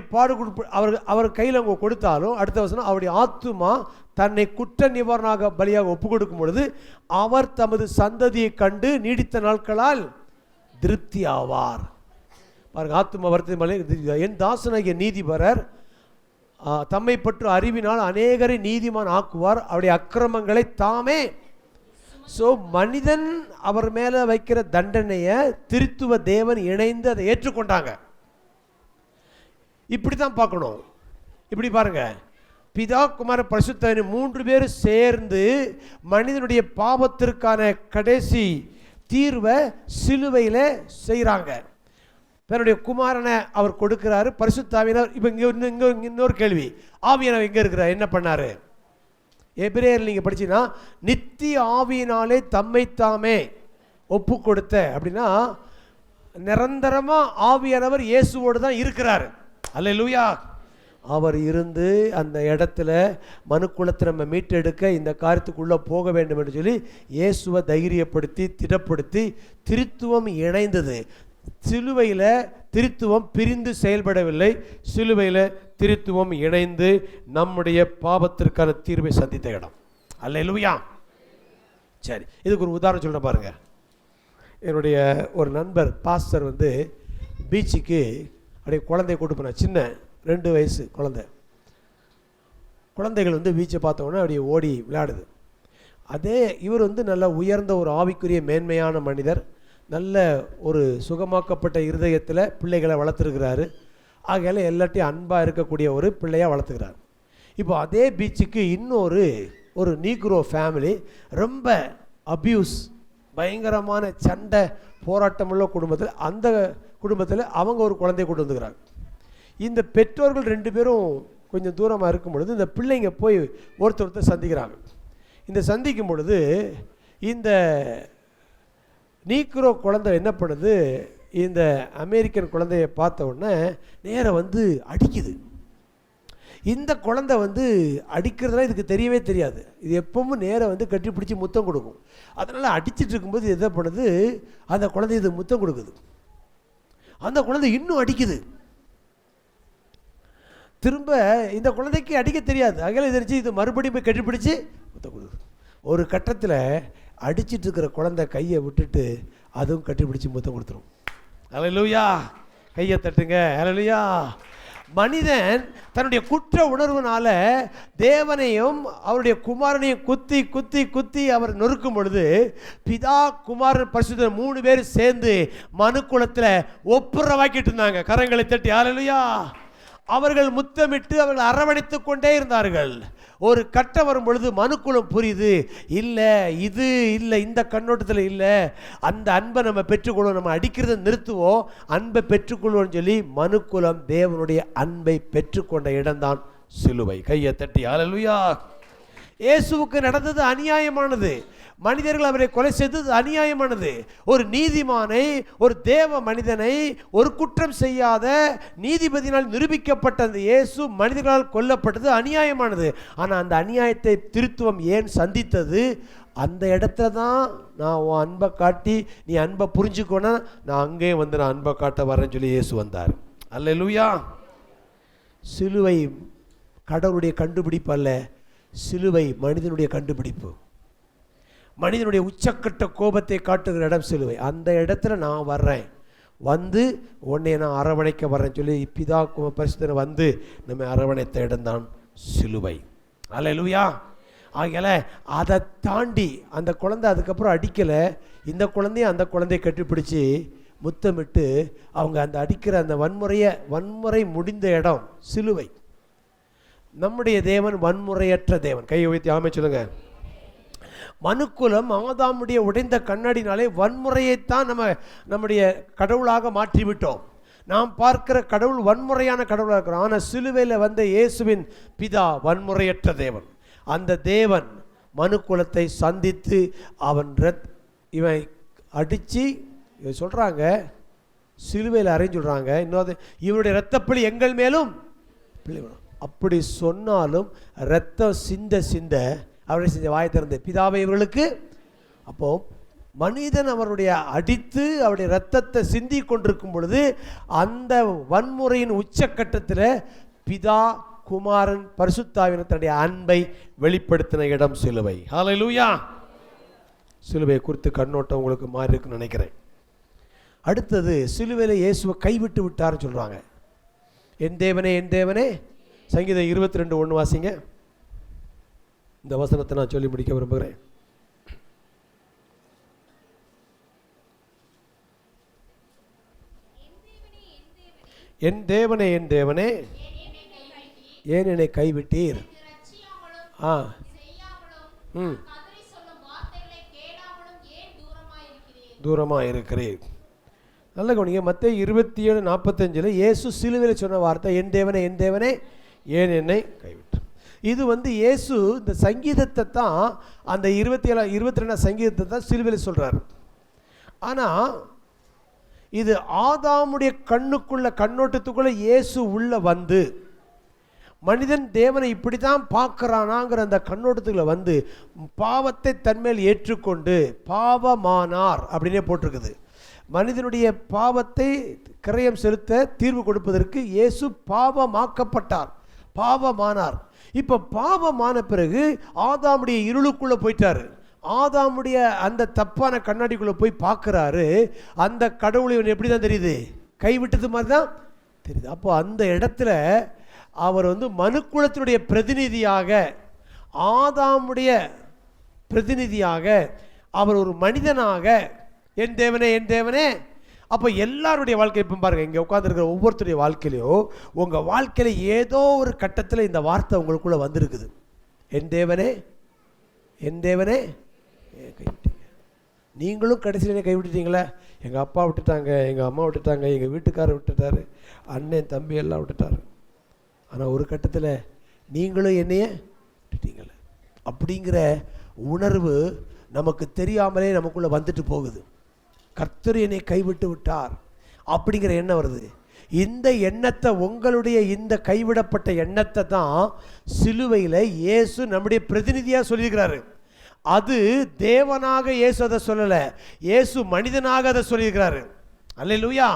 அவர் கையில் அவங்க கொடுத்தாலும், அடுத்த வசனம், அவருடைய ஆத்துமா தன்னை குற்ற நிவாரணாக பலியாக ஒப்பு கொடுக்கும் பொழுது அவர் தமது சந்ததியை கண்டு நீடித்த நாட்களால் திருப்தி ஆவார். பாருங்க, ஆத்துமா வருத்தம், என் தாசனாகிய நீதிபரர் தம்மை பற்று அறிவினால் அநேகரை நீதிமான் ஆக்குவார், அவருடைய அக்கிரமங்களை தாமே. ஸோ மனிதன் அவர் மேலே வைக்கிற தண்டனையை திருத்துவ தேவன் இணைந்து அதை ஏற்றுக்கொண்டாங்க. இப்படி தான் பார்க்கணும். இப்படி பாருங்க, பிதா குமார பரிசுத்த 3 பேர் சேர்ந்து மனிதனுடைய பாவத்திற்கான கடைசி தீர்வை சிலுவையில் செய்கிறாங்க. தன்னுடைய குமாரனை அவர் கொடுக்கிறாரு, பரிசுத்தாவினர். இப்போ இங்கே இன்னொரு கேள்வி, ஆவியானவர் எங்கே இருக்கிறார், என்ன பண்ணார்? எபிரேயர் நீங்கள் படிச்சீங்கன்னா, நித்திய ஆவியினாலே தம்மைத்தாமே ஒப்பு கொடுத்த அப்படின்னா, நிரந்தரமாக ஆவியானவர் இயேசுவோடு தான் இருக்கிறார். அல்லேலூயா. அவர் இருந்து அந்த இடத்துல மனுக்குலத்தை நம்ம மீட்டெடுக்க இந்த காரியத்துக்குள்ளே போக வேண்டும் என்று சொல்லி இயேசுவை தைரியப்படுத்தி திடப்படுத்தி திருத்துவம் இணைந்தது. சிலுவையில் திருத்துவம் பிரிந்து செயல்படவில்லை, சிலுவையில் திருத்துவம் இணைந்து நம்முடைய பாவத்திற்கான தீர்வை சந்தித்த இடம். அல்லேலூயா. சரி, இதுக்கு ஒரு உதாரணம் சொல்ல பாருங்க. என்னுடைய ஒரு நண்பர் பாஸ்டர் பீச்சுக்கு அப்படியே குழந்தைய கூட்டு போனார். சின்ன 2 வயசு குழந்தைகள் பீச்சை பார்த்தோன்னா அப்படியே ஓடி விளையாடுது. அதே இவர் நல்ல உயர்ந்த ஒரு ஆவிக்குரிய மேன்மையான மனிதர், நல்ல ஒரு சுகமாக்கப்பட்ட இருதயத்தில் பிள்ளைகளை வளர்த்துருக்கிறாரு. ஆகையால் எல்லாத்தையும் அன்பாக இருக்கக்கூடிய ஒரு பிள்ளையாக வளர்த்துக்கிறார். இப்போ அதே பீச்சுக்கு ஒரு நீக்ரோ ஃபேமிலி, ரொம்ப அப்யூஸ், பயங்கரமான சண்டை போராட்டமுள்ள குடும்பத்தில், அந்த குடும்பத்தில் அவங்க ஒரு குழந்தைய கொண்டு வந்துக்கிறாங்க. இந்த பெற்றோர்கள் 2 பேரும் கொஞ்சம் தூரமாக இருக்கும் பொழுது இந்த பிள்ளைங்க போய் ஒருத்தர் சந்திக்கிறாங்க. இந்த சந்திக்கும் பொழுது இந்த நீக்ரோ குழந்தை என்ன பண்ணுது, இந்த அமெரிக்கன் குழந்தைய பார்த்த உடனே நேராக அடிக்குது. இந்த குழந்தை அடிக்கிறதுலாம் இதுக்கு தெரியவே தெரியாது. இது எப்பவும் நேராக கட்டி பிடிச்சி முத்தம் கொடுக்கும். அதனால் அடிச்சிட்டு இருக்கும்போது எதை பண்ணுது, அந்த குழந்தை இது முத்தம் கொடுக்குது. அந்த குழந்தை இன்னும் அடிக்குது. திரும்ப இந்த குழந்தைக்கு அடிக்க தெரியாது. அகல தெரிஞ்சு இது மறுபடியும் போய் கட்டிப்பிடிச்சு முத்தம் கொடுக்குது. ஒரு கட்டத்தில் அடிச்சிட்டு இருக்கிற குழந்தை கையை விட்டுட்டு அதுவும் கட்டிப்பிடிச்சு முத்தம் கொடுத்துரும். ஹல்லேலூயா, கையை தட்டுங்க. ஹல்லேலூயா. மனிதன் தன்னுடைய குற்ற உணர்வுனால தேவனையும் அவருடைய குமாரனையும் குத்தி குத்தி குத்தி அவர் நொறுக்கும் பொழுது பிதா குமாரன் பரிசுத்தர் 3 பேர் சேர்ந்து மனுக்குலத்தில் ஒப்புரவாக்கிட்டு இருந்தாங்க. கரங்களை தட்டி ஹல்லேலூயா. அவர்கள் முத்தமிட்டு அவர்கள் அரவணைத்து கொண்டே இருந்தார்கள். ஒரு கட்டம் வரும் பொழுது மனுக்குலம் புரியுது, இல்லை இது இல்லை, இந்த கண்ணோட்டத்தில் இல்லை, அந்த அன்பை நம்ம பெற்றுக்கொள்வோம், நம்ம அடிக்கிறத நிறுத்துவோம், அன்பை பெற்றுக்கொள்வோம்னு சொல்லி மனுக்குலம் தேவனுடைய அன்பை பெற்றுக்கொண்ட இடம்தான் சிலுவை. கையை தட்டி ஹல்லேலூயா. இயேசுவுக்கு நடந்தது அநியாயமானது. மனிதர்கள் அவரை கொலை செய்தது அநியாயமானது. ஒரு நீதிமானை, ஒரு தேவ மனிதனை, ஒரு குற்றம் செய்யாத நீதிபதியினால் நிரூபிக்கப்பட்ட அந்த இயேசு மனிதர்களால் கொல்லப்பட்டது அநியாயமானது. ஆனால் அந்த அநியாயத்தை திருத்துவம் ஏன் சந்தித்தது? அந்த இடத்துல தான் நான் உன் அன்பை காட்டி நீ அன்பை புரிஞ்சுக்கோன்னா நான் அங்கே வந்து நான் அன்பை காட்ட வரேன்னு சொல்லி இயேசு வந்தார். அல்லேலூயா. சிலுவை கடவுளுடைய கண்டுபிடிப்பு அல்ல, சிலுவை மனிதனுடைய கண்டுபிடிப்பு. மனிதனுடைய உச்சக்கட்ட கோபத்தை காட்டுகிற இடம் சிலுவை. அந்த இடத்துல நான் வர்றேன், வந்து உன்னை நான் அரவணைக்க வர்றேன்னு சொல்லி பிதா பரிசுத்தர் வந்து நம்ம அரவணைத்த இடம்தான் சிலுவை. அல்லேலூயா. ஆகையால் அதை தாண்டி அந்த குழந்தை அதுக்கப்புறம் அடிக்கலை. இந்த குழந்தைய அந்த குழந்தையை கட்டிப்பிடிச்சு முத்தமிட்டு அவங்க அந்த அடிக்கிற அந்த வன்முறை முடிந்த இடம் சிலுவை. நம்முடைய தேவன் வன்முறையற்ற தேவன். கையை உயர்த்தி ஆமென் சொல்லுங்க. மனுக்குலம் ஆதாமுடைய உடைந்த கண்ணாடினாலே வன்முறையைத்தான் நம்முடைய கடவுளாக மாற்றிவிட்டோம். நாம் பார்க்கிற கடவுள் வன்முறையான கடவுளாக இருக்கிறோம். ஆனால் சிலுவையில் வந்த இயேசுவின் பிதா வன்முறையற்ற தேவன். அந்த தேவன் மனுக்குலத்தை சந்தித்து இவன் அடித்து சொல்கிறாங்க, சிலுவையில் அறைன்னு சொல்கிறாங்க. இன்னொரு இவருடைய இரத்தப்பழி எங்கள் மேலும் அப்படி சொன்னாலும் இரத்தம் சிந்த அவருடைய செஞ்ச வாயை திறந்து பிதாவை இவர்களுக்கு. அப்போது மனிதன் அவருடைய அடித்து அவருடைய இரத்தத்தை சிந்தி கொண்டிருக்கும் பொழுது அந்த வன்முறையின் உச்சக்கட்டத்தில் பிதா குமாரன் பரிசுத்தாவினத்துடைய அன்பை வெளிப்படுத்தின இடம் சிலுவை. ஹல்லேலூயா. சிலுவை குறித்து கண்ணோட்டம் உங்களுக்கு மாறி இருக்குன்னு நினைக்கிறேன். அடுத்தது சிலுவையில் இயேசுவை கைவிட்டு விட்டார்னு சொல்கிறாங்க. என் தேவனே என் தேவனே, சங்கீதம் 22:1 வாசிங்க. இந்த வசனத்தை நான் சொல்லி முடிக்க விரும்புகிறேன். என் தேவனே என் தேவனே ஏன் என்னை கைவிட்டீர்? தூரமாக இருக்கிறேன். நல்ல கவனிங்க. மத்தேயு 27:45 இயேசு சிலுவையில் சொன்ன வார்த்தை என் தேவனே ஏன் என்னை கைவிட்டு. இது இயேசு இந்த சங்கீதத்தை தான், அந்த 22 சங்கீதத்தை தான் சிலுவையில் சொல்கிறார். ஆனால் இது ஆதாமுடைய கண்ணோட்டத்துக்குள்ளே இயேசு உள்ள வந்து மனிதன் தேவனை இப்படி தான் பார்க்குறானாங்கிற அந்த கண்ணோட்டத்துக்குள்ள வந்து பாவத்தை தன்மேல் ஏற்றுக்கொண்டு பாவமானார் அப்படின்னே போட்டிருக்குது. மனிதனுடைய பாவத்தை கிரயம் செலுத்த தீர்வு கொடுப்பதற்கு இயேசு பாவமாக்கப்பட்டார், பாவமானார். இப்போ பாவமான பிறகு ஆதாமுடைய இருளுக்குள்ளே போயிட்டாரு. ஆதாமுடைய அந்த தப்பான கண்ணாடிக்குள்ளே போய் பார்க்குறாரு. அந்த கடவுளை எப்படி தான் தெரியுது? கைவிட்டது மாதிரி தான் தெரியுது. அப்போ அந்த இடத்துல அவர் மனுக்குலத்தினுடைய பிரதிநிதியாக, ஆதாமுடைய பிரதிநிதியாக, அவர் ஒரு மனிதனாக என் தேவனே. அப்போ எல்லாருடைய வாழ்க்கை இப்போ பாருங்கள், இங்கே உட்காந்துருக்கிற ஒவ்வொருத்தருடைய வாழ்க்கையிலையும் உங்கள் வாழ்க்கையில் ஏதோ ஒரு கட்டத்தில் இந்த வார்த்தை உங்களுக்குள்ளே வந்திருக்குது. என் தேவனே கைவிட்டீங்க. நீங்களும் கடைசியில் கைவிட்டுட்டீங்களே. எங்கள் அப்பா விட்டுட்டாங்க, எங்கள் அம்மா விட்டுட்டாங்க, எங்கள் வீட்டுக்காரர் விட்டுட்டாரு, அண்ணன் தம்பி எல்லாம் விட்டுட்டாரு. ஆனால் ஒரு கட்டத்தில் நீங்களும் என்னைய விட்டுட்டீங்களே அப்படிங்கிற உணர்வு நமக்கு தெரியாமலே நமக்குள்ளே வந்துட்டு போகுது. கர்த்தர் என்னை கைவிட்டு விட்டார் அப்படிங்கிற எண்ணம் வருது. இந்த எண்ணத்தை, உங்களுடைய இந்த கைவிடப்பட்ட எண்ணத்தை தான் சிலுவையில் இயேசு நம்முடைய பிரதிநிதியாக சொல்லியிருக்கிறாரு. அது தேவனாக இயேசு அதை சொல்லலை, இயேசு மனிதனாக அதை சொல்லியிருக்கிறாரு. அல்லேலூயா.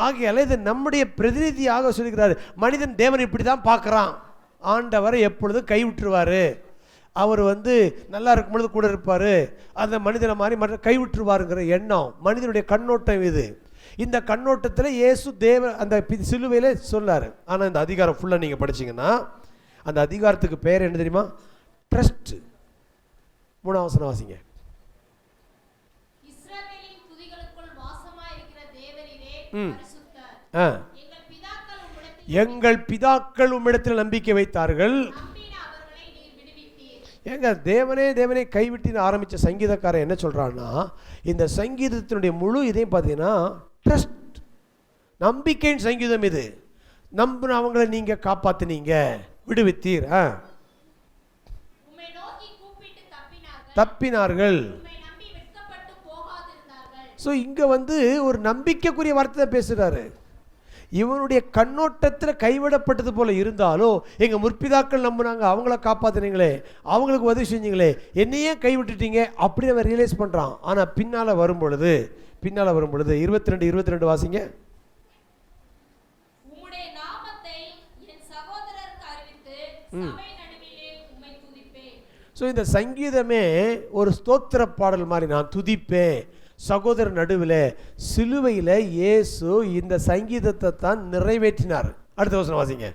ஆகையால இது நம்முடைய பிரதிநிதியாக சொல்லுகிறாரு. மனிதன் தேவன் இப்படி தான் பார்க்குறான், ஆண்டவரை எப்பொழுதும் கைவிட்டுருவார், அவர் நல்லா இருக்கும் பொழுது கூட இருப்பார், அந்த மனிதனை மாதிரி மற்ற கைவிட்டுருவாருங்கிற எண்ணம் மனிதனுடைய கண்ணோட்டம் இது. இந்த கண்ணோட்டத்தில் இயேசு அந்த சிலுவையில் சொன்னார். ஆனால் இந்த அதிகாரம் ஃபுல்லாக நீங்கள் படிச்சிங்கன்னா அந்த அதிகாரத்துக்கு பேர் என்ன தெரியுமா? ட்ரஸ்ட். 3ஆம் வசனம் வாசிங்க. எங்கள் பிதாக்கள் உம்மிடத்தில் நம்பிக்கை வைத்தார்கள். ஏங்க தேவனே கைவிட்டு ஆரம்பித்த சங்கீதக்காரன் என்ன சொல்கிறான்னா, இந்த சங்கீதத்தினுடைய முழு இதையும் பார்த்தீங்கன்னா ட்ரஸ்ட், நம்பிக்கையின் சங்கீதம் இது. நம்பின அவங்களை நீங்கள் காப்பாற்றினீங்க, விடுவித்தீர், தப்பினார்கள். ஸோ இங்கே ஒரு நம்பிக்கைக்குரிய வார்த்தை தான் பேசுகிறாரு. இவனுடைய கண்ணோட்டத்தில் கைவிடப்பட்டது போல இருந்தாலும் எங்கள் முற்பிதாக்கள் நம்பினாங்க, அவங்கள காப்பாற்றினீங்களே, அவங்களுக்கு உதவி செஞ்சீங்களே, என்னையே கைவிட்டுட்டீங்க அப்படின்னு அவன் ரியலைஸ் பண்ணுறான். ஆனால் பின்னால் வரும் பொழுது 22 வாசிங்க. ஸோ இந்த சங்கீதமே ஒரு ஸ்தோத்திர பாடல் மாதிரி. நான் துதிப்பேன் சகோதர நடுவில். சிலுவையில் இயேசு இந்த சங்கீதத்தை தான் நிறைவேற்றினார். அடுத்த வசனம் வாசிங்க.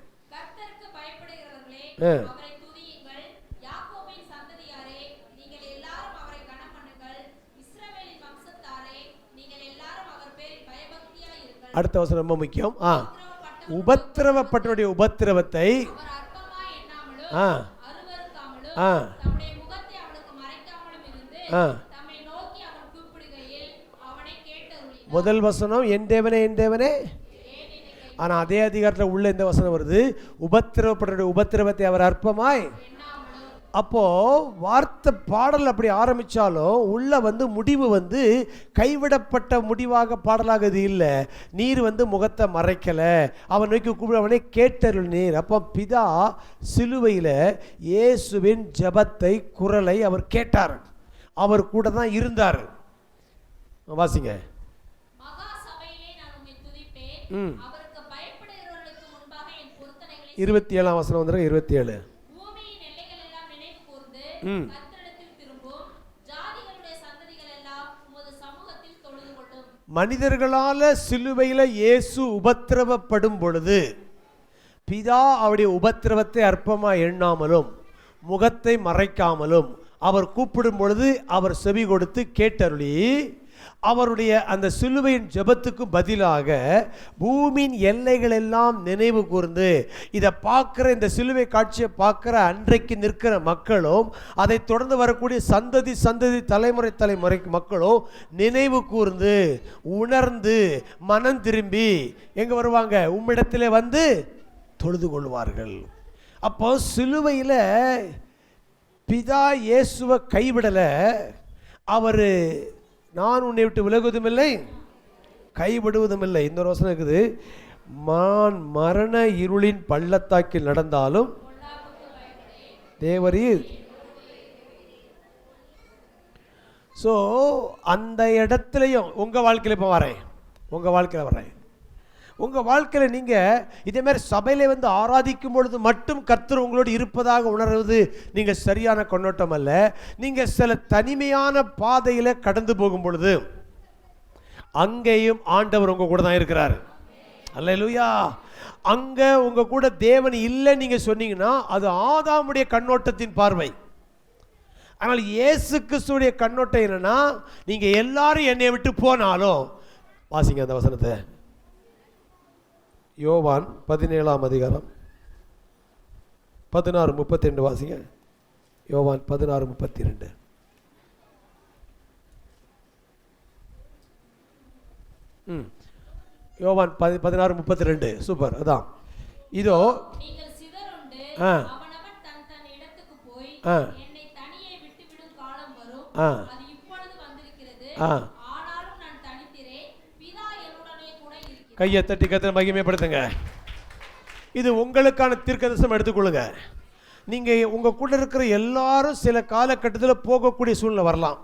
அடுத்த வசனம் ரொம்ப முக்கியம். உபத்திரவப்பட்டவருடைய உபத்திரவத்தை முதல் வசனம் என் தேவனே என் தேவனே. ஆனால் அதே அதிகாரத்தில் உள்ள இந்த வசனம் வருது, உபத்திரவப்பட்ட உபத்திரவத்தை அவர் அற்பமாய். அப்போ வார்த்தை பாடல் அப்படி ஆரம்பித்தாலும் உள்ள முடிவு கைவிடப்பட்ட முடிவாக பாடலாக இது இல்லை. நீர் முகத்தை மறைக்கலை, அவன் நோக்கி கூப்பிட அவனை கேட்டருள் நீர். அப்போ பிதா சிலுவையில் இயேசுவின் ஜபத்தை குரலை அவர் கேட்டார், அவர் கூட தான் இருந்தார். வாசிங்க. 27ஆம் வசனம் வந்துருங்க. 27. மனிதர்களால் சிலுவையில் இயேசு உபத்திரவப்படும் பொழுது பிதா அவருடைய உபத்திரவத்தை அற்பமாக எண்ணாமலும் முகத்தை மறைக்காமலும் அவர் கூப்பிடும் பொழுது அவர் செவி கொடுத்து கேட்டருளி அவருடைய அந்த சிலுவையின் ஜெபத்துக்கு பதிலாக பூமியின் எல்லைகள் எல்லாம் நினைவு கூர்ந்து இதை பார்க்குற இந்த சிலுவை காட்சியை பார்க்குற அன்றைக்கு நிற்கிற மக்களும் அதை தொடர்ந்து வரக்கூடிய சந்ததி தலைமுறை மக்களும் நினைவு கூர்ந்து உணர்ந்து மனம் திரும்பி எங்கே வருவாங்க? உம்மிடத்திலே தொழுது கொள்வார்கள். அப்போ சிலுவையில் பிதா இயேசுவை கைவிடலை. அவர் நான் உன்னை விட்டு விலகுவதும் இல்லை கைவிடுவதும் இல்லை. இன்னொரு வசனம் இருக்குது, மரண இருளின் பள்ளத்தாக்கில் நடந்தாலும் தேவரீர். ஸோ அந்த இடத்துலையும் உங்கள் வாழ்க்கையில் இப்போ வரேன், உங்கள் வாழ்க்கையில் நீங்கள் இதேமாதிரி சபையில் ஆராதிக்கும் பொழுது மட்டும் கர்த்தர் உங்களோடு இருப்பதாக உணர்வது நீங்கள் சரியான கண்ணோட்டம் அல்ல. நீங்கள் சில தனிமையான பாதையில் கடந்து போகும் பொழுது அங்கேயும் ஆண்டவர் உங்கள் கூட தான் இருக்கிறார். அல்லேலூயா. அங்கே உங்கள் கூட தேவன் இல்லை நீங்கள் சொன்னீங்கன்னா அது ஆதாமுடைய கண்ணோட்டத்தின் பார்வை. ஆனால் இயேசு கிறிஸ்துவுடைய கண்ணோட்டம் என்னன்னா, நீங்கள் எல்லாரும் என்னை விட்டு போனாலும், வாசிங்க அந்த வசனத்தை, யோவான் 17ஆம் அதிகாரம் 16:32 வாசிங்க. யோவான் 16:32. யோவான் 16:32. சூப்பர். அதான் இதோ கையை தட்டி கர்த்தரை மகிமைப்படுத்துங்க. இது உங்களுக்கான தீர்க்கதரிசனம் எடுத்துக்கொள்ளுங்க. நீங்கள் உங்கள் கூட இருக்கிற எல்லாரும் சில காலகட்டத்தில் போகக்கூடிய சூழ்நிலை வரலாம்.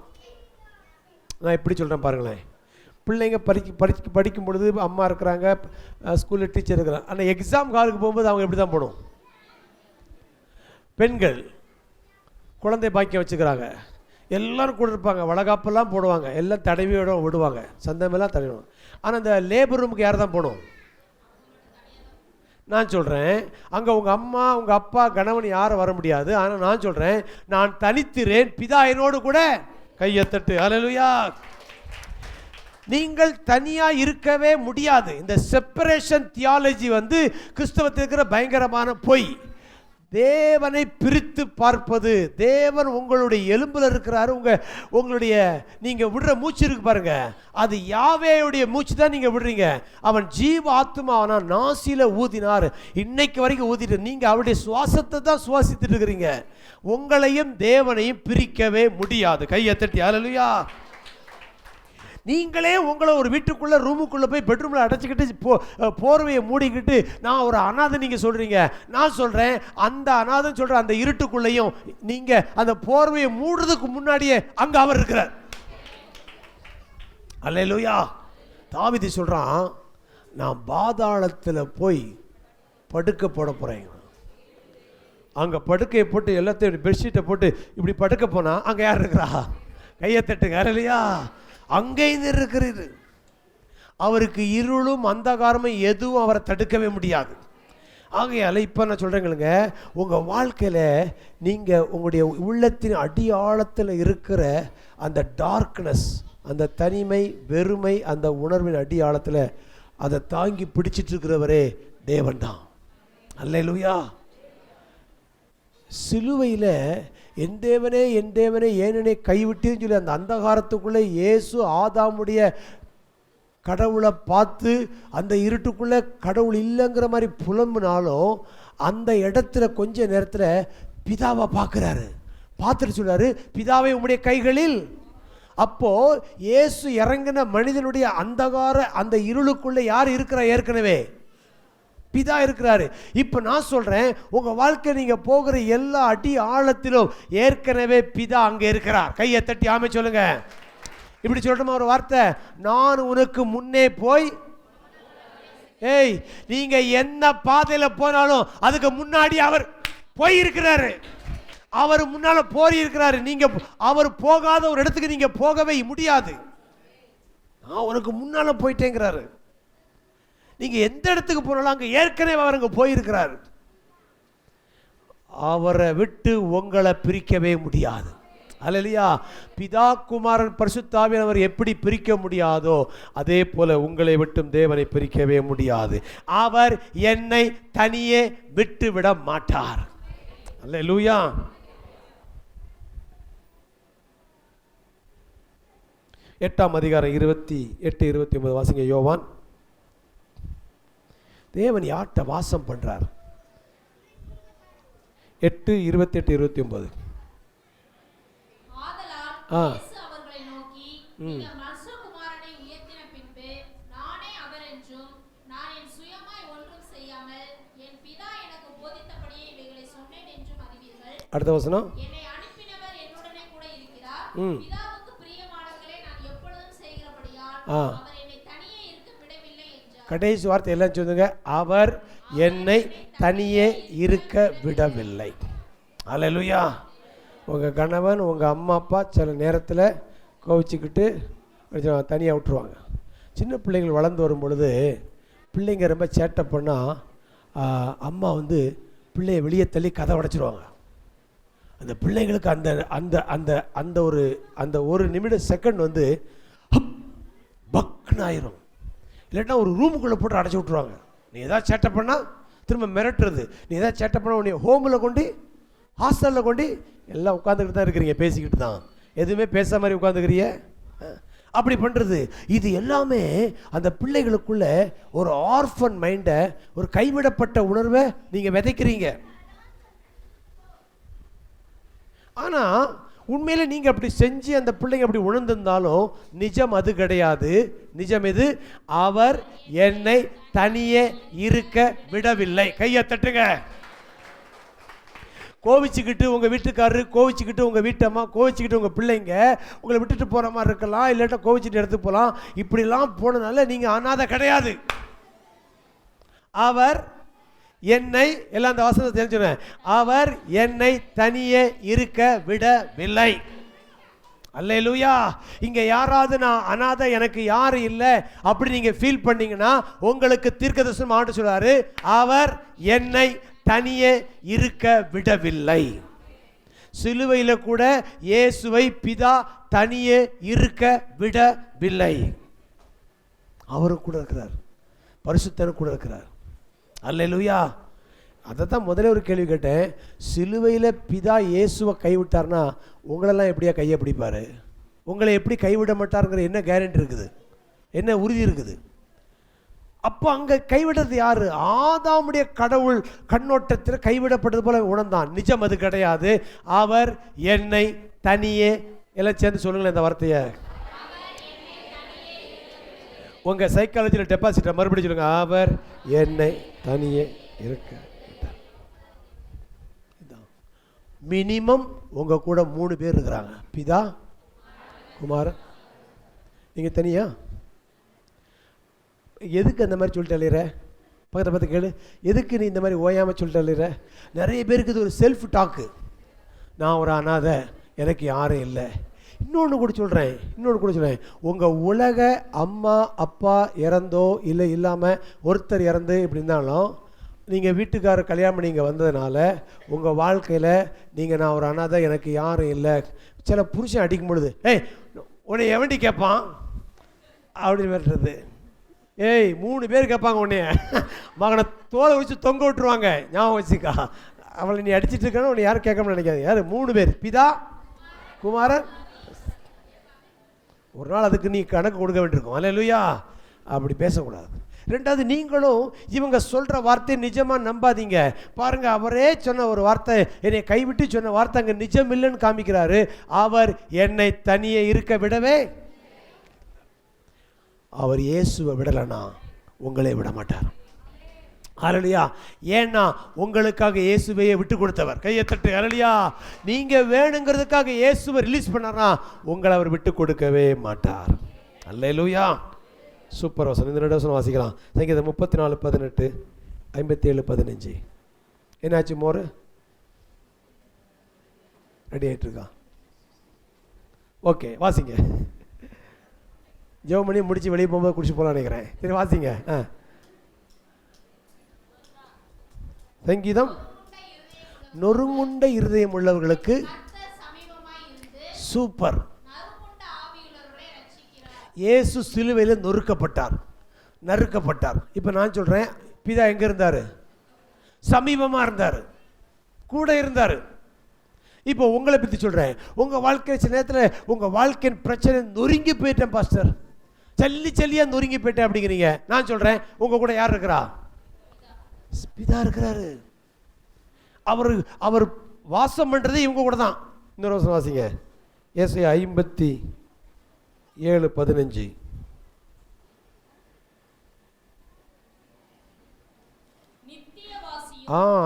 நான் எப்படி சொல்கிறேன் பாருங்களேன். பிள்ளைங்க படிக்கும் பொழுது அம்மா இருக்கிறாங்க, ஸ்கூலில் டீச்சர் இருக்கிறாங்க. ஆனால் எக்ஸாம் ஹாலுக்கு போகும்போது அவங்க எப்படி தான் போகணும்? பெண்கள் குழந்தை பாக்கியம் வச்சுக்கிறாங்க, எல்லோரும் கூட இருப்பாங்க, வளகாப்பெல்லாம் போடுவாங்க, எல்லாம் தடவியோட விடுவாங்க, சந்தமெல்லாம் தடவிடுவாங்க. ஆனால் இந்த லேபர் ரூமுக்கு யார் தான் போகணும்? நான் சொல்கிறேன், அங்கே உங்கள் அம்மா உங்கள் அப்பா கணவன் யாரும் வர முடியாது. ஆனால் நான் சொல்கிறேன், நான் தனித்திறேன், பிதா என்னோடு கூட கையத்தட்டு. அல்லேலூயா. நீங்கள் தனியாக இருக்கவே முடியாது. இந்த செப்பரேஷன் தியாலஜி கிறிஸ்தவத்தில் இருக்கிற பயங்கரமான பொய். தேவனை பிரித்து பார்ப்பது. தேவன் உங்களுடைய எலும்பில் இருக்கிறாரு. உங்களுடைய நீங்கள் விடுற மூச்சு இருக்கு பாருங்க, அது யாவேயுடைய மூச்சு தான் நீங்கள் விடுறீங்க. அவன் ஜீவ ஆத்மாவனா நாசியில் ஊதினார், இன்னைக்கு வரைக்கும் ஊதிட்டு நீங்கள் அவருடைய சுவாசத்தை தான் சுவாசித்துட்டு இருக்கிறீங்க. உங்களையும் தேவனையும் பிரிக்கவே முடியாது. கையை தட்டி அல்லேலூயா. நீங்களே உங்களை ஒரு வீட்டுக்குள்ளே ரூமுக்குள்ளே போய் பெட்ரூமில் அடைச்சிக்கிட்டு போர்வையை மூடிக்கிட்டு நான் ஒரு அநாதை நீங்கள் சொல்கிறீங்க. நான் சொல்கிறேன், அந்த அநாதன் சொல்கிற அந்த இருட்டுக்குள்ளேயும் நீங்கள் அந்த போர்வையை மூடுறதுக்கு முன்னாடியே அங்கே அவர் இருக்கிறார். அல்லேலூயா. தாவீது சொல்கிறான், நான் பாதாளத்தில் போய் படுக்க போட போகிறேன். அங்கே படுக்கையை போட்டு எல்லாத்தையும் பெட்ஷீட்டை போட்டு இப்படி படுக்க போனால் அங்கே யார் இருக்கிறா? கையை தட்டுங்க. அல்லேலூயா. அங்கே இருக்கிறது. அவருக்கு இருளும் அந்தகாரமும் எதுவும் அவரை தடுக்கவே முடியாது. ஆகையால் இப்போ நான் சொல்கிறேங்களுங்க, உங்கள் வாழ்க்கையில் நீங்கள் உங்களுடைய உள்ளத்தின் அடியாழத்தில் இருக்கிற அந்த டார்க்னஸ், அந்த தனிமை, வெறுமை, அந்த உணர்வின் அடியாழத்தில் அதை தாங்கி பிடிச்சிட்டு இருக்கிறவரே தேவன் தான். அல்லேலூயா. சிலுவையில் என் தேவனே என் தேவனே ஏனெனே கைவிட்டேன்னு சொல்லி அந்த அந்தகாரத்துக்குள்ளே இயேசு ஆதாமுடைய கடவுளை பார்த்து அந்த இருட்டுக்குள்ளே கடவுள் இல்லைங்கிற மாதிரி புலம்புனாலும் அந்த இடத்துல கொஞ்ச நேரத்தில் பிதாவை பார்க்குறாரு. பார்த்துட்டு சொல்றாரு, பிதாவை உம்முடைய கைகளில். அப்போ இயேசு இறங்கின மனிதனுடைய அந்தகார அந்த இருளுக்குள்ளே யார் இருக்கிறா? ஏற்கனவே பிதா இருக்கிறாரு. இப்போ நான் சொல்கிறேன், உங்கள் வாழ்க்கை நீங்கள் போகிற எல்லா அடி ஆழத்திலும் ஏற்கனவே பிதா அங்கே இருக்கிறார். கையை தட்டி ஆமை சொல்லுங்க. இப்படி சொல்லணுமா ஒரு வார்த்தை? நான் உனக்கு முன்னே போய். ஏய், நீங்கள் என்ன பாதையில் போனாலும் அதுக்கு முன்னாடி அவர் போயிருக்கிறாரு. அவர் முன்னால் போய் இருக்கிறாரு. நீங்கள் அவர் போகாத ஒரு இடத்துக்கு நீங்கள் போகவே முடியாது. நான் உனக்கு முன்னால் போயிட்டேங்கிறாரு. நீங்கள் எந்த இடத்துக்கு போனாலும் அங்கே ஏற்கனவே அவர் அங்கே போயிருக்கிறார். அவரை விட்டு உங்களை பிரிக்கவே முடியாது. அல்லேலூயா. பிதா குமாரன் பரிசுத்த ஆவியானவர் எப்படி பிரிக்க முடியாதோ அதே போல உங்களை விட்டும் தேவனை பிரிக்கவே முடியாது. அவர் என்னை தனியே விட்டு விட மாட்டார். அல்லேலூயா. எட்டாம் அதிகாரம் 28-29 வாசிங்க. யோவான். தேவன் யார்கிட்ட வாசம் பண்றார்? 8:28-29. அவர்களை நோக்கி, நீங்கள் மனுஷகுமாரனை உயர்த்தின பின்பு நானே அவர் என்றும் நான் என் சுயமாய் ஒன்றும் செய்யாமல் என் பிதா எனக்கு போதித்தபடியே இவைகளை சொன்னேன் என்றும் அறிவீர்கள். அடுத்த வசனம். என்னை அனுப்பினவர் என்னுடனே கூட இருக்கிறார். பிதாவுக்கு பிரியமானவர்களே நான் எப்பொழுதும் செய்கிறபடியால் அவர் என்னை தனியே இருக்க விடவில்லை என்றார். கடைசி வார்த்தை எல்லாம் சொல்லுங்க. அவர் என்னை தனியே இருக்க விடவில்லை. அல்லேலூயா. உங்கள் கணவன் உங்கள் அம்மா அப்பா சில நேரத்தில் கோவிச்சுக்கிட்டு தனியாக விட்டுருவாங்க. சின்ன பிள்ளைகள் வளர்ந்து வரும் பொழுது பிள்ளைங்க ரொம்ப சேட்டை பண்ணால் அம்மா பிள்ளையை வெளியே தள்ளி கதை உடைச்சிருவாங்க. அந்த பிள்ளைங்களுக்கு அந்த அந்த அந்த அந்த ஒரு அந்த ஒரு நிமிட செகண்ட் பக்குன்னு ஆயிரும். இல்லைன்னா ஒரு ரூமுக்குள்ளே போட்டு அடைச்சி விட்ருவாங்க. நீ எதாவது சேட்டை பண்ணால் திரும்ப மிரட்டுறது. நீ எதாவது சேட்டை பண்ணால் உன்னை ஹோமில் கொண்டு ஹாஸ்டலில் கொண்டு எல்லாம் உட்காந்துக்கிட்டு தான் இருக்கிறீங்க, பேசிக்கிட்டு தான், எதுவுமே பேச மாதிரி உட்காந்துக்கிறீங்க. அப்படி பண்ணுறது இது எல்லாமே அந்த பிள்ளைகளுக்குள்ள ஒரு ஆர்ஃபன் மைண்டை, ஒரு கைவிடப்பட்ட உணர்வை நீங்கள் விதைக்கிறீங்க. ஆனால் உண்மையில் நீங்கள் அப்படி செஞ்சு அந்த பிள்ளைங்க அப்படி உணர்ந்திருந்தாலும் நிஜம் அது கிடையாது. நிஜம் இது, அவர் என்னை தனியே இருக்க விடவில்லை. கையை தட்டுங்க. கோவிச்சுக்கிட்டு உங்கள் வீட்டுக்காரரு, கோவிச்சுக்கிட்டு உங்கள் வீட்டம்மா, கோவிச்சுக்கிட்டு உங்கள் பிள்ளைங்க உங்களை விட்டுட்டு போகிற மாதிரி இருக்கலாம், இல்லாட்டா கோவிச்சுட்டு எடுத்து போகலாம். இப்படிலாம் போனதுனால நீங்கள் அனாதை கிடையாது. அவர் என்னை, எல்லாம் அந்த வசனத்தை தெரிஞ்சுனேன், அவர் என்னை தனியே இருக்க விடவில்லை. அல்லேலூயா. இங்கே யாராவது நான் அனாதை, எனக்கு யாரும் இல்லை அப்படி நீங்கள் ஃபீல் பண்ணீங்கன்னா உங்களுக்கு தீர்க்கதரிசனம் ஆண்டு சொல்றாரு, அவர் என்னை தனியே இருக்க விடவில்லை. சிலுவையில் கூட இயேசுவை பிதா தனியே இருக்க விடவில்லை. அவரும் கூட இருக்கிறார், பரிசுத்தரும் கூட இருக்கிறார். அல்லேலூயா. அதை தான் முதல்ல ஒரு கேள்வி கேட்டேன். சிலுவையில் பிதா இயேசுவை கைவிட்டார்னா உங்களெல்லாம் எப்படியா கையை பிடிப்பார்? உங்களை எப்படி கைவிட மாட்டாருங்கிற என்ன கேரண்டி இருக்குது, என்ன உறுதி இருக்குது? அப்போ அங்கே கைவிடுறது யாரு? ஆதாமுடைய கடவுள் கண்ணோட்டத்தில் கைவிடப்பட்டது போல உணர்ந்தான். நிஜம் அது கிடையாது. அவர் என்னை தனியே, எல்லாம் சேர்ந்து சொல்லுங்களேன் இந்த வார்த்தையை. உங்கள் சைக்காலஜியில் டெபாசிட்டை மறுபடியும் சொல்லுங்க. அவர் என்னை தனியே இருக்க. மினிமம் உங்கள் கூட 3 பேர் இருக்கிறாங்க. பிதா, குமாரன், நீங்கள் தனியா? எதுக்கு அந்த மாதிரி சொல்லிட்டு அழிகிற? பக்கத்தை பார்த்து கேளு, எதுக்கு நீ இந்த மாதிரி ஓயாமல் சொல்லிட்டு அழிகிற? நிறைய பேருக்கு இது ஒரு செல்ஃப் டாக்கு. நான் ஒரு அனாதை, எனக்கு யாரும் இல்லை. இன்னொன்று கூட சொல்கிறேன், உங்கள் உலக அம்மா அப்பா இறந்தோ இல்லை இல்லாமல் ஒருத்தர் இறந்து இப்படி இருந்தாலும் நீங்கள் வீட்டுக்காரர் கல்யாணம் நீங்கள் வந்ததுனால உங்கள் வாழ்க்கையில் நீங்கள் நான் ஒரு அனாதை, எனக்கு யாரும் இல்லை. சில புருஷன் அடிக்கும் பொழுது, ஏய் உன்னை எவண்டி கேட்பான் அப்படின்னு வெட்டுறது. ஏய் 3 பேர் கேட்பாங்க உன்னைய, மகனை தோலை வச்சு தொங்க விட்டுருவாங்க. ஞாபகம் வச்சுக்கா, அவளை நீ அடிச்சிட்டு இருக்கணும், உன்னை யாரும் கேட்கணும்னு நினைக்காது. யார்? 3 பேர், பிதா, குமாரன். ஒரு நாள் அதுக்கு நீ கணக்கு கொடுக்க வேண்டியிருக்கும். அல்லேலூயா. அப்படி பேசக்கூடாது. ரெண்டாவது, நீங்களும் இவங்க சொல்கிற வார்த்தையை நிஜமாக நம்பாதீங்க. பாருங்கள், அவரே சொன்ன ஒரு வார்த்தை, என்னை கைவிட்டு சொன்ன வார்த்தை அங்கே நிஜம் இல்லைன்னு காமிக்கிறாரு. அவர் என்னை தனியே இருக்க விடவே. அவர் இயேசுவை விடலைன்னா உங்களே விட மாட்டார். அல்லேலூயா. ஏன்னா உங்களுக்காக இயேசுவையே விட்டு கொடுத்தவர். கையை தட்டு. அல்லேலூயா. நீங்கள் வேணுங்கிறதுக்காக இயேசுவை ரிலீஸ் பண்ணார்னா உங்களை அவர் விட்டு கொடுக்கவே மாட்டார். அல்லேலூயா. சூப்பர் வசனம். இந்த 2 வசனம் வாசிக்கலாம். சங்கீதம் 34:18, 57:15. என்னாச்சு? மோர் ரெடி ஆகிட்டு இருக்கா? ஓகே, வாசிங்க. ஜெபம் பண்ணி முடிச்சு வெளியே போகும்போது குடிச்சு போகலான்னு நினைக்கிறேன். சரி, வாசிங்க. சங்கீதம், நொறுங்குண்ட இருதயம் உள்ளவர்களுக்கு. சூப்பர். இயேசு சிலுவையில் நறுக்கப்பட்டார். இப்போ நான் சொல்கிறேன், பிதா எங்கே இருந்தார்? சமீபமாக இருந்தார், கூட இருந்தார். இப்போ உங்களை பற்றி சொல்கிறேன். உங்கள் வாழ்க்கை சில நேரத்தில் உங்கள் வாழ்க்கையின் பிரச்சனை நொறுங்கி போயிட்டேன் பாஸ்டர், சல்லியாக நொறுங்கி போயிட்டேன் அப்படிங்கிறீங்க. நான் சொல்கிறேன், உங்கள் கூட யார் இருக்கிறா? பிதா இருக்கிறாரு. அவர் வாசம் பண்ணுறது இவங்க கூட தான். இன்னொரு வருஷம் வாசிங்க. ஏசாயா 57:15.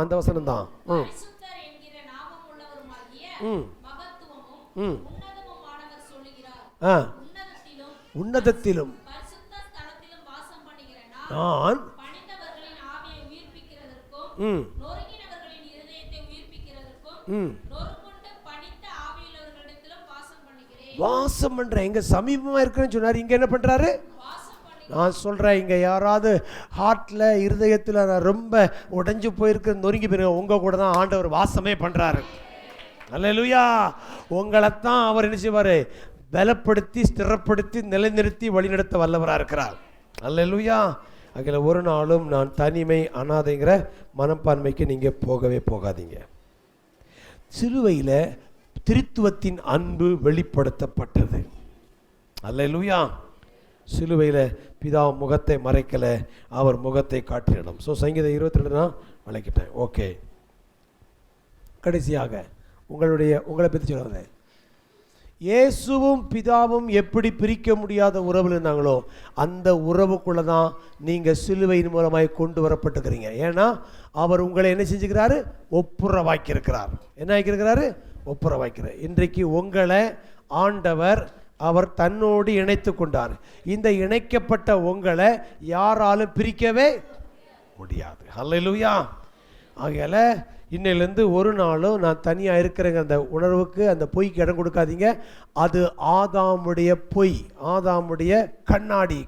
அந்த வசனம் தான். உன்னதத்திலும் நான் வாசம் பண்றேன். எங்க சமீபமா இருக்கிறேன்னு சொன்னார். இங்க என்ன பண்றாரு? நான் சொல்றேன், இங்க யாராவது ஹார்ட்ல, இருதயத்தில் நான் ரொம்ப உடைஞ்சு போயிருக்க, நொறுங்கி போயிருக்க, உங்க கூட தான் ஆண்டவர் வாசமே பண்றாரு. அல்லேலூயா. உங்களைத்தான் அவர் என்ன செய்வாரு? பலப்படுத்தி, ஸ்திரப்படுத்தி, நிலைநிறுத்தி வழிநடத்த வல்லவராக இருக்கிறார். அல்லேலூயா. அதில் ஒரு நாளும் நான் தனிமை, அனாதைங்கிற மனப்பான்மைக்கு நீங்கள் போகவே போகாதீங்க. சிலுவையில் திரித்துவத்தின் அன்பு வெளிப்படுத்தப்பட்டது. அல்லேலூயா. சிலுவையில் பிதா முகத்தை மறைக்கலை, அவர் முகத்தை காட்டினிடம். ஸோ சங்கீதம் 22 நான் வளைக்கிட்டேன். ஓகே, கடைசியாக உங்களை பற்றி சொல்கிறேன். இயேசுவும் பிதாவும் எப்படி பிரிக்க முடியாத உறவில் இருந்தாங்களோ அந்த உறவுக்குள்ளே தான் நீங்கள் சிலுவையின் மூலமாய் கொண்டு வரப்பட்டுக்கிறீங்க. ஏன்னா அவர் உங்களை என்ன செஞ்சுக்கிறாரு? ஒப்புரவாக்கியிருக்கிறார். என்ன ஆக்கியிருக்கிறாரு? ஒப்புரவாக்கிறார். இன்றைக்கு உங்களை ஆண்டவர் அவர் தன்னோடு இணைத்து கொண்டார். இந்த இணைக்கப்பட்ட உங்களை யாராலும் பிரிக்கவே முடியாது. ஹல்லேலூயா. ஆகையால் இன்னையிலேருந்து ஒரு நாளும் நான் தனியாக இருக்கிறேங்க அந்த உணர்வுக்கு, அந்த பொய்க்கு இடம் கொடுக்காதீங்க. அது ஆதாமுடைய பொய், ஆதாமுடைய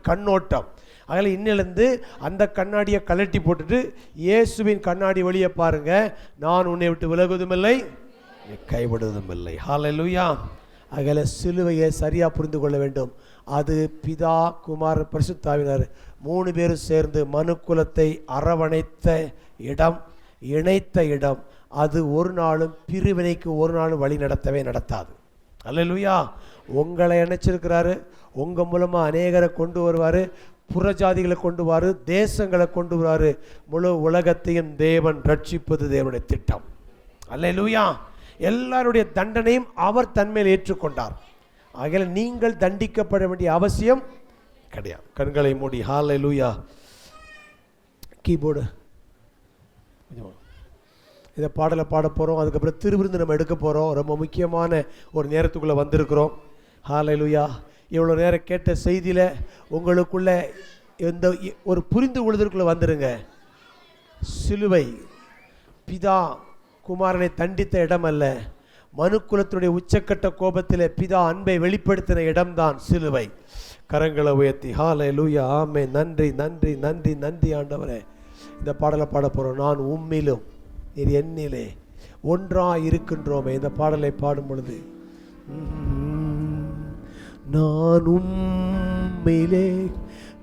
கண்ணோட்டம். அதில் இன்னிலேருந்து அந்த கண்ணாடியை கழட்டி போட்டுட்டு இயேசுவின் கண்ணாடி வழியை பாருங்கள். நான் உன்னை விட்டு விலகுவதுமில்லை, கைவிடுவதும் இல்லை. ஹல்லேலூயா. அதில் சிலுவையை சரியாக புரிந்து கொள்ள வேண்டும். அது பிதா, குமார், பரிசுத்தாவினர் 3 பேரும் சேர்ந்து மனுக்குலத்தை அரவணைத்த இடம், இணைத்த இடம். அது ஒரு நாளும் பிரிவினைக்கு ஒரு நாளும் வழி நடத்தாது. அல்லேலூயா. உங்களை இணைச்சிருக்கிறாரு. உங்கள் மூலமாக அநேகரை கொண்டு வருவார், புறஜாதிகளை கொண்டு வருவார், தேசங்களை கொண்டு வருவார். முழு உலகத்தையும் தேவன் ரட்சிப்பது தேவனுடைய திட்டம். அல்லேலூயா. எல்லாருடைய தண்டனையும் அவர் தன்மையில் ஏற்றுக்கொண்டார். ஆகையால் நீங்கள் தண்டிக்கப்பட வேண்டிய அவசியம் கிடையாது. கண்களை மூடி ஹல்லேலூயா. கீபோர்டு இதை பாடலை பாட போகிறோம். அதுக்கப்புறம் திருவிருந்து நம்ம எடுக்க போகிறோம். ரொம்ப முக்கியமான ஒரு நேரத்துக்குள்ளே வந்திருக்கிறோம். ஹல்லேலூயா. இவ்வளோ நேரம் கேட்ட செய்தியில் உங்களுக்குள்ள எந்த ஒரு புரிந்து கொள்வதற்குள்ளே வந்துடுங்க. சிலுவை பிதா குமாரனை தண்டித்த இடம் அல்ல. மனுக்குலத்தினுடைய உச்சக்கட்ட கோபத்தில் பிதா அன்பை வெளிப்படுத்தின இடம்தான் சிலுவை. கரங்களை உயர்த்தி ஹல்லேலூயா. ஆமே. நன்றி நன்றி நன்றி நன்றி ஆண்டவரே. இந்த பாடலை பாட போகிறோம். நான் உம்மிலும் நீர் என்னிலே ஒன்றாக இருக்கின்றோமே. இந்த பாடலை பாடும் பொழுது நான் உம்மிலே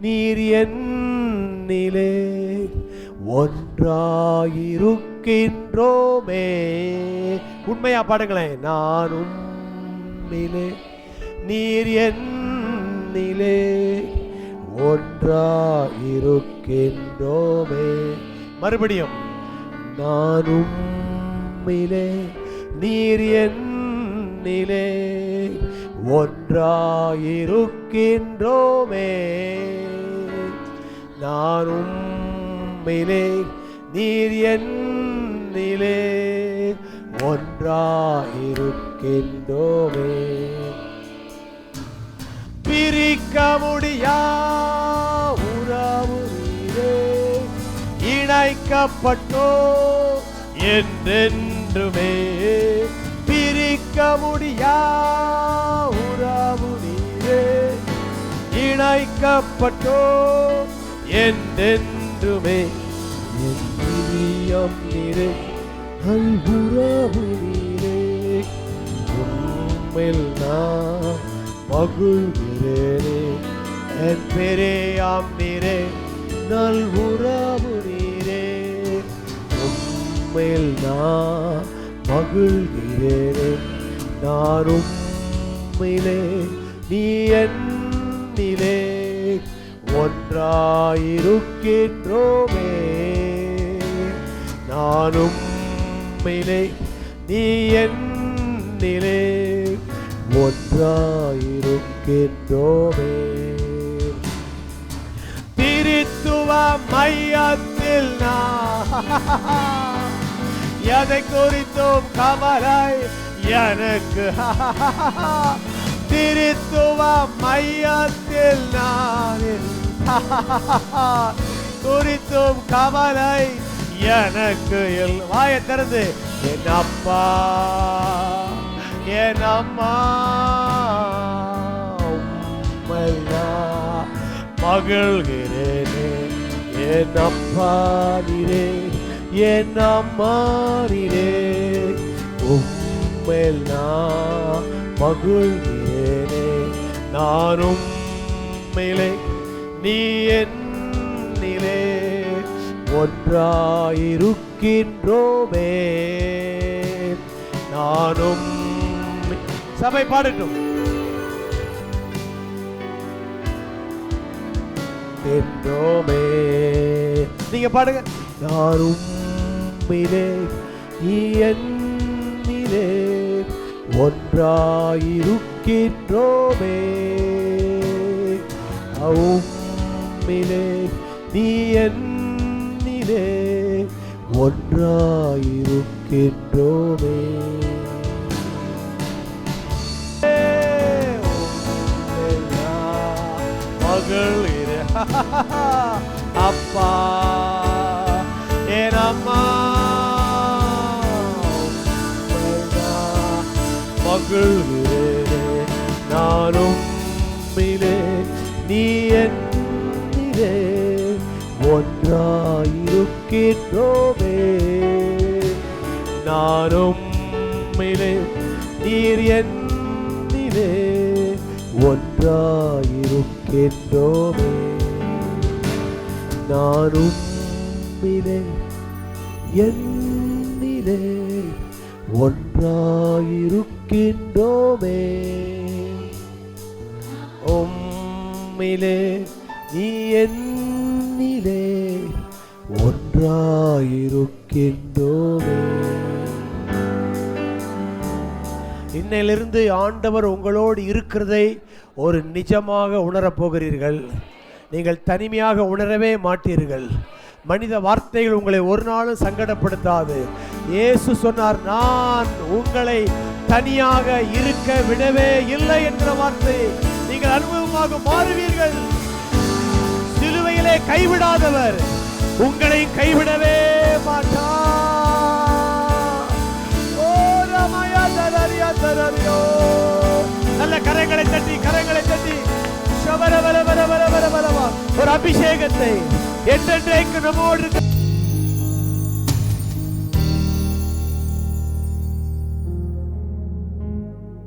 நீர் என்னிலே ஒன்றாயிருக்கின்றோமே. உண்மையா பாடுங்களேன். நான் உம்மிலே நீர் என்னிலே ஒன்றாயிருக்கின்றோமே. மறுபடியும் நான் உம்மிலே நீர் என்னிலே ஒன்றாயிருக்கின்றோமே. நான் உம்மிலே நீர் என்னிலே ஒன்றாயிருக்கின்றோமே. பிரிக்க முடியா உறவு நீரே, இணைக்கப்பட்டோ என்றென்றுமே. பிரிக்க முடியா உறவு நீரே, இணைக்கப்பட்டோ என்றென்றுமே. என் பிரியம் நீரே, அன்புறவு நீரே, உம்மில் நான் மகிழ்கிறேனே. என் பெரியாம் நீரே, நல்வுறவு நீரே, உம்மில் நான் மகிழ்கிறேனே. நான் உம்மிலே நீ என்னிலே ஒன்றாயிருக்கின்றோமே. நான் உம்மிலே நீ என்னிலே ஒன்றாயிருக்கின்றோமே. திருத்துவ மையத்தில் நான் எதை குறித்தும் கவலை எனக்கு. திருத்துவ மையத்தில் நான் குறித்தும் கவலை எனக்கு. வாயை திறந்து என் அப்பா என் அம்மா உம்மைதான் மகிழ்கிறேனே. என் அப்பா நீரே, என் அம்மா நீரே, உம்மையில் நான் மகிழ்கிறேனே. நான் உம்மிலே நீ என்னிலே ஒன்றாயிருக்கின்றோமே. நானும் சபை பாடட்டும். என்றோமே நீங்க பாடுங்க. நான் உம்மிலே நீ என்னிலே ஒன்றாயிருக்கின்றோமே. உம்மிலே நீ என்னிலே ஒன்றாயிருக்கின்றோமே. மகளே அப்பா என் அம்மா மகளே நானும் மிலே நீ என்னிலே ஒன்றாயிருக்கின்றோமே. நானும் மிலே நீர் என்னிலே ஒன்றாயிருக்கின்றோமே. நானும் மிலே என்னிலே ஒன்றாயிருக்கின்றோமே. உம்மிலே நீ என்னிலே ஒன்றாயிருக்கின்றோமே. இன்னையிலிருந்து ஆண்டவர் உங்களோடு இருக்கிறதை ஒரு நிஜமாக உணரப் போகிறீர்கள். நீங்கள் தனிமையாக உணரவே மாட்டீர்கள். மனித வார்த்தைகள் உங்களை ஒரு நாளும் சங்கடப்படுத்தாது. இயேசு சொன்னார், நான் உங்களை தனியாக இருக்க விடவே இல்லை என்ற வார்த்தை நீங்கள் அனுபவமாக மாறுவீர்கள். சிலுவையிலே கைவிடாதவர் உங்களை கைவிடவே மாட்டார். ஓ ரமயா தரரியா தரரியோ. நல்ல கரங்களை தட்டி ஒரு அபிஷேகத்தை என்றென்றைக்கு நம்மோடு